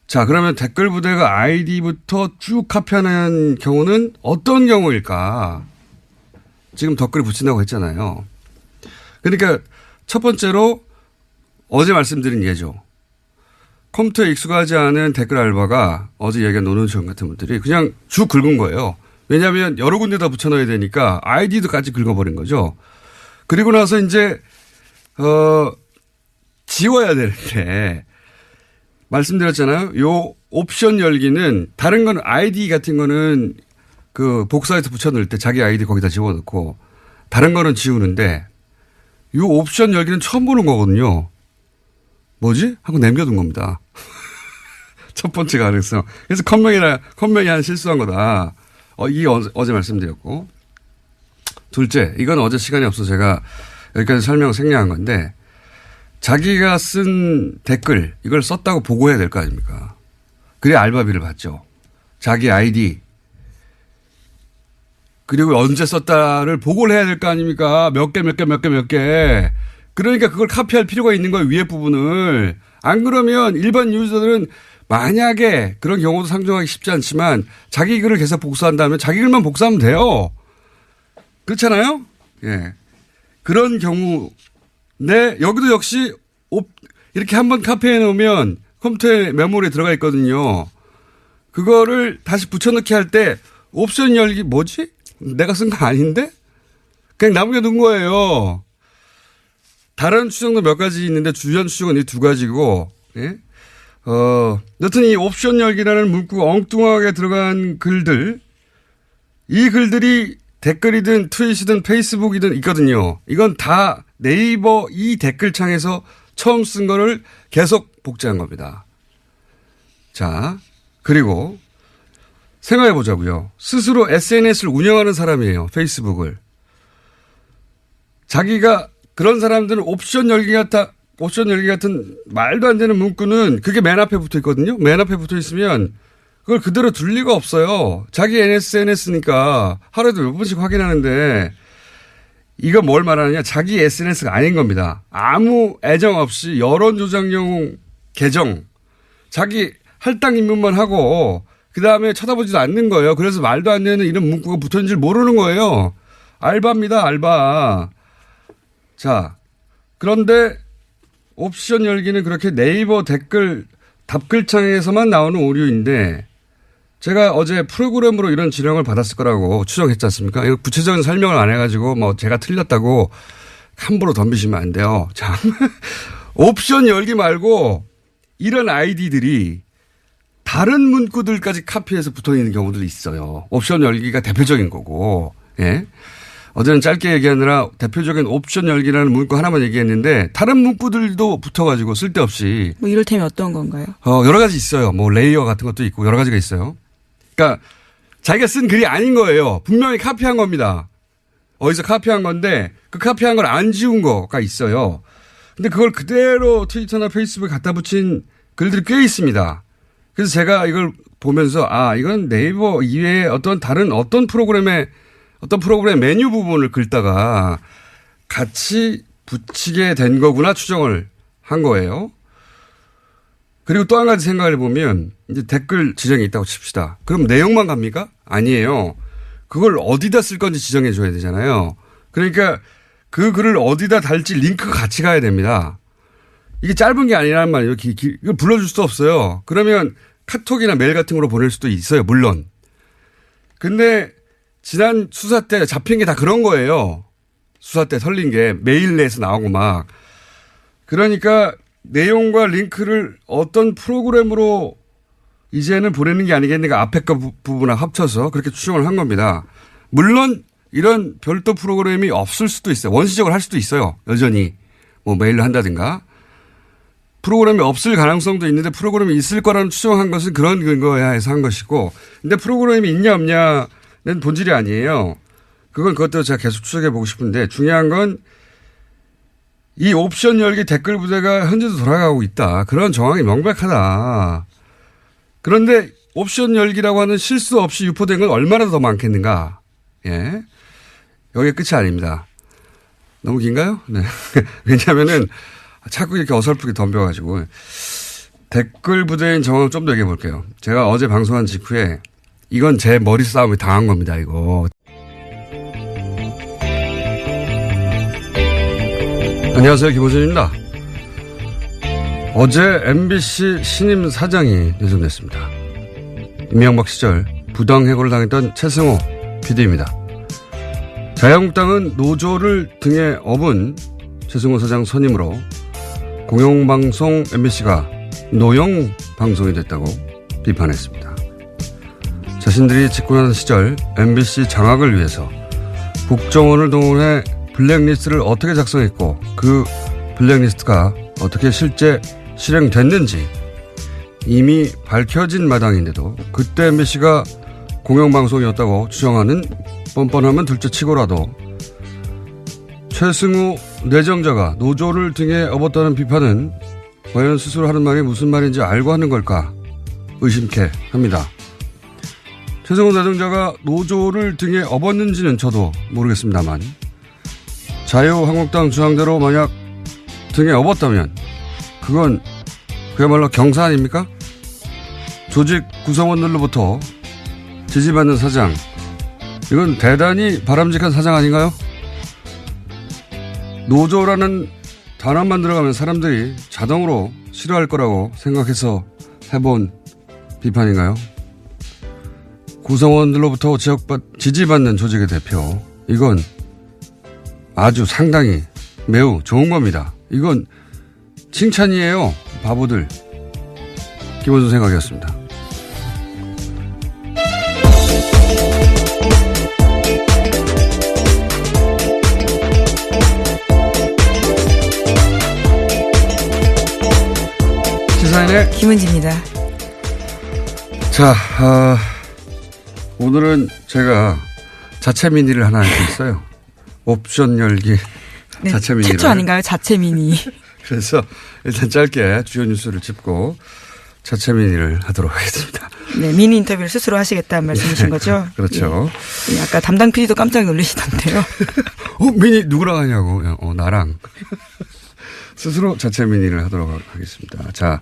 자 그러면 댓글 부대가 아이디부터 쭉 카피하는 경우는 어떤 경우일까? 지금 댓글 붙인다고 했잖아요. 그러니까 첫 번째로 어제 말씀드린 예죠. 컴퓨터에 익숙하지 않은 댓글 알바가 어제 얘기한 노는시원 같은 분들이 그냥 쭉 긁은 거예요. 왜냐하면 여러 군데다 붙여넣어야 되니까 아이디도까지 긁어버린 거죠. 그리고 나서 이제 지워야 되는데 말씀드렸잖아요. 요 옵션 열기는 다른 건 아이디 같은 거는 그 복사해서 붙여넣을 때 자기 아이디 거기다 집어넣고 다른 거는 지우는데 요 옵션 열기는 처음 보는 거거든요. 뭐지? 하고 남겨둔 겁니다. 첫 번째 가능성. 그래서 컴맹이 한 실수한 거다. 이게 어제 말씀드렸고. 둘째, 이건 어제 시간이 없어서 제가 여기까지 설명 생략한 건데 자기가 쓴 댓글 이걸 썼다고 보고해야 될 거 아닙니까? 그래야 알바비를 받죠. 자기 아이디 그리고 언제 썼다를 보고를 해야 될 거 아닙니까? 몇 개. 그러니까 그걸 카피할 필요가 있는 거예요. 위에 부분을. 안 그러면 일반 유저들은 만약에 그런 경우도 상정하기 쉽지 않지만 자기 글을 계속 복사한다면 자기 글만 복사하면 돼요. 그렇잖아요? 예. 그런 경우인데 여기도 역시 이렇게 한번 카피해 놓으면 컴퓨터에 메모리에 들어가 있거든요. 그거를 다시 붙여넣기 할 때 옵션 열기 뭐지? 내가 쓴 거 아닌데? 그냥 남겨둔 거예요. 다른 추정도 몇 가지 있는데 주연 추정은 이 두 가지고, 예? 여튼 이 옵션 열기라는 문구가 엉뚱하게 들어간 글들, 이 글들이 댓글이든 트윗이든 페이스북이든 있거든요. 이건 다 네이버 이 댓글창에서 처음 쓴 거를 계속 복제한 겁니다. 자, 그리고 생각해 보자고요. 스스로 SNS를 운영하는 사람이에요. 페이스북을. 자기가 그런 사람들은 옵션 열기 같은 말도 안 되는 문구는 그게 맨 앞에 붙어 있거든요. 맨 앞에 붙어 있으면 그걸 그대로 둘 리가 없어요. 자기 SNS니까 하루에도 몇 번씩 확인하는데 이거 뭘 말하느냐. 자기 SNS가 아닌 겁니다. 아무 애정 없이 여론 조작용 계정. 자기 할당 입문만 하고 그다음에 쳐다보지도 않는 거예요. 그래서 말도 안 되는 이런 문구가 붙어 있는 줄 모르는 거예요. 알바입니다. 알바. 자, 그런데 옵션 열기는 그렇게 네이버 댓글 답글창에서만 나오는 오류인데 제가 어제 프로그램으로 이런 지령을 받았을 거라고 추정했지 않습니까? 이거 구체적인 설명을 안 해가지고 뭐 제가 틀렸다고 함부로 덤비시면 안 돼요. 자, 옵션 열기 말고 이런 아이디들이 다른 문구들까지 카피해서 붙어 있는 경우들이 있어요. 옵션 열기가 대표적인 거고, 예. 어제는 짧게 얘기하느라 대표적인 옵션 열기라는 문구 하나만 얘기했는데 다른 문구들도 붙어가지고 쓸데없이. 뭐 이를테면 어떤 건가요? 여러 가지 있어요. 뭐 레이어 같은 것도 있고 여러 가지가 있어요. 그러니까 자기가 쓴 글이 아닌 거예요. 분명히 카피한 겁니다. 어디서 카피한 건데 그 카피한 걸 안 지운 거가 있어요. 근데 그걸 그대로 트위터나 페이스북에 갖다 붙인 글들이 꽤 있습니다. 그래서 제가 이걸 보면서 이건 네이버 이외에 어떤 다른 어떤 프로그램의 메뉴 부분을 긁다가 같이 붙이게 된 거구나 추정을 한 거예요. 그리고 또 한 가지 생각을 해보면 이제 댓글 지정이 있다고 칩시다. 그럼 내용만 갑니까? 아니에요. 그걸 어디다 쓸 건지 지정해 줘야 되잖아요. 그러니까 그 글을 어디다 달지 링크가 같이 가야 됩니다. 이게 짧은 게 아니란 말이에요. 이걸 불러줄 수도 없어요. 그러면 카톡이나 메일 같은 거로 보낼 수도 있어요. 물론. 근데 지난 수사 때 잡힌 게 다 그런 거예요. 수사 때 털린 게 메일 내에서 나오고 막. 그러니까 내용과 링크를 어떤 프로그램으로 이제는 보내는 게 아니겠는가 앞에 거 부분하고 합쳐서 그렇게 추정을 한 겁니다. 물론 이런 별도 프로그램이 없을 수도 있어요. 원시적으로 할 수도 있어요. 여전히 뭐 메일로 한다든가. 프로그램이 없을 가능성도 있는데 프로그램이 있을 거라는 추정한 것은 그런 근거에 해서 한 것이고. 근데 프로그램이 있냐 없냐는 본질이 아니에요. 그것도 제가 계속 추적해 보고 싶은데 중요한 건 이 옵션 열기 댓글 부대가 현재도 돌아가고 있다. 그런 정황이 명백하다. 그런데 옵션 열기라고 하는 실수 없이 유포된 건 얼마나 더 많겠는가. 예. 여기가 끝이 아닙니다. 너무 긴가요? 네. 왜냐하면은 자꾸 이렇게 어설프게 덤벼가지고 댓글 부대인 정황을 좀 더 얘기해 볼게요. 제가 어제 방송한 직후에 이건 제 머리 싸움에 당한 겁니다. 이거. 안녕하세요. 김호준입니다. 어제 MBC 신임 사장이 내정됐습니다. 이명박 시절 부당해고를 당했던 최승호 PD입니다. 자유한국당은 노조를 등에 업은 최승호 사장 선임으로 공영방송 MBC가 노영 방송이 됐다고 비판했습니다. 자신들이 집권하던 시절 MBC 장악을 위해서 국정원을 동원해 블랙리스트를 어떻게 작성했고 그 블랙리스트가 어떻게 실제 실행됐는지 이미 밝혀진 마당인데도 그때 MBC가 공영방송이었다고 주장하는 뻔뻔함은 둘째치고라도 최승우 내정자가 노조를 등에 업었다는 비판은 과연 스스로 하는 말이 무슨 말인지 알고 하는 걸까 의심케 합니다. 최승우 내정자가 노조를 등에 업었는지는 저도 모르겠습니다만 자유한국당 주장대로 만약 등에 업었다면 그건 그야말로 경사 아닙니까? 조직 구성원들로부터 지지받는 사장, 이건 대단히 바람직한 사장 아닌가요? 노조라는 단어만 들어가면 사람들이 자동으로 싫어할 거라고 생각해서 해본 비판인가요? 구성원들로부터 지지받는 조직의 대표, 이건 아주 상당히 매우 좋은 겁니다. 이건 칭찬이에요. 바보들. 김원준 생각이었습니다. 시사인의 김은지입니다. 자, 오늘은 제가 자체 미니를 하나 할 수 있어요. 옵션 열기 네, 자체 미니. 최초 아닌가요? 자체 미니. 그래서 일단 짧게 주요 뉴스를 짚고 자체 미니를 하도록 하겠습니다. 네, 미니 인터뷰를 스스로 하시겠다는 말씀이신 거죠? 그렇죠. 네, 아까 담당 PD도 깜짝 놀라시던데요. 미니 누구랑 하냐고. 나랑. 스스로 자체 미니를 하도록 하겠습니다. 자,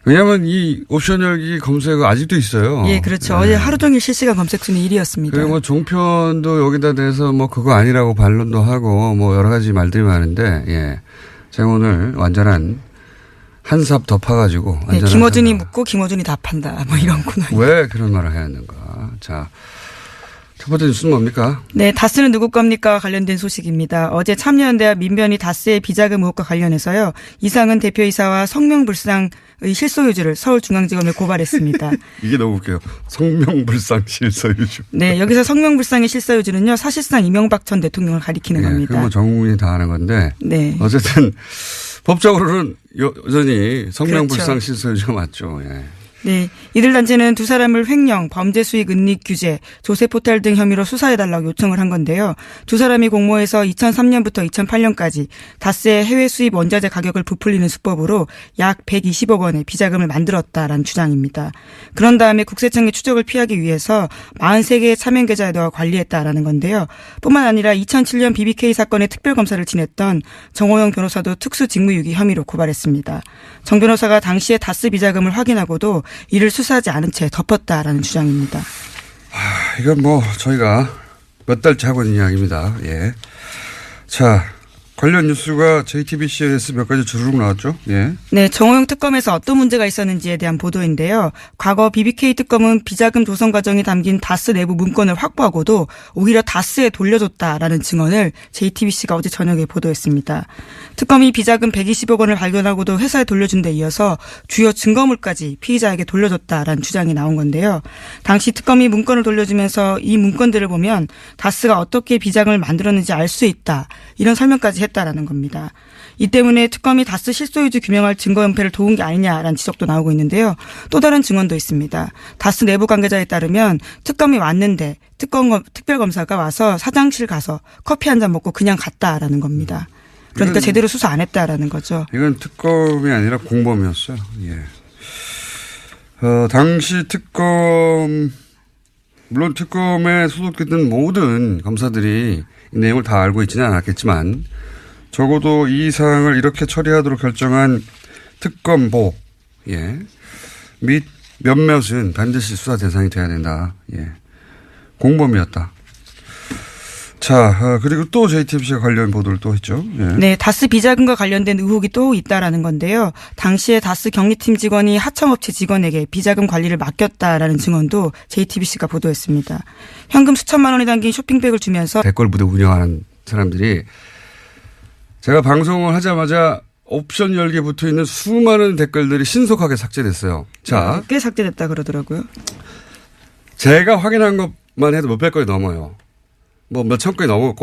왜냐하면 이 옵션 열기 검색어 아직도 있어요. 예, 그렇죠. 네. 어제 하루 종일 실시간 검색 순위 1위였습니다. 그리고 뭐 종편도 여기다 대해서 뭐 그거 아니라고 반론도 하고 뭐 여러 가지 말들이 많은데, 예. 제가 오늘 완전한 한삽 덮어가지고. 네, 김어준이 묻고 김어준이 답한다. 뭐 이런 코너. 왜 그런 말을 해야 하는가. 자. 첫 번째 뉴스는 뭡니까? 네, 다스는 누구 겁니까? 관련된 소식입니다. 어제 참여연대와 민변이 다스의 비자금 의혹과 관련해서요. 이상은 대표이사와 성명불상의 실소유주를 서울중앙지검에 고발했습니다. 이게 너무 웃겨요. 성명불상 실소유주. 네, 여기서 성명불상의 실소유주는요. 사실상 이명박 전 대통령을 가리키는 겁니다. 그건 뭐 전 국민이 다 아는 건데. 네. 어쨌든 법적으로는 여전히 성명불상 그렇죠. 실소유주가 맞죠. 예. 네. 이들 단체는 두 사람을 횡령, 범죄 수익 은닉 규제, 조세 포탈 등 혐의로 수사해달라고 요청을 한 건데요. 두 사람이 공모해서 2003년부터 2008년까지 다스의 해외 수입 원자재 가격을 부풀리는 수법으로 약 120억 원의 비자금을 만들었다라는 주장입니다. 그런 다음에 국세청의 추적을 피하기 위해서 43개의 차명 계좌에다가 관리했다라는 건데요. 뿐만 아니라 2007년 BBK 사건의 특별검사를 지냈던 정호영 변호사도 특수직무유기 혐의로 고발했습니다. 정 변호사가 당시에 다스 비자금을 확인하고도 이를 수사하지 않은 채 덮었다라는 주장입니다. 이건 뭐 저희가 몇 달째 하고 있는 이야기입니다. 예. 자, 관련 뉴스가 JTBC에서 몇 가지 주르륵 나왔죠. 예. 네, 정호영 특검에서 어떤 문제가 있었는지에 대한 보도인데요. 과거 BBK 특검은 비자금 조성 과정이 담긴 다스 내부 문건을 확보하고도 오히려 다스에 돌려줬다라는 증언을 JTBC가 어제 저녁에 보도했습니다. 특검이 비자금 120억 원을 발견하고도 회사에 돌려준 데 이어서 주요 증거물까지 피의자에게 돌려줬다라는 주장이 나온 건데요. 당시 특검이 문건을 돌려주면서 이 문건들을 보면 다스가 어떻게 비자금을 만들었는지 알 수 있다. 이런 설명까지 했다라는 겁니다. 이 때문에 특검이 다스 실소유주 규명할 증거 연패를 도운 게 아니냐라는 지적도 나오고 있는데요. 또 다른 증언도 있습니다. 다스 내부 관계자에 따르면 특검이 왔는데 특별검사가 와서 사장실 가서 커피 한 잔 먹고 그냥 갔다라는 겁니다. 그러니까 제대로 수사 안 했다라는 거죠. 이건 특검이 아니라 공범이었어요. 예. 당시 특검, 물론 특검에 소속됐던 모든 검사들이 이 내용을 다 알고 있지는 않았겠지만 적어도 이 사항을 이렇게 처리하도록 결정한 특검보, 예. 및 몇몇은 반드시 수사 대상이 돼야 된다. 예. 공범이었다. 자, 그리고 또 JTBC가 관련 보도를 또 했죠. 예. 네, 다스 비자금과 관련된 의혹이 또 있다라는 건데요. 당시에 다스 경리팀 직원이 하청업체 직원에게 비자금 관리를 맡겼다라는 증언도 JTBC가 보도했습니다. 현금 수천만 원이 담긴 쇼핑백을 주면서 댓글 부대 운영하는 사람들이 제가 방송을 하자마자 옵션 열기에 붙어 있는 수많은 댓글들이 신속하게 삭제됐어요. 자, 꽤 삭제됐다 그러더라고요. 제가 확인한 것만 해도 몇백 건이 넘어요. 뭐 몇천 건이 넘을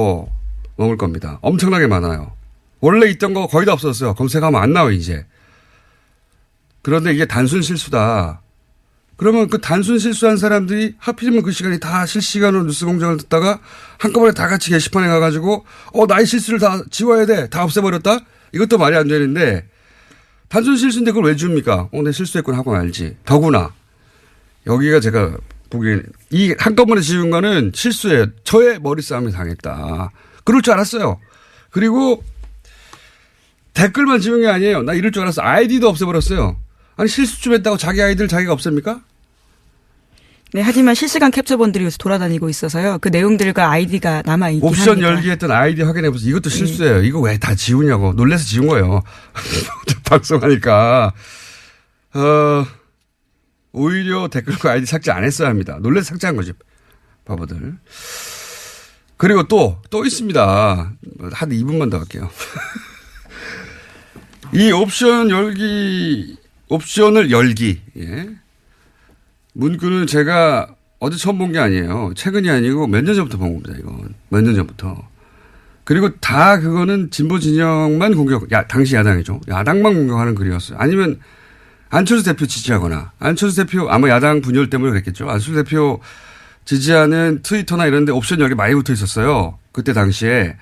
겁니다. 엄청나게 많아요. 원래 있던 거 거의 다 없어졌어요. 검색하면 안 나와요, 이제. 그런데 이게 단순 실수다. 그러면 그 단순 실수한 사람들이 하필이면 그 시간이 다 실시간으로 뉴스 공장을 듣다가 한꺼번에 다 같이 게시판에 가가지고 나의 실수를 다 지워야 돼. 다 없애버렸다? 이것도 말이 안 되는데 단순 실수인데 그걸 왜 줍니까? 내 실수했구나 하고 말지. 더구나 여기가 제가 보기엔 이 한꺼번에 지운 거는 실수예요. 저의 머리싸움이 당했다. 그럴 줄 알았어요. 그리고 댓글만 지운 게 아니에요. 나 이럴 줄 알았어. 아이디도 없애버렸어요. 아니 실수 좀 했다고 자기 아이디를 자기가 없앱니까? 네, 하지만 실시간 캡처본들이 요새 돌아다니고 있어서요. 그 내용들과 아이디가 남아있긴 합니다. 옵션 열기했던 아이디 확인해보세요. 이것도 실수예요. 이거 왜 다 지우냐고. 놀라서 지운 거예요. 방송하니까. 오히려 댓글과 아이디 삭제 안 했어야 합니다. 놀라서 삭제한 거지. 바보들. 그리고 또 있습니다. 한 2분만 더 할게요. 이 옵션을 열기. 예. 문구는 제가 어제 처음 본 게 아니에요. 최근이 아니고 몇 년 전부터 본 겁니다. 이건. 몇 년 전부터. 그리고 다 그거는 진보 진영만 당시 야당이죠. 야당만 공격하는 글이었어요. 아니면 안철수 대표 지지하거나 안철수 대표 아마 야당 분열 때문에 그랬겠죠. 안철수 대표 지지하는 트위터나 이런 데 옵션 열기 많이 붙어 있었어요. 그때 당시에.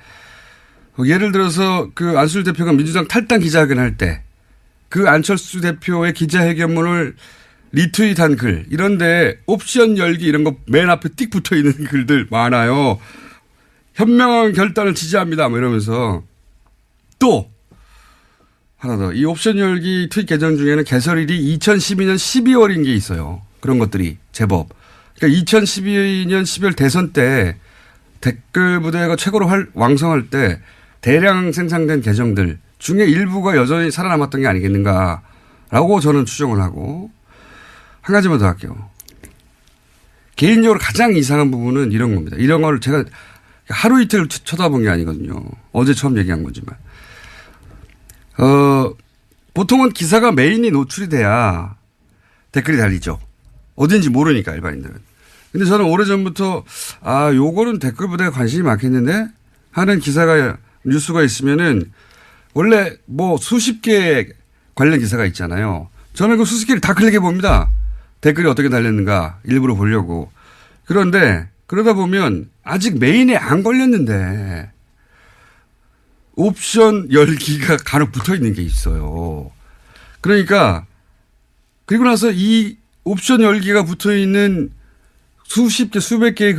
예를 들어서 그 안철수 대표가 민주당 탈당 기자회견할 때 그 안철수 대표의 기자회견문을 리트윗한 글 이런데 옵션 열기 이런 거 맨 앞에 띡 붙어 있는 글들 많아요. 현명한 결단을 지지합니다. 뭐 이러면서 또 하나 더 이 옵션 열기 트윗 계정 중에는 개설일이 2012년 12월인 게 있어요. 그런 것들이 제법. 그러니까 2012년 12월 대선 때 댓글 부대가 최고로 왕성할 때 대량 생산된 계정들 중에 일부가 여전히 살아남았던 게 아니겠는가라고 저는 추정을 하고 한 가지만 더 할게요. 개인적으로 가장 이상한 부분은 이런 겁니다. 이런 걸 제가 하루 이틀 쳐다본 게 아니거든요. 어제 처음 얘기한 거지만. 보통은 기사가 메인이 노출이 돼야 댓글이 달리죠. 어딘지 모르니까 일반인들은. 근데 저는 오래전부터 요거는 댓글 부대가 관심이 많겠는데 하는 기사가 뉴스가 있으면은 원래 뭐 수십 개 관련 기사가 있잖아요. 저는 그 수십 개를 다 클릭해 봅니다. 댓글이 어떻게 달렸는가 일부러 보려고. 그런데 그러다 보면 아직 메인에 안 걸렸는데 옵션 열기가 간혹 붙어 있는 게 있어요. 그러니까 그리고 나서 이 옵션 열기가 붙어 있는 수십 개, 수백 개의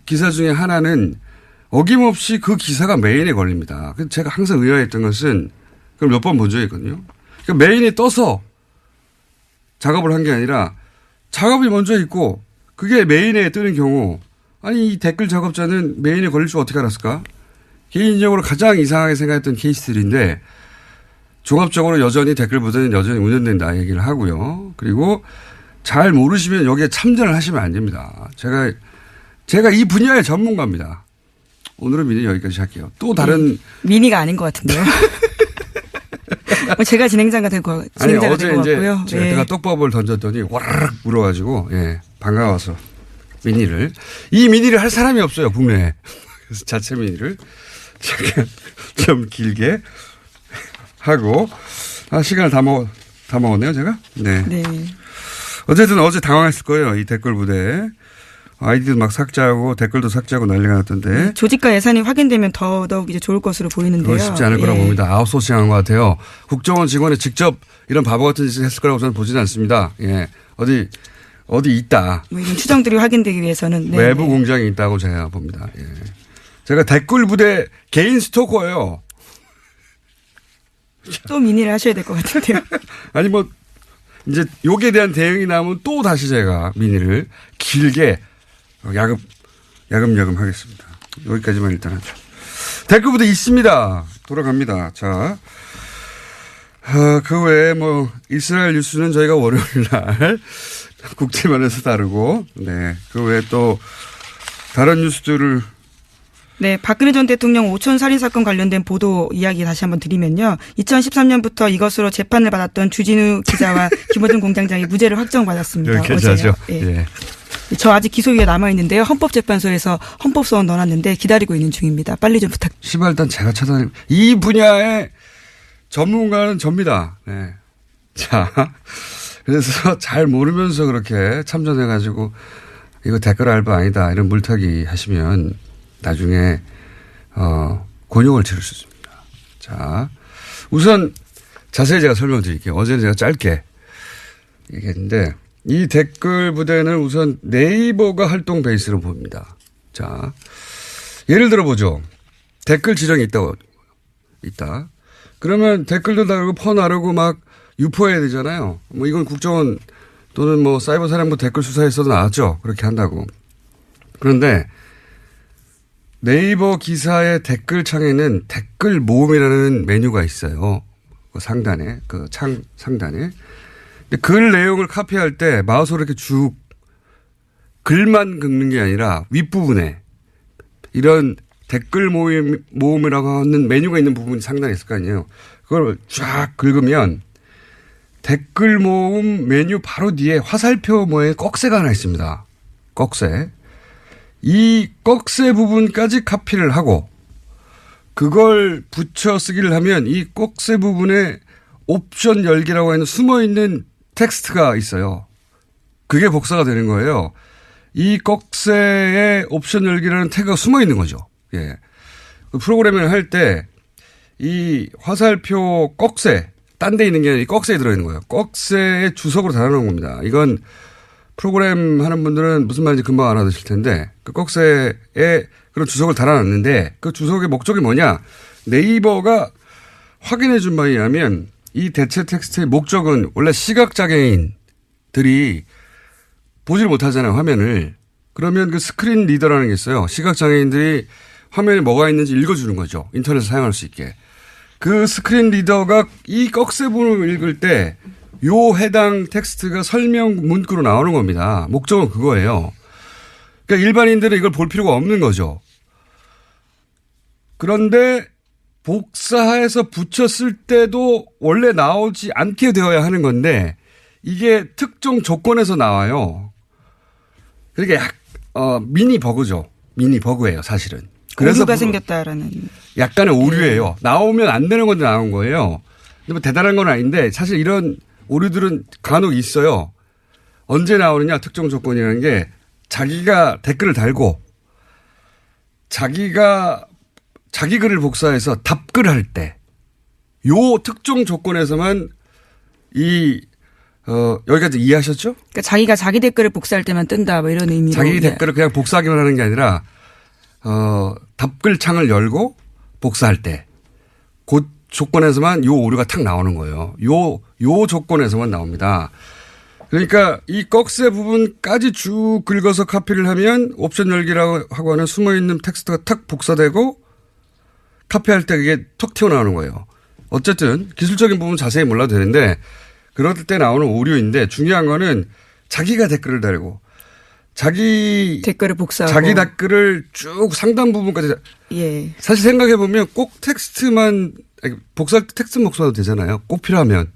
기사 중에 하나는 어김없이 그 기사가 메인에 걸립니다. 그래서 제가 항상 의아했던 것은 그걸 몇 번 본 적이 있거든요. 그러니까 메인에 떠서 작업을 한 게 아니라 작업이 먼저 있고 그게 메인에 뜨는 경우 아니 이 댓글 작업자는 메인에 걸릴 줄 어떻게 알았을까? 개인적으로 가장 이상하게 생각했던 케이스들인데 종합적으로 여전히 댓글 부대는 여전히 운영된다 얘기를 하고요. 그리고 잘 모르시면 여기에 참전을 하시면 안 됩니다. 제가 이 분야의 전문가입니다. 오늘은 미니 여기까지 할게요. 또 다른 미니가 아닌 것 같은데요. 제가 진행자가 될 것 같고요. 어제 이제 제가 떡밥을 던졌더니 와르르 물어가지고 반가워서 이 미니를 할 사람이 없어요 국내에. 그래서 자체 미니를 좀 길게 하고 시간을 다 먹었네요 제가. 네. 어쨌든 어제 당황했을 거예요 이 댓글 부대. 아이디도 막 삭제하고 댓글도 삭제하고 난리가 났던데. 조직과 예산이 확인되면 더더욱 이제 좋을 것으로 보이는데요. 그건 쉽지 않을 거라고 봅니다. 아웃소싱한 것 같아요. 국정원 직원이 직접 이런 바보 같은 짓을 했을 거라고 저는 보지는 않습니다. 어디 있다. 뭐 이런 추정들이 확인되기 위해서는 외부 공장이 있다고 제가 봅니다. 제가 댓글 부대 개인 스토커예요. 또 민의를 하셔야 될 것 같은데요. 아니 뭐 이제 여기에 대한 대응이 나오면 또 다시 제가 민의를 길게 야금야금 하겠습니다. 여기까지만 일단 하죠. 댓글 부대 있습니다. 돌아갑니다. 자, 그 외에 뭐 이스라엘 뉴스는 저희가 월요일 날 국제면에서 다루고, 그 외에 또 다른 뉴스들을. 네, 박근혜 전 대통령 오촌 살인 사건 관련된 보도 이야기 다시 한번 드리면요. 2013년부터 이것으로 재판을 받았던 주진우 기자와 김어준 공장장이 무죄를 확정받았습니다. 여기까지 하죠. 저 아직 기소유예 남아 있는데요. 헌법재판소에서 헌법소원 넣어놨는데 기다리고 있는 중입니다. 빨리 좀 부탁. 시발 일단 제가 찾아내고 이 분야의 전문가는 접니다. 자, 그래서 잘 모르면서 그렇게 참전해가지고 이거 댓글 알바 아니다 이런 물타기 하시면 나중에 곤욕을 치를 수 있습니다. 자, 우선 자세히 제가 설명드릴게요. 어제는 제가 짧게 얘기했는데 이 댓글 부대는 우선 네이버가 활동 베이스로 봅니다. 자, 예를 들어 보죠. 댓글 지정이 있다. 그러면 댓글도 다르고 퍼 나르고 막 유포해야 되잖아요. 뭐 이건 국정원 또는 뭐 사이버 사령부 댓글 수사에서도 나왔죠. 그렇게 한다고. 그런데 네이버 기사의 댓글 창에는 댓글 모음이라는 메뉴가 있어요. 그 상단에, 그 창 상단에. 근데 글 내용을 카피할 때 마우스로 이렇게 쭉 글만 긁는 게 아니라 윗부분에 이런 댓글 모음이라고 하는 메뉴가 있는 부분이 상단에 있을 거 아니에요. 그걸 쫙 긁으면 댓글 모음 메뉴 바로 뒤에 화살표 모양의 꺽쇠가 하나 있습니다. 꺽쇠. 이 꺽쇠 부분까지 카피를 하고 그걸 붙여 쓰기를 하면 이 꺽쇠 부분에 옵션 열기라고 하는 숨어있는 텍스트가 있어요. 그게 복사가 되는 거예요. 이 꺽쇠에 옵션 열기라는 태그가 숨어 있는 거죠. 그 프로그래밍을 할 때 이 화살표 꺽쇠, 딴 데 있는 게 아니라 이 꺽쇠에 들어있는 거예요. 꺽쇠의 주석으로 달아놓은 겁니다. 이건 프로그램 하는 분들은 무슨 말인지 금방 알아듣실 텐데 그 꺽쇠에 그런 주석을 달아놨는데 그 주석의 목적이 뭐냐. 네이버가 확인해 준 바에 의하면 이 대체 텍스트의 목적은 원래 시각장애인들이 보질 못하잖아요. 화면을. 그러면 그 스크린 리더라는 게 있어요. 시각장애인들이 화면에 뭐가 있는지 읽어주는 거죠. 인터넷을 사용할 수 있게. 그 스크린 리더가 이 꺽쇠 부분을 읽을 때 요 해당 텍스트가 설명 문구로 나오는 겁니다. 목적은 그거예요. 그러니까 일반인들은 이걸 볼 필요가 없는 거죠. 그런데 복사해서 붙였을 때도 원래 나오지 않게 되어야 하는 건데 이게 특정 조건에서 나와요. 그러니까 미니 버그죠. 미니 버그예요, 사실은. 그래서 오류가 생겼다라는. 약간의 오류예요. 나오면 안 되는 건데 나온 거예요. 근데 뭐 대단한 건 아닌데 사실 이런 오류들은 간혹 있어요. 언제 나오느냐 특정 조건이라는 게 자기가 댓글을 달고 자기가 자기 글을 복사해서 답글을 할 때 요 특정 조건에서만 여기까지 이해하셨죠? 그러니까 자기가 자기 댓글을 복사할 때만 뜬다 뭐 이런 의미로. 자기 댓글을 그냥 복사하기만 하는 게 아니라 답글 창을 열고 복사할 때 그 조건에서만 요 오류가 탁 나오는 거예요. 요 조건에서만 나옵니다. 그러니까 이 꺽쇠 부분까지 쭉 긁어서 카피를 하면 옵션 열기라고 하고 하는 숨어있는 텍스트가 탁 복사되고 카피할 때 그게 턱 튀어나오는 거예요. 어쨌든 기술적인 부분 자세히 몰라도 되는데 그럴 때 나오는 오류인데 중요한 거는 자기가 댓글을 달고 자기 댓글을 복사하고 자기 댓글을 쭉 상단 부분까지 예. 사실 생각해 보면 꼭 텍스트만 복사할 때 텍스트 복사도 되잖아요. 꼭 필요하면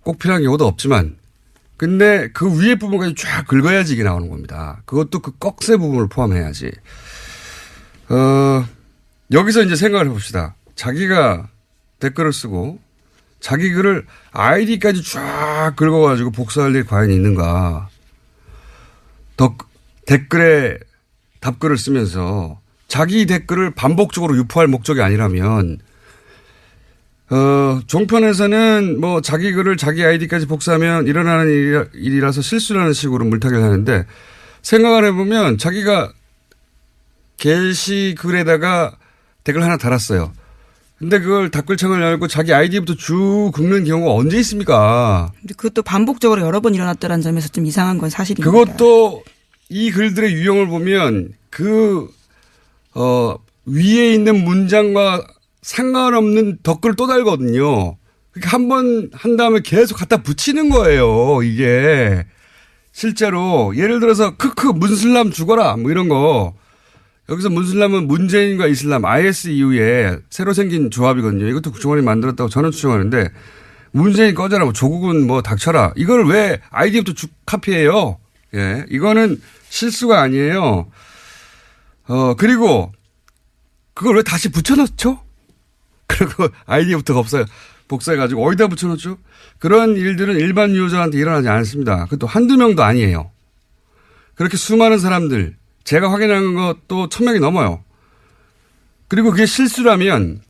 꼭 필요한 경우도 없지만 근데 그 위에 부분까지 쫙 긁어야지 이게 나오는 겁니다. 그것도 그 꺽쇠 부분을 포함해야지. 여기서 이제 생각을 해봅시다. 자기가 댓글을 쓰고 자기 글을 아이디까지 쫙 긁어가지고 복사할 일이 과연 있는가. 댓글에 답글을 쓰면서 자기 댓글을 반복적으로 유포할 목적이 아니라면 종편에서는 뭐 자기 글을 자기 아이디까지 복사하면 일어나는 일이라서 실수라는 식으로 물타기를 하는데 생각을 해보면 자기가 게시글에다가 댓글 하나 달았어요. 근데 그걸 댓글창을 열고 자기 아이디부터 쭉 긁는 경우가 언제 있습니까? 근데 그것도 반복적으로 여러 번 일어났다는 점에서 좀 이상한 건 사실입니다. 그것도 이 글들의 유형을 보면 위에 있는 문장과 상관없는 댓글을 또 달거든요. 그러니까 한 번 한 다음에 계속 갖다 붙이는 거예요. 이게 실제로 예를 들어서 크크 문슬람 죽어라 뭐 이런 거. 여기서 문슬람은 문재인과 이슬람 IS 이후에 새로 생긴 조합이거든요. 이것도 국정원이 만들었다고 저는 추정하는데 문재인 꺼져라 뭐 조국은 뭐 닥쳐라. 이걸 왜 아이디부터 쭉 카피해요. 예, 이거는 실수가 아니에요. 그리고 그걸 왜 다시 붙여넣죠? 그리고 아이디부터 복사해가지고 어디다 붙여넣죠? 그런 일들은 일반 유저한테 일어나지 않습니다. 그것도 한두 명도 아니에요. 그렇게 수많은 사람들, 제가 확인한 것도 1000명이 넘어요. 그리고 그게 실수라면